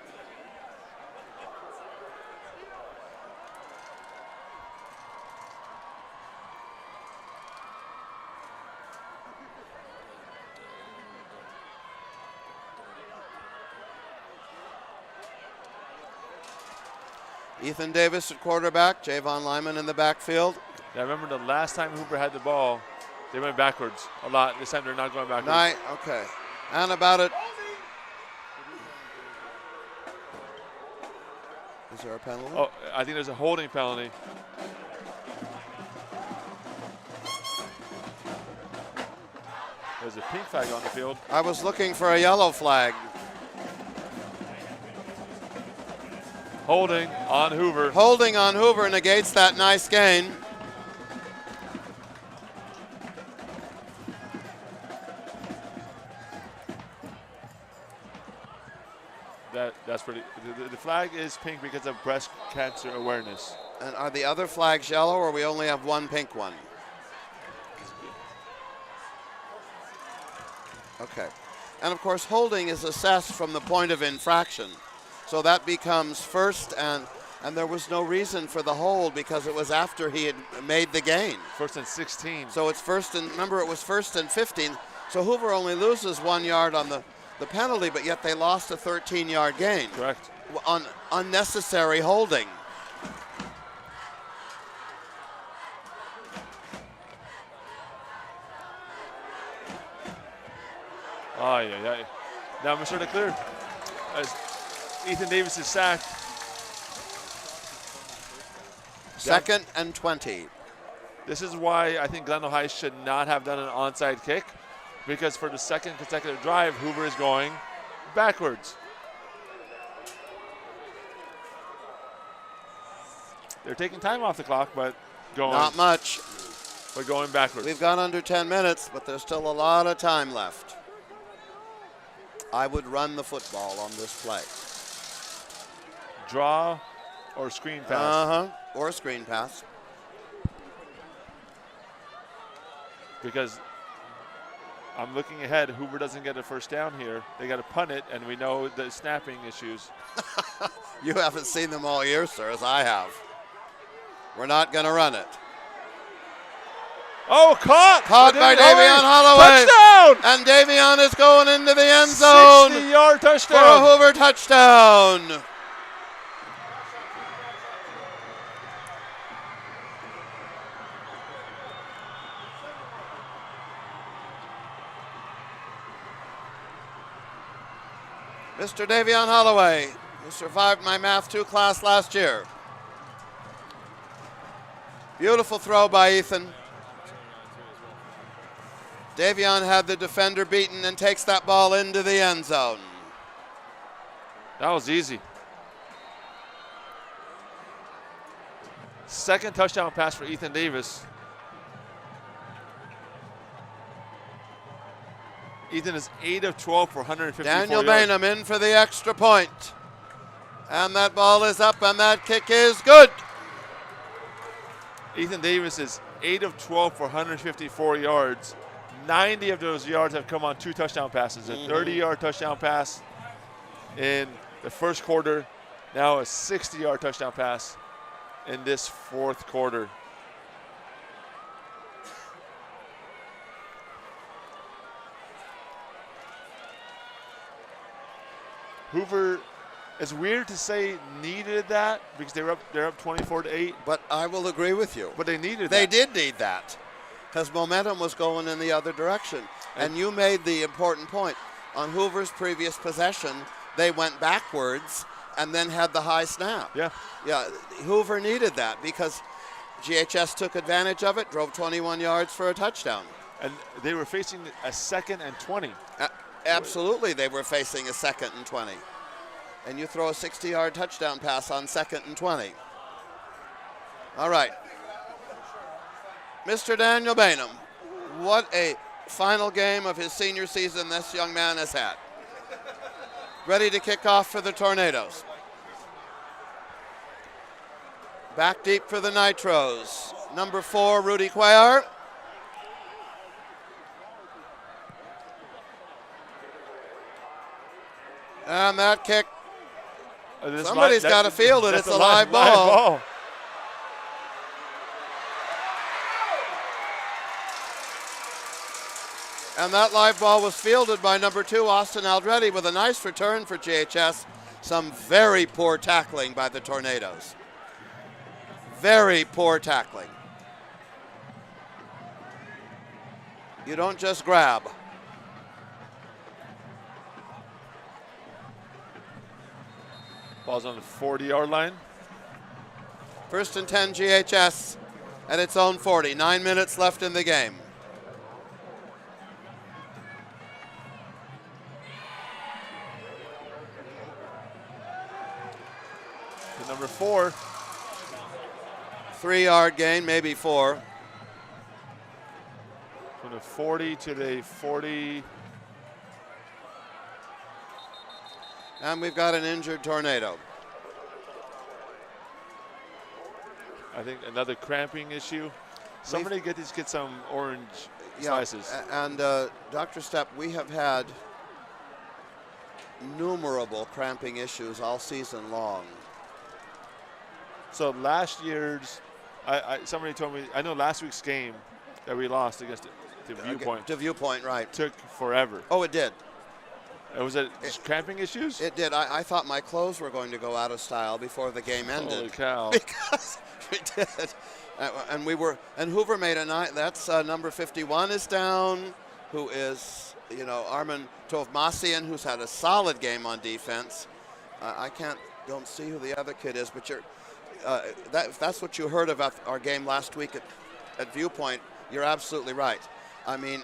Ethan Davis at quarterback, Javon Lyman in the backfield. Yeah, I remember the last time Hoover had the ball, they went backwards a lot. This time they're not going backwards. Okay. And about it. Is there a penalty? Oh, I think there's a holding penalty. There's a pink flag on the field. I was looking for a yellow flag. Holding on Hoover. Holding on Hoover negates that nice gain. That's pretty. The flag is pink because of breast cancer awareness. And are the other flags yellow, or we only have one pink one? Okay. And of course, holding is assessed from the point of infraction. So that becomes first, and there was no reason for the hold because it was after he had made the gain. 1st and 16. So it's remember it was 1st and 15. So Hoover only loses 1 yard on the penalty, but yet they lost a 13-yard gain. Correct. On unnecessary holding. Oh, yeah. Now, Mr. Leclerc, as Ethan Davis is sacked. 2nd and 20. This is why I think Glendale High should not have done an onside kick, because for the second consecutive drive, Hoover is going backwards. They're taking time off the clock, but going. Not much. But going backwards. We've gone under 10 minutes, but there's still a lot of time left. I would run the football on this play. Draw or screen pass. Or screen pass. Because I'm looking ahead. Hoover doesn't get a first down here. They got to punt it, and we know the snapping issues. You haven't seen them all year, sir, as I have. We're not going to run it. Oh, caught by Davion Holloway. Touchdown! And Davion is going into the end zone. 60-yard touchdown. For a Hoover touchdown. Mr. Davion Holloway, who survived my Math 2 class last year. Beautiful throw by Ethan. Davion had the defender beaten and takes that ball into the end zone. That was easy. Second touchdown pass for Ethan Davis. Ethan is 8 of 12 for 154 Daniel yards. Bainham in for the extra point. And that ball is up and that kick is good. Ethan Davis is 8 of 12 for 154 yards. 90 of those yards have come on 2 touchdown passes. A 30-yard touchdown pass in the first quarter. Now a 60-yard touchdown pass in this fourth quarter. Hoover, it's weird to say needed that because they're up 24-8. But I will agree with you. But they needed They that. did need that because momentum was going in the other direction. And you made the important point. On Hoover's previous possession, they went backwards and then had the high snap. Yeah. Yeah, Hoover needed that because GHS took advantage of it, drove 21 yards for a touchdown. And they were facing a 2nd and 20. Absolutely, they were facing a 2nd and 20. And you throw a 60-yard touchdown pass on 2nd and 20. All right. Mr. Daniel Bainham, what a final game of his senior season this young man has had. Ready to kick off for the Tornadoes. Back deep for the Nitros. Number 4, Rudy Cuellar. And that kick, somebody's got to field it. It's a live ball. And that live ball was fielded by number 2, Austin Aldretti, with a nice return for GHS. Some very poor tackling by the Tornadoes. Very poor tackling. You don't just grab. Ball's on the 40-yard line. 1st and 10 GHS at its own 40. 9 minutes left in the game. To number 4. 3-yard gain, maybe 4. From the 40 to the 40. And we've got an injured Tornado. I think another cramping issue. Somebody get some orange slices. And Dr. Stepp, we have had innumerable cramping issues all season long. So last year's, somebody told me, I know last week's game that we lost against the Viewpoint. To Viewpoint, right. Took forever. Oh, it did. Was it cramping issues? It did. I thought my clothes were going to go out of style before the game ended. Holy cow. Because we did. And Hoover made a night. That's number 51 is down, who is, Armin Tovmasian, who's had a solid game on defense. Don't see who the other kid is, but that's what you heard about our game last week at Viewpoint. You're absolutely right. I mean,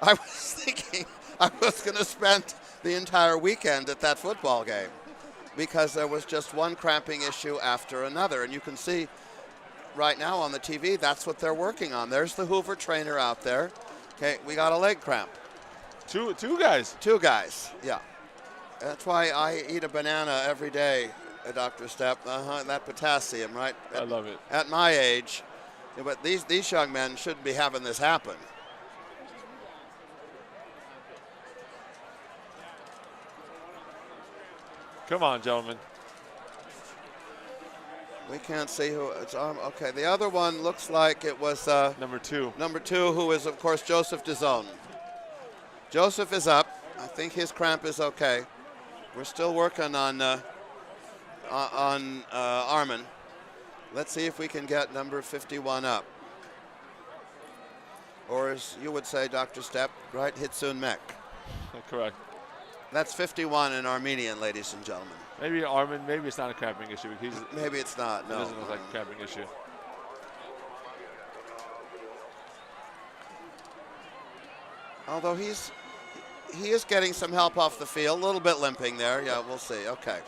I was thinking I was going to spend the entire weekend at that football game because there was just one cramping issue after another. And you can see right now on the TV, that's what they're working on. There's the Hoover trainer out there. Okay, we got a leg cramp. Two guys. 2 guys, yeah. That's why I eat a banana every day, Dr. Stepp. That potassium, right? I love it. At my age. Yeah, but these young men shouldn't be having this happen. Come on, gentlemen. We can't see who it's on. Okay, the other one looks like it was number 2. Number 2, who is, of course, Joseph DeZone. Joseph is up. I think his cramp is okay. We're still working on Armin. Let's see if we can get number 51 up. Or as you would say, Dr. Stepp, right, Hitsun Mek. Correct. That's 51 in Armenian, ladies and gentlemen. Maybe Armin, maybe it's not a cramping issue. Maybe it's not, no. It doesn't look like a cramping issue. Although he is getting some help off the field, a little bit limping there. Yeah, we'll see. Okay.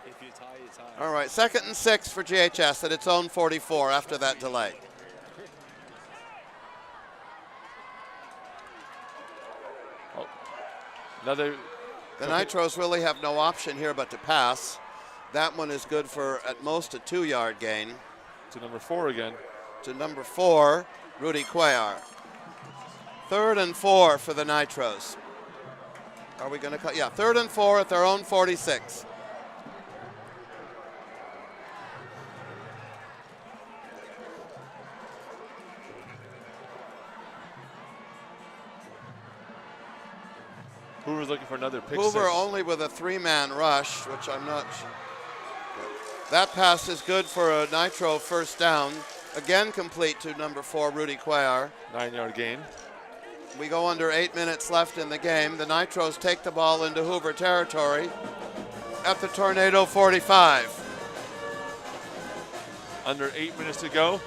If you tie, you tie. All right, 2nd and 6 for GHS at its own 44 after that delay. The Nitros really have no option here but to pass. That one is good for at most a 2-yard gain. To number 4 again. To number 4, Rudy Cuellar. 3rd and 4 for the Nitros. Are we going to cut? Yeah, 3rd and 4 at their own 46. Hoover's looking for another pick Hoover 6. only with a 3-man rush, which I'm not sure. That pass is good for a Nitro first down. Again complete to number 4, Rudy Cuellar. 9-yard gain. We go under 8 minutes left in the game. The Nitros take the ball into Hoover territory at the Tornado 45. Under 8 minutes to go.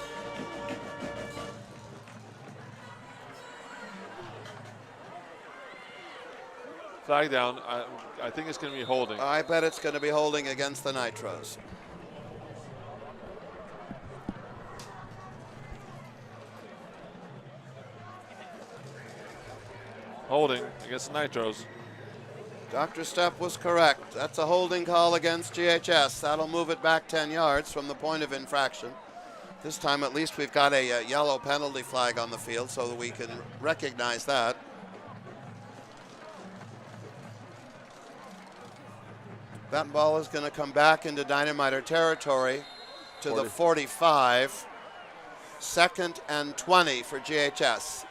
Flag down. I think it's going to be holding. I bet it's going to be holding against the Nitros. Holding against the Nitros. Dr. Stepp was correct. That's a holding call against GHS. That'll move it back 10 yards from the point of infraction. This time at least we've got a yellow penalty flag on the field so that we can recognize that. That ball is going to come back into Dynamiter territory to 40. the 45. 2nd and 20 for GHS.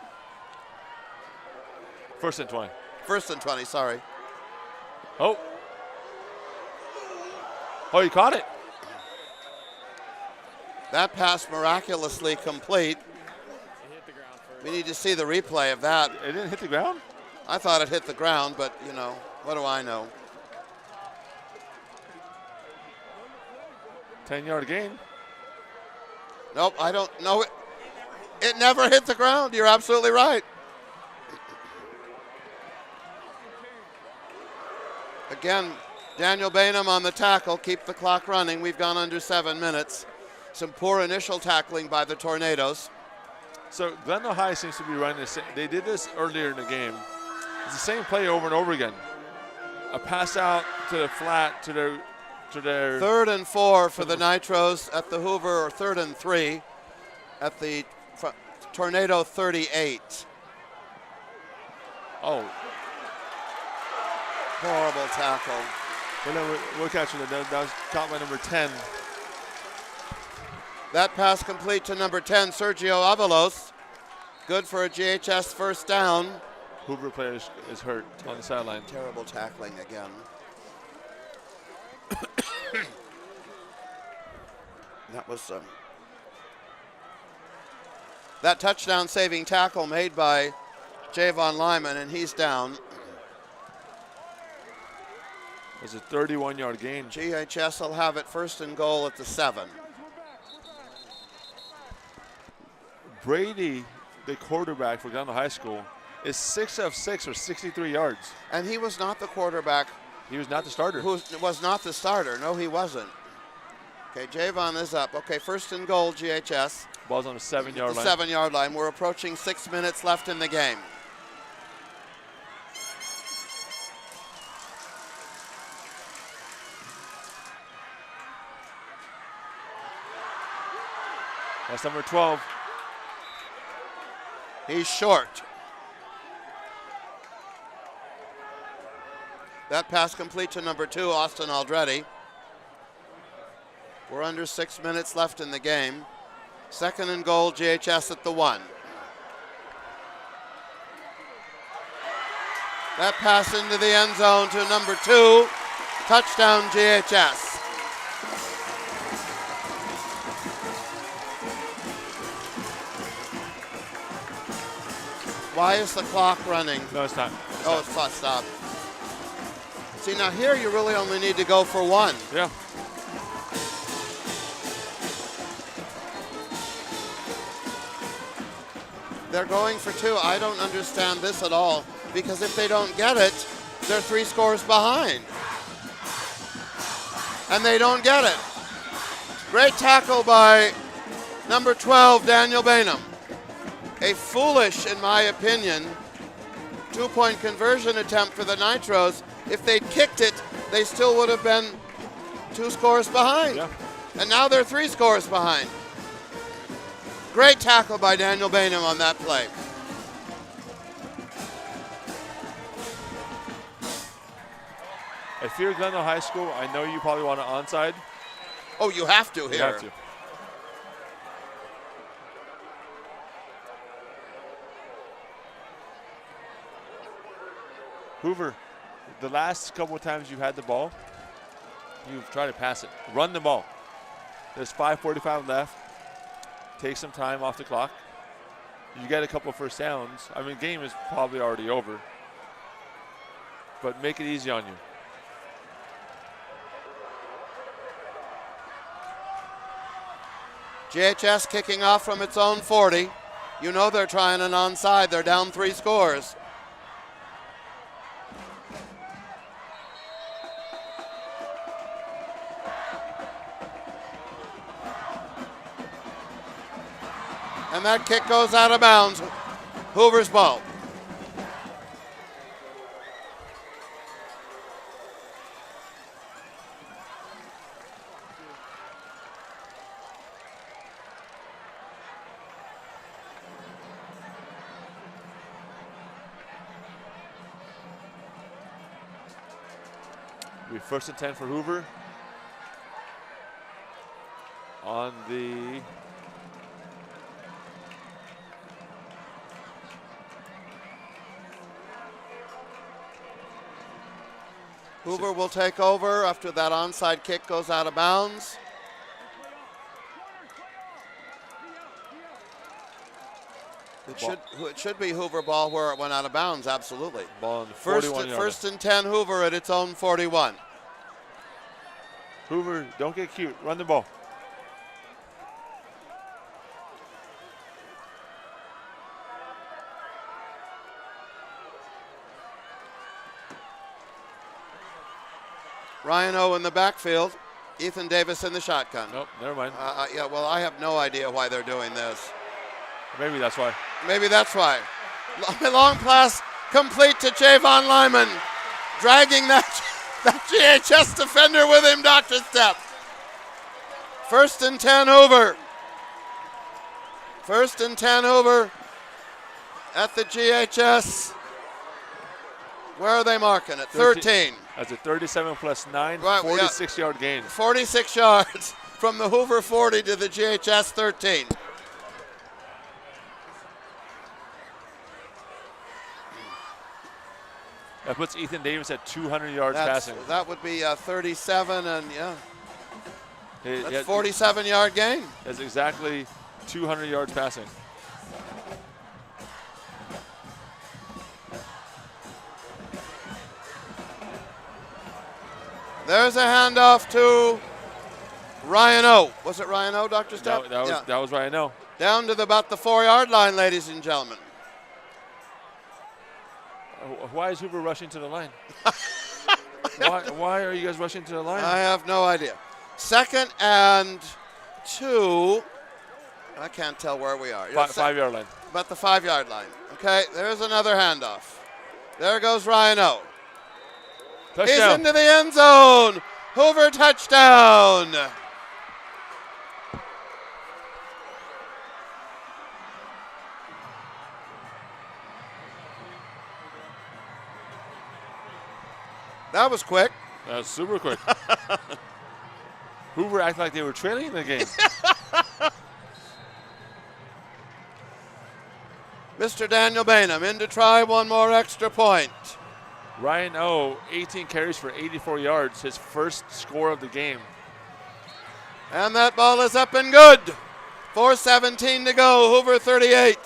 1st and 20. 1st and 20, sorry. Oh, you caught it. That pass miraculously complete. It hit the ground first. We need to see the replay of that. It didn't hit the ground? I thought it hit the ground, but, you know, what do I know? 10-yard gain. Nope, I don't know. It never hit the ground. You're absolutely right. Again, Daniel Bainham on the tackle. Keep the clock running. We've gone under 7 minutes. Some poor initial tackling by the Tornadoes. So Glendale High seems to be running the same. They did this earlier in the game. It's the same play over and over again. A pass out to the flat to their 3rd and 4 for the Nitros at the Hoover, or 3rd and 3 at the Tornado 38. Oh, horrible tackle. We're catching it. That was caught by number 10. That pass complete to number 10, Sergio Avalos. Good for a GHS first down. Hoover player is hurt on the sideline. Terrible tackling again. That was that touchdown saving tackle made by Javon Lyman, and he's down. It was a 31-yard gain. GHS will have it 1st and goal at the 7. Brady, the quarterback for Glendale High School, is 6 of 6 or 63 yards. And he was not the quarterback. He was not the starter. Who was not the starter. No, he wasn't. Okay, Javon is up. Okay, 1st and goal, GHS. Ball's on the 7-yard line. 7-yard line. We're approaching 6 minutes left in the game. That's number 12. He's short. That pass complete to number 2, Austin Aldretti. We're under 6 minutes left in the game. 2nd and goal, GHS at the 1. That pass into the end zone to number 2. Touchdown, GHS. Why is the clock running? No, it's not. It's clock stop. See, now here you really only need to go for 1. Yeah. They're going for 2. I don't understand this at all, because if they don't get it, they're 3 scores behind. And they don't get it. Great tackle by number 12, Daniel Bainham. A foolish, in my opinion, 2-point conversion attempt for the Nitros. If they'd kicked it, they still would have been 2 scores behind. Yeah. And now they're 3 scores behind. Great tackle by Daniel Bainham on that play. If you're Glendale High School, I know you probably want an onside. Oh, you have to here. You have to. Hoover, the last couple of times you've had the ball, you've tried to pass it. Run the ball. There's 5:45 left. Take some time off the clock. You get a couple of first downs. I mean, game is probably already over. But make it easy on you. GHS kicking off from its own 40. You know they're trying an onside. They're down 3 scores. And that kick goes out of bounds. Hoover's ball. Be 1st and 10 for Hoover. On the Hoover will take over after that onside kick goes out of bounds. It should be Hoover ball where it went out of bounds, absolutely. Ball on the 41 yard. First and 10 Hoover at its own 41. Hoover, don't get cute. Run the ball. Ryan O in the backfield. Ethan Davis in the shotgun. Nope, never mind. Yeah, well, I have no idea why they're doing this. Maybe that's why. Maybe that's why. Long pass complete to Javon Lyman. Dragging that GHS defender with him, Dr. Step. 1st and 10 Hoover. 1st and 10 Hoover at the GHS. Where are they marking it? 13. That's a 37 plus 9, Right, 46-yard gain. 46 yards from the Hoover 40 to the GHS 13. That puts Ethan Davis at 200 yards passing. That would be 37, and yeah. That's 40. 47-yard gain. That's exactly 200 yards passing. There's a handoff to Ryan O. Was it Ryan O, Dr. Stepp? That was Ryan O. Down to about the 4-yard line, ladies and gentlemen. Why is Hoover rushing to the line? why are you guys rushing to the line? I have no idea. 2nd and 2. I can't tell where we are. 5-yard line. About the 5-yard line. Okay, there's another handoff. There goes Ryan O. Touchdown. He's into the end zone. Hoover touchdown. That was quick. That was super quick. Hoover acted like they were trailing in the game. Mr. Daniel Bainham in to try one more extra point. Ryan O, 18 carries for 84 yards, his first score of the game. And that ball is up and good. 4:17 to go. Hoover 38,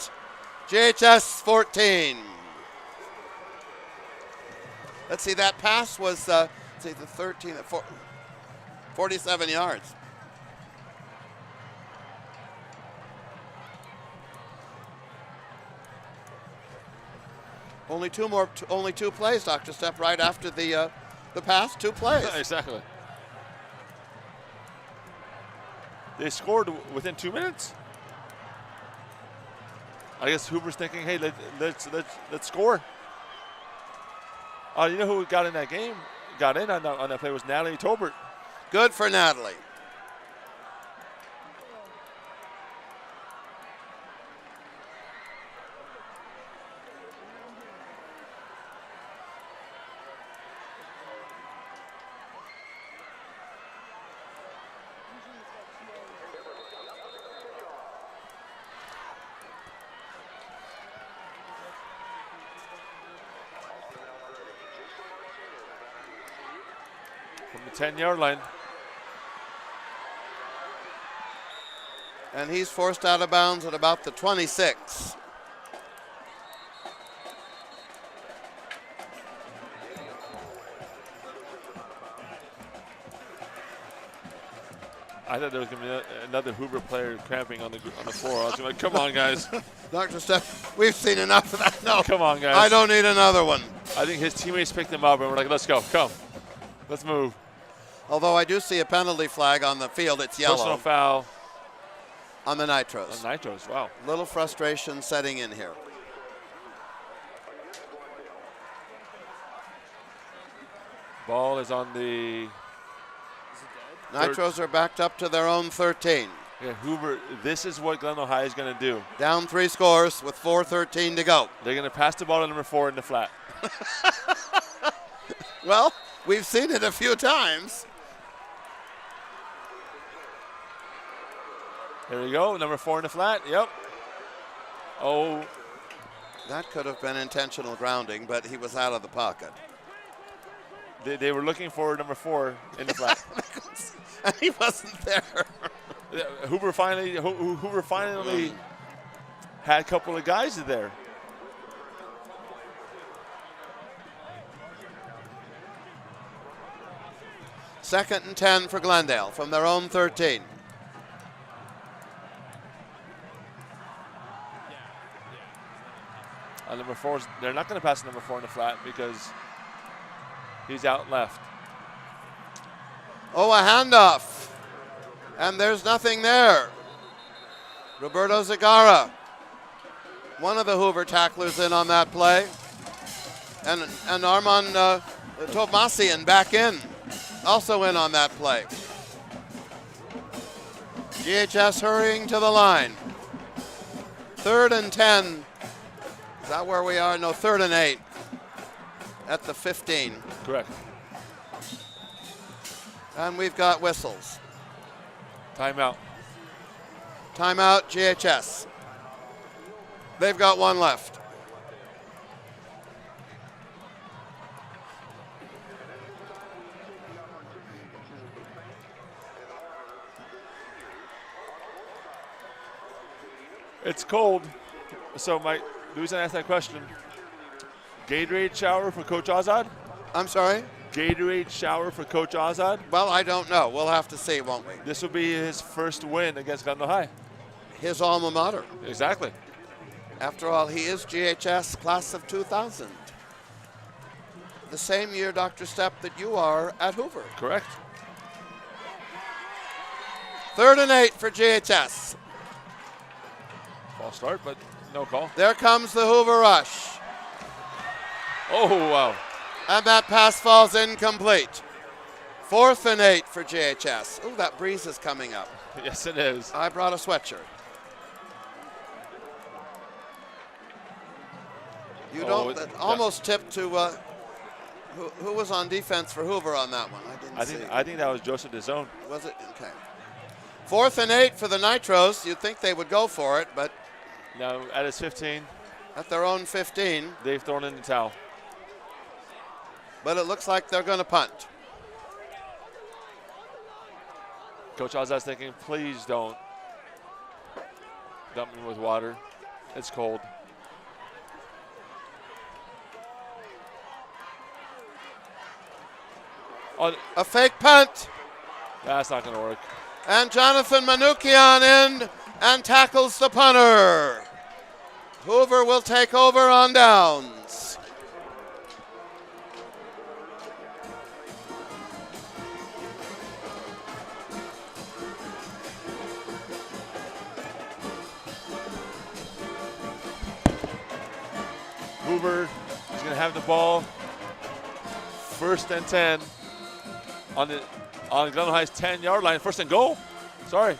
GHS 14. Let's see, that pass was the 13, 47 yards. Only two plays, Dr. Stepp, right after the pass, 2 plays. Exactly. They scored within 2 minutes. I guess Hoover's thinking, hey, let's score. You know who got in that game? Got in on that play was Natalie Tolbert. Good for Natalie. From the 10-yard line. And he's forced out of bounds at about the 26. I thought there was going to be another Hoover player cramping on the floor. I was like, come on, guys. Dr. Stepp, we've seen enough of that. No. Come on, guys. I don't need another one. I think his teammates picked him up and we're like, let's go. Come. Let's move. Although I do see a penalty flag on the field. It's yellow. Personal foul. On the Nitros. On Nitros, wow. Little frustration setting in here. Ball is on the... Nitros are backed up to their own 13. Yeah, Hoover, this is what Glendale High is going to do. Down 3 scores with 4:13 to go. They're going to pass the ball to number 4 in the flat. Well, We've seen it a few times. There we go. Number 4 in the flat. Yep. Oh. That could have been intentional grounding, but he was out of the pocket. They were looking for number 4 in the flat. And he wasn't there. Hoover finally had a couple of guys there. Second and 10 for Glendale from their own 13. Number 4, they're not going to pass number 4 in the flat because he's out left. Oh, a handoff. And there's nothing there. Roberto Zagara, one of the Hoover tacklers, in on that play. And Armand Tomasian back in, also in on that play. GHS hurrying to the line. 3rd and 10. Is that where we are? No, 3rd and 8 at the 15. Correct. And we've got whistles. Timeout. Timeout, GHS. They've got one left. It's cold, so the reason I asked that question, Gatorade shower for Coach Azad? I'm sorry? Gatorade shower for Coach Azad? Well, I don't know. We'll have to see, won't we? This will be his first win against Glendale High. His alma mater. Exactly. After all, he is GHS class of 2000. The same year, Dr. Stepp, that you are at Hoover. Correct. 3rd and 8 for GHS. False start, but no call. There comes the Hoover rush. Oh, wow. And that pass falls incomplete. 4th and 8 for GHS. Ooh, that breeze is coming up. Yes, it is. I brought a sweatshirt. You don't almost tipped to who was on defense for Hoover on that one? I think that was Joseph DeZone. Was it? Okay. 4th and 8 for the Nitros. You'd think they would go for it, but no, at his 15. At their own 15. They've thrown in the towel. But it looks like they're going to punt. Coach Azad's thinking, please don't dump me with water. It's cold. Oh, a fake punt. That's not going to work. And Jonathan Manukian in and tackles the punter. Hoover will take over on downs. Hoover is going to have the ball. 1st and 10 on Glendale High's 10-yard line. 1st and goal. Sorry.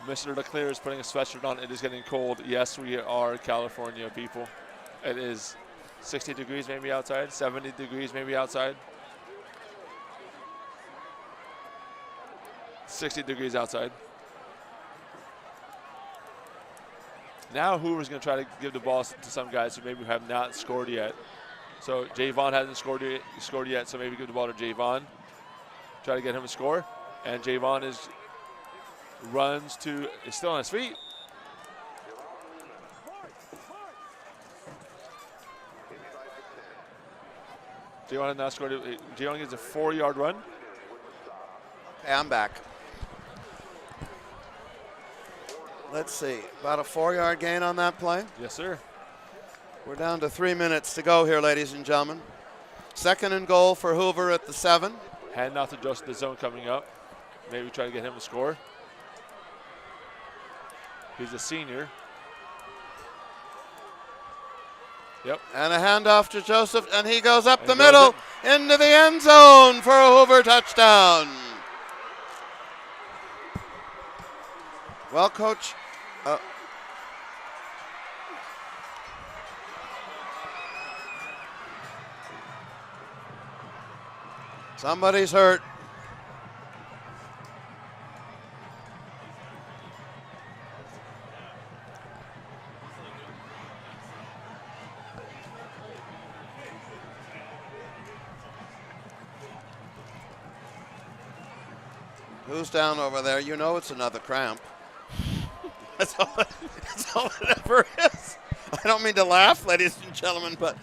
Mr. Leclerc is putting a sweatshirt on. It is getting cold. Yes, we are California people. It is 60 degrees maybe outside, 70 degrees maybe outside. 60 degrees outside. Now Hoover's going to try to give the ball to some guys who maybe have not scored yet. So Javon hasn't scored yet, so maybe give the ball to Javon. Try to get him a score. And Javon is still on his feet. Javon has not scored. Javon gets a 4-yard run. Okay, I'm back. Let's see, about a 4-yard gain on that play? Yes, sir. We're down to 3 minutes to go here, ladies and gentlemen. 2nd and goal for Hoover at the 7. Hand off to Joseph DeZone coming up. Maybe try to get him a score. He's a senior. Yep. And a handoff to Joseph, and he goes up the middle into the end zone for a Hoover touchdown. Well, Coach, Somebody's hurt. Who's down over there? You know it's another cramp. That's all it ever is. I don't mean to laugh, ladies and gentlemen, but,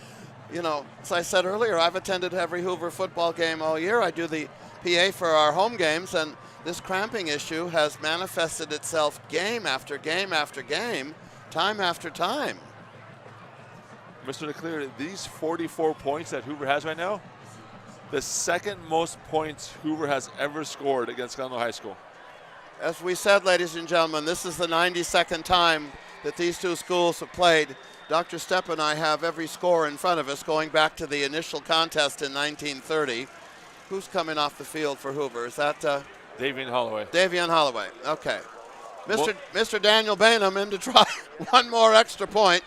you know, as I said earlier, I've attended every Hoover football game all year. I do the PA for our home games, and this cramping issue has manifested itself game after game after game, time after time. Mr. Leclerc, these 44 points that Hoover has right now, the second most points Hoover has ever scored against Glendale High School. As we said, ladies and gentlemen, this is the 92nd time that these two schools have played. Dr. Stepp and I have every score in front of us going back to the initial contest in 1930. Who's coming off the field for Hoover? Is that Davian Holloway. Davian Holloway, okay. Mr. Daniel Bainham in to try one more extra point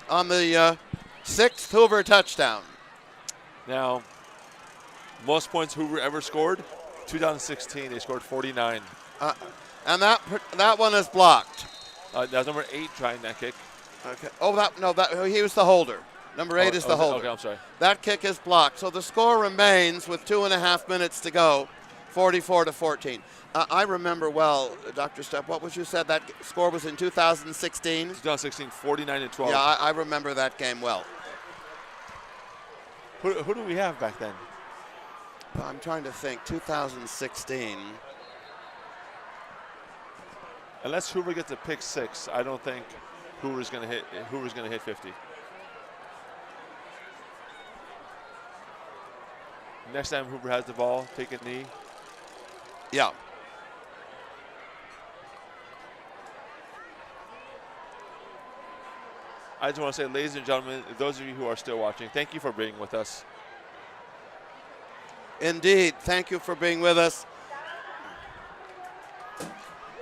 on the sixth Hoover touchdown. Now, most points Hoover ever scored, 2016, they scored 49. And that one is blocked. That's number 8 trying that kick. Okay. Oh, he was the holder. Number 8 is the holder. Okay, I'm sorry. That kick is blocked. So the score remains with 2.5 minutes to go, 44-14. I remember well, Dr. Stepp, what was you said? That score was in 2016? 2016, 49-12. Yeah, I remember that game well. Who do we have back then? I'm trying to think. 2016. Unless Hoover gets a pick 6, I don't think Hoover's going to hit 50. Next time Hoover has the ball, take a knee. Yeah. I just want to say, ladies and gentlemen, those of you who are still watching, thank you for being with us. Indeed, thank you for being with us.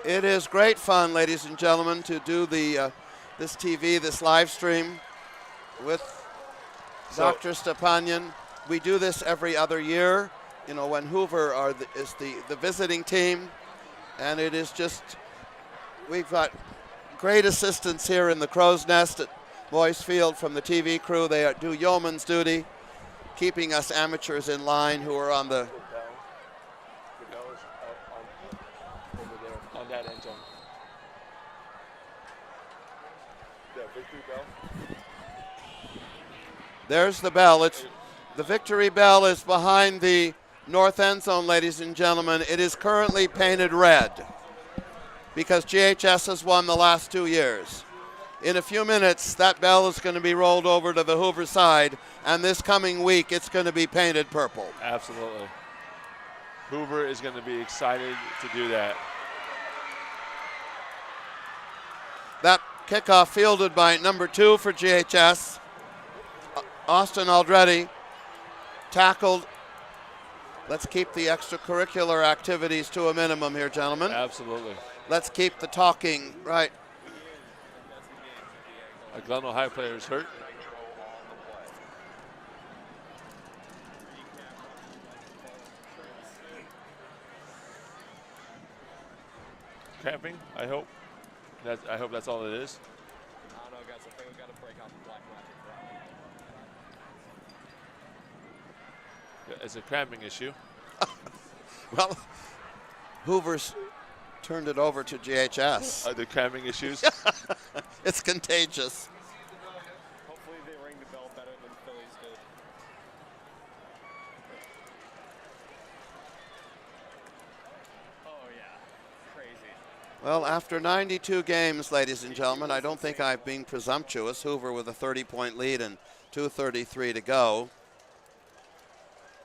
It is great fun, ladies and gentlemen, to do this live stream with Dr. Stepanyan. We do this every other year, you know, when Hoover is the visiting team, and it is just, we've got great assistance here in the Crow's Nest at Boyce Field from the TV crew. They do yeoman's duty, keeping us amateurs in line who are on the that end zone. The victory bell. There's the bell. The victory bell is behind the north end zone, ladies and gentlemen. It is currently painted red because GHS has won the last 2 years. In a few minutes, that bell is going to be rolled over to the Hoover side, and this coming week, it's going to be painted purple. Absolutely. Hoover is going to be excited to do that. That kickoff fielded by number 2 for GHS. Austin Aldretti tackled. Let's keep the extracurricular activities to a minimum here, gentlemen. Absolutely. Let's keep the talking right. A Glendale High player is hurt. Cramping, I hope. I hope that's all it is. I don't know, guys. I think we got to break out the black magic. It's a cramping issue. Well, Hoover's turned it over to GHS. Are there cramping issues? It's contagious. Hopefully they ring the bell better than Phillies did. Oh, yeah. Crazy. Well, after 92 games, ladies and gentlemen, I don't think I'm being presumptuous. Hoover with a 30-point lead and 2:33 to go.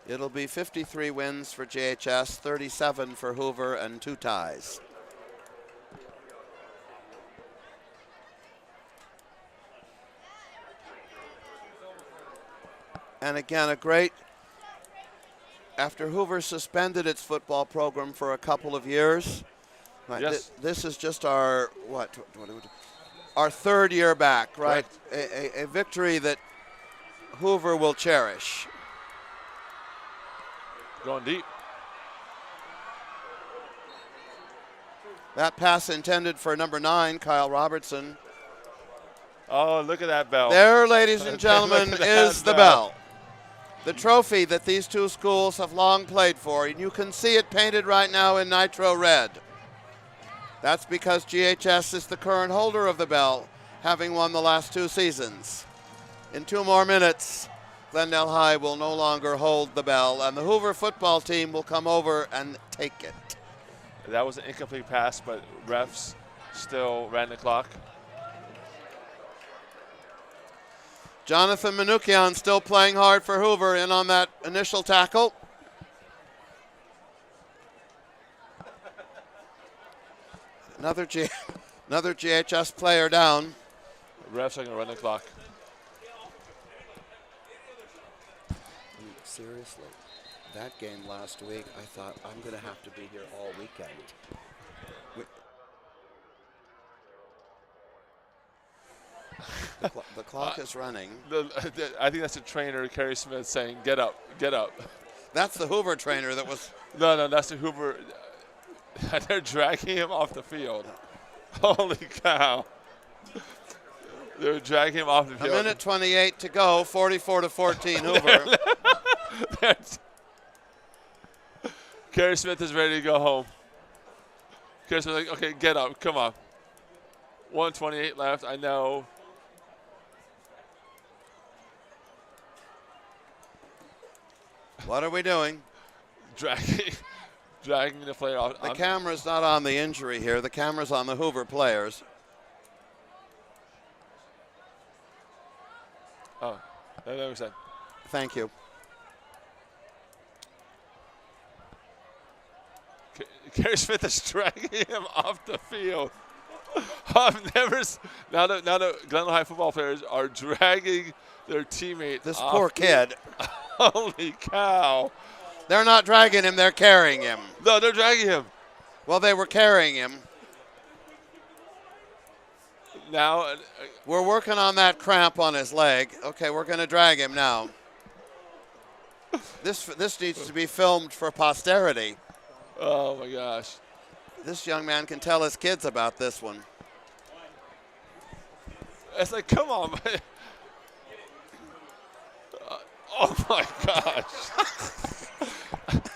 It'll be 53 wins for JHS, 37 for Hoover, and 2 ties. And again, after Hoover suspended its football program for a couple of years, right, yes. This is just our, our 3rd year back, right? A victory that Hoover will cherish. Going deep. That pass intended for number 9, Kyle Robertson. Oh, look at that bell. There, ladies and gentlemen, Look at that is the bell. The trophy that these two schools have long played for. And you can see it painted right now in nitro red. That's because GHS is the current holder of the bell, having won the last 2 seasons. In 2 more minutes, Glendale High will no longer hold the bell, and the Hoover football team will come over and take it. That was an incomplete pass, but refs still ran the clock. Jonathan Manukian still playing hard for Hoover in on that initial tackle. Another GHS player down. Refs are going to run the clock. Seriously, that game last week, I thought I'm going to have to be here all weekend. The clock is running. I think that's the trainer, Kerry Smith, saying, "Get up, get up." That's the Hoover trainer that was. No, that's the Hoover. They're dragging him off the field. Holy cow! They're dragging him off the field. 1:28 to go. 44-14 Hoover. Kerry Smith is ready to go home. Kerry Smith, like, okay, get up, come on. 1:28 left. I know. What are we doing? Dragging the player off. The camera's not on the injury here. The camera's on the Hoover players. Oh, that was that. Thank you. Kerry Smith is dragging him off the field. I've never. Now the Glendale High football players are dragging their teammate. This off poor kid. Holy cow! They're not dragging him. They're carrying him. No, they're dragging him. Well, they were carrying him. Now we're working on that cramp on his leg. Okay, we're going to drag him now. This needs to be filmed for posterity. Oh my gosh! This young man can tell his kids about this one. It's like, come on. Oh my gosh.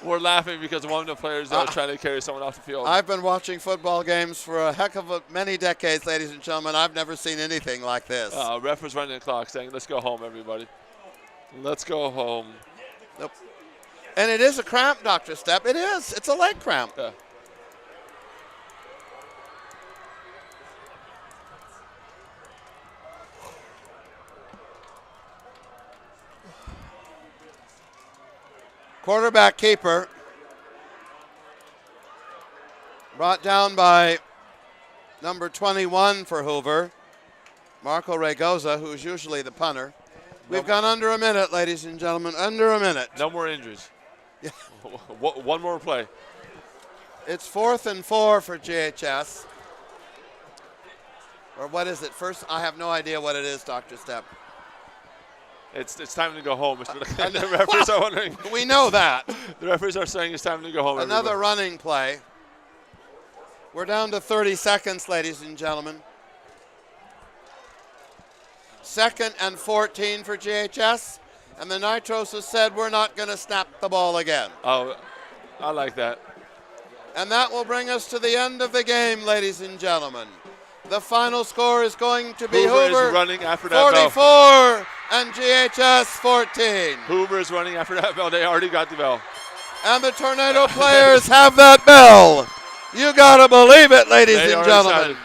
We're laughing because one of the players are trying to carry someone off the field. I've been watching football games for a heck of many decades, ladies and gentlemen. I've never seen anything like this. Ref was running the clock saying, let's go home, everybody. Let's go home. Nope. And it is a cramp, Dr. Stepp. It is. It's a leg cramp. Yeah. Quarterback keeper brought down by number 21 for Hoover, Marco Regoza, who's usually the punter. We've gone under a minute, ladies and gentlemen, under a minute. No more injuries. Yeah. One more play. It's 4th and 4 for GHS. Or what is it? First, I have no idea what it is, Dr. Stepp. It's time to go home. The referees are wondering. We know that. The referees are saying it's time to go home. Another everybody. running play. We're down to 30 seconds, ladies and gentlemen. 2nd and 14 for GHS. And the Nitros has said we're not going to snap the ball again. Oh, I like that. And that will bring us to the end of the game, ladies and gentlemen. The final score is going to be Hoover is running after that 44 bell. And GHS 14. Hoover is running after that bell. They already got the bell. And the Tornado players have that bell. You got to believe it, ladies and gentlemen.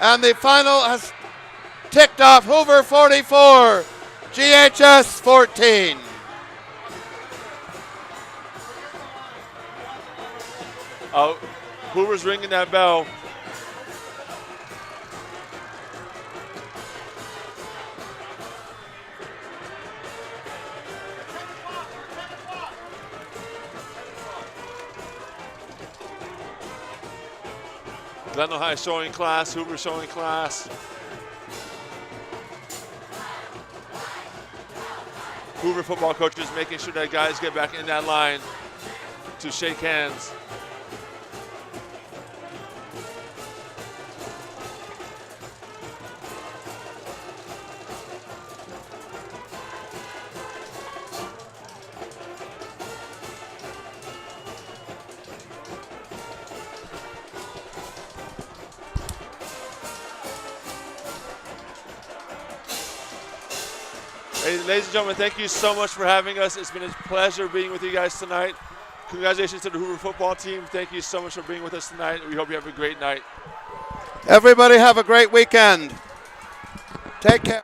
And the final has ticked off. Hoover 44, GHS 14. Hoover's ringing that bell. Glendale High showing class, Hoover showing class. Hoover football coaches making sure that guys get back in that line to shake hands. Hey, ladies and gentlemen, thank you so much for having us. It's been a pleasure being with you guys tonight. Congratulations to the Hoover football team. Thank you so much for being with us tonight. We hope you have a great night. Everybody have a great weekend. Take care.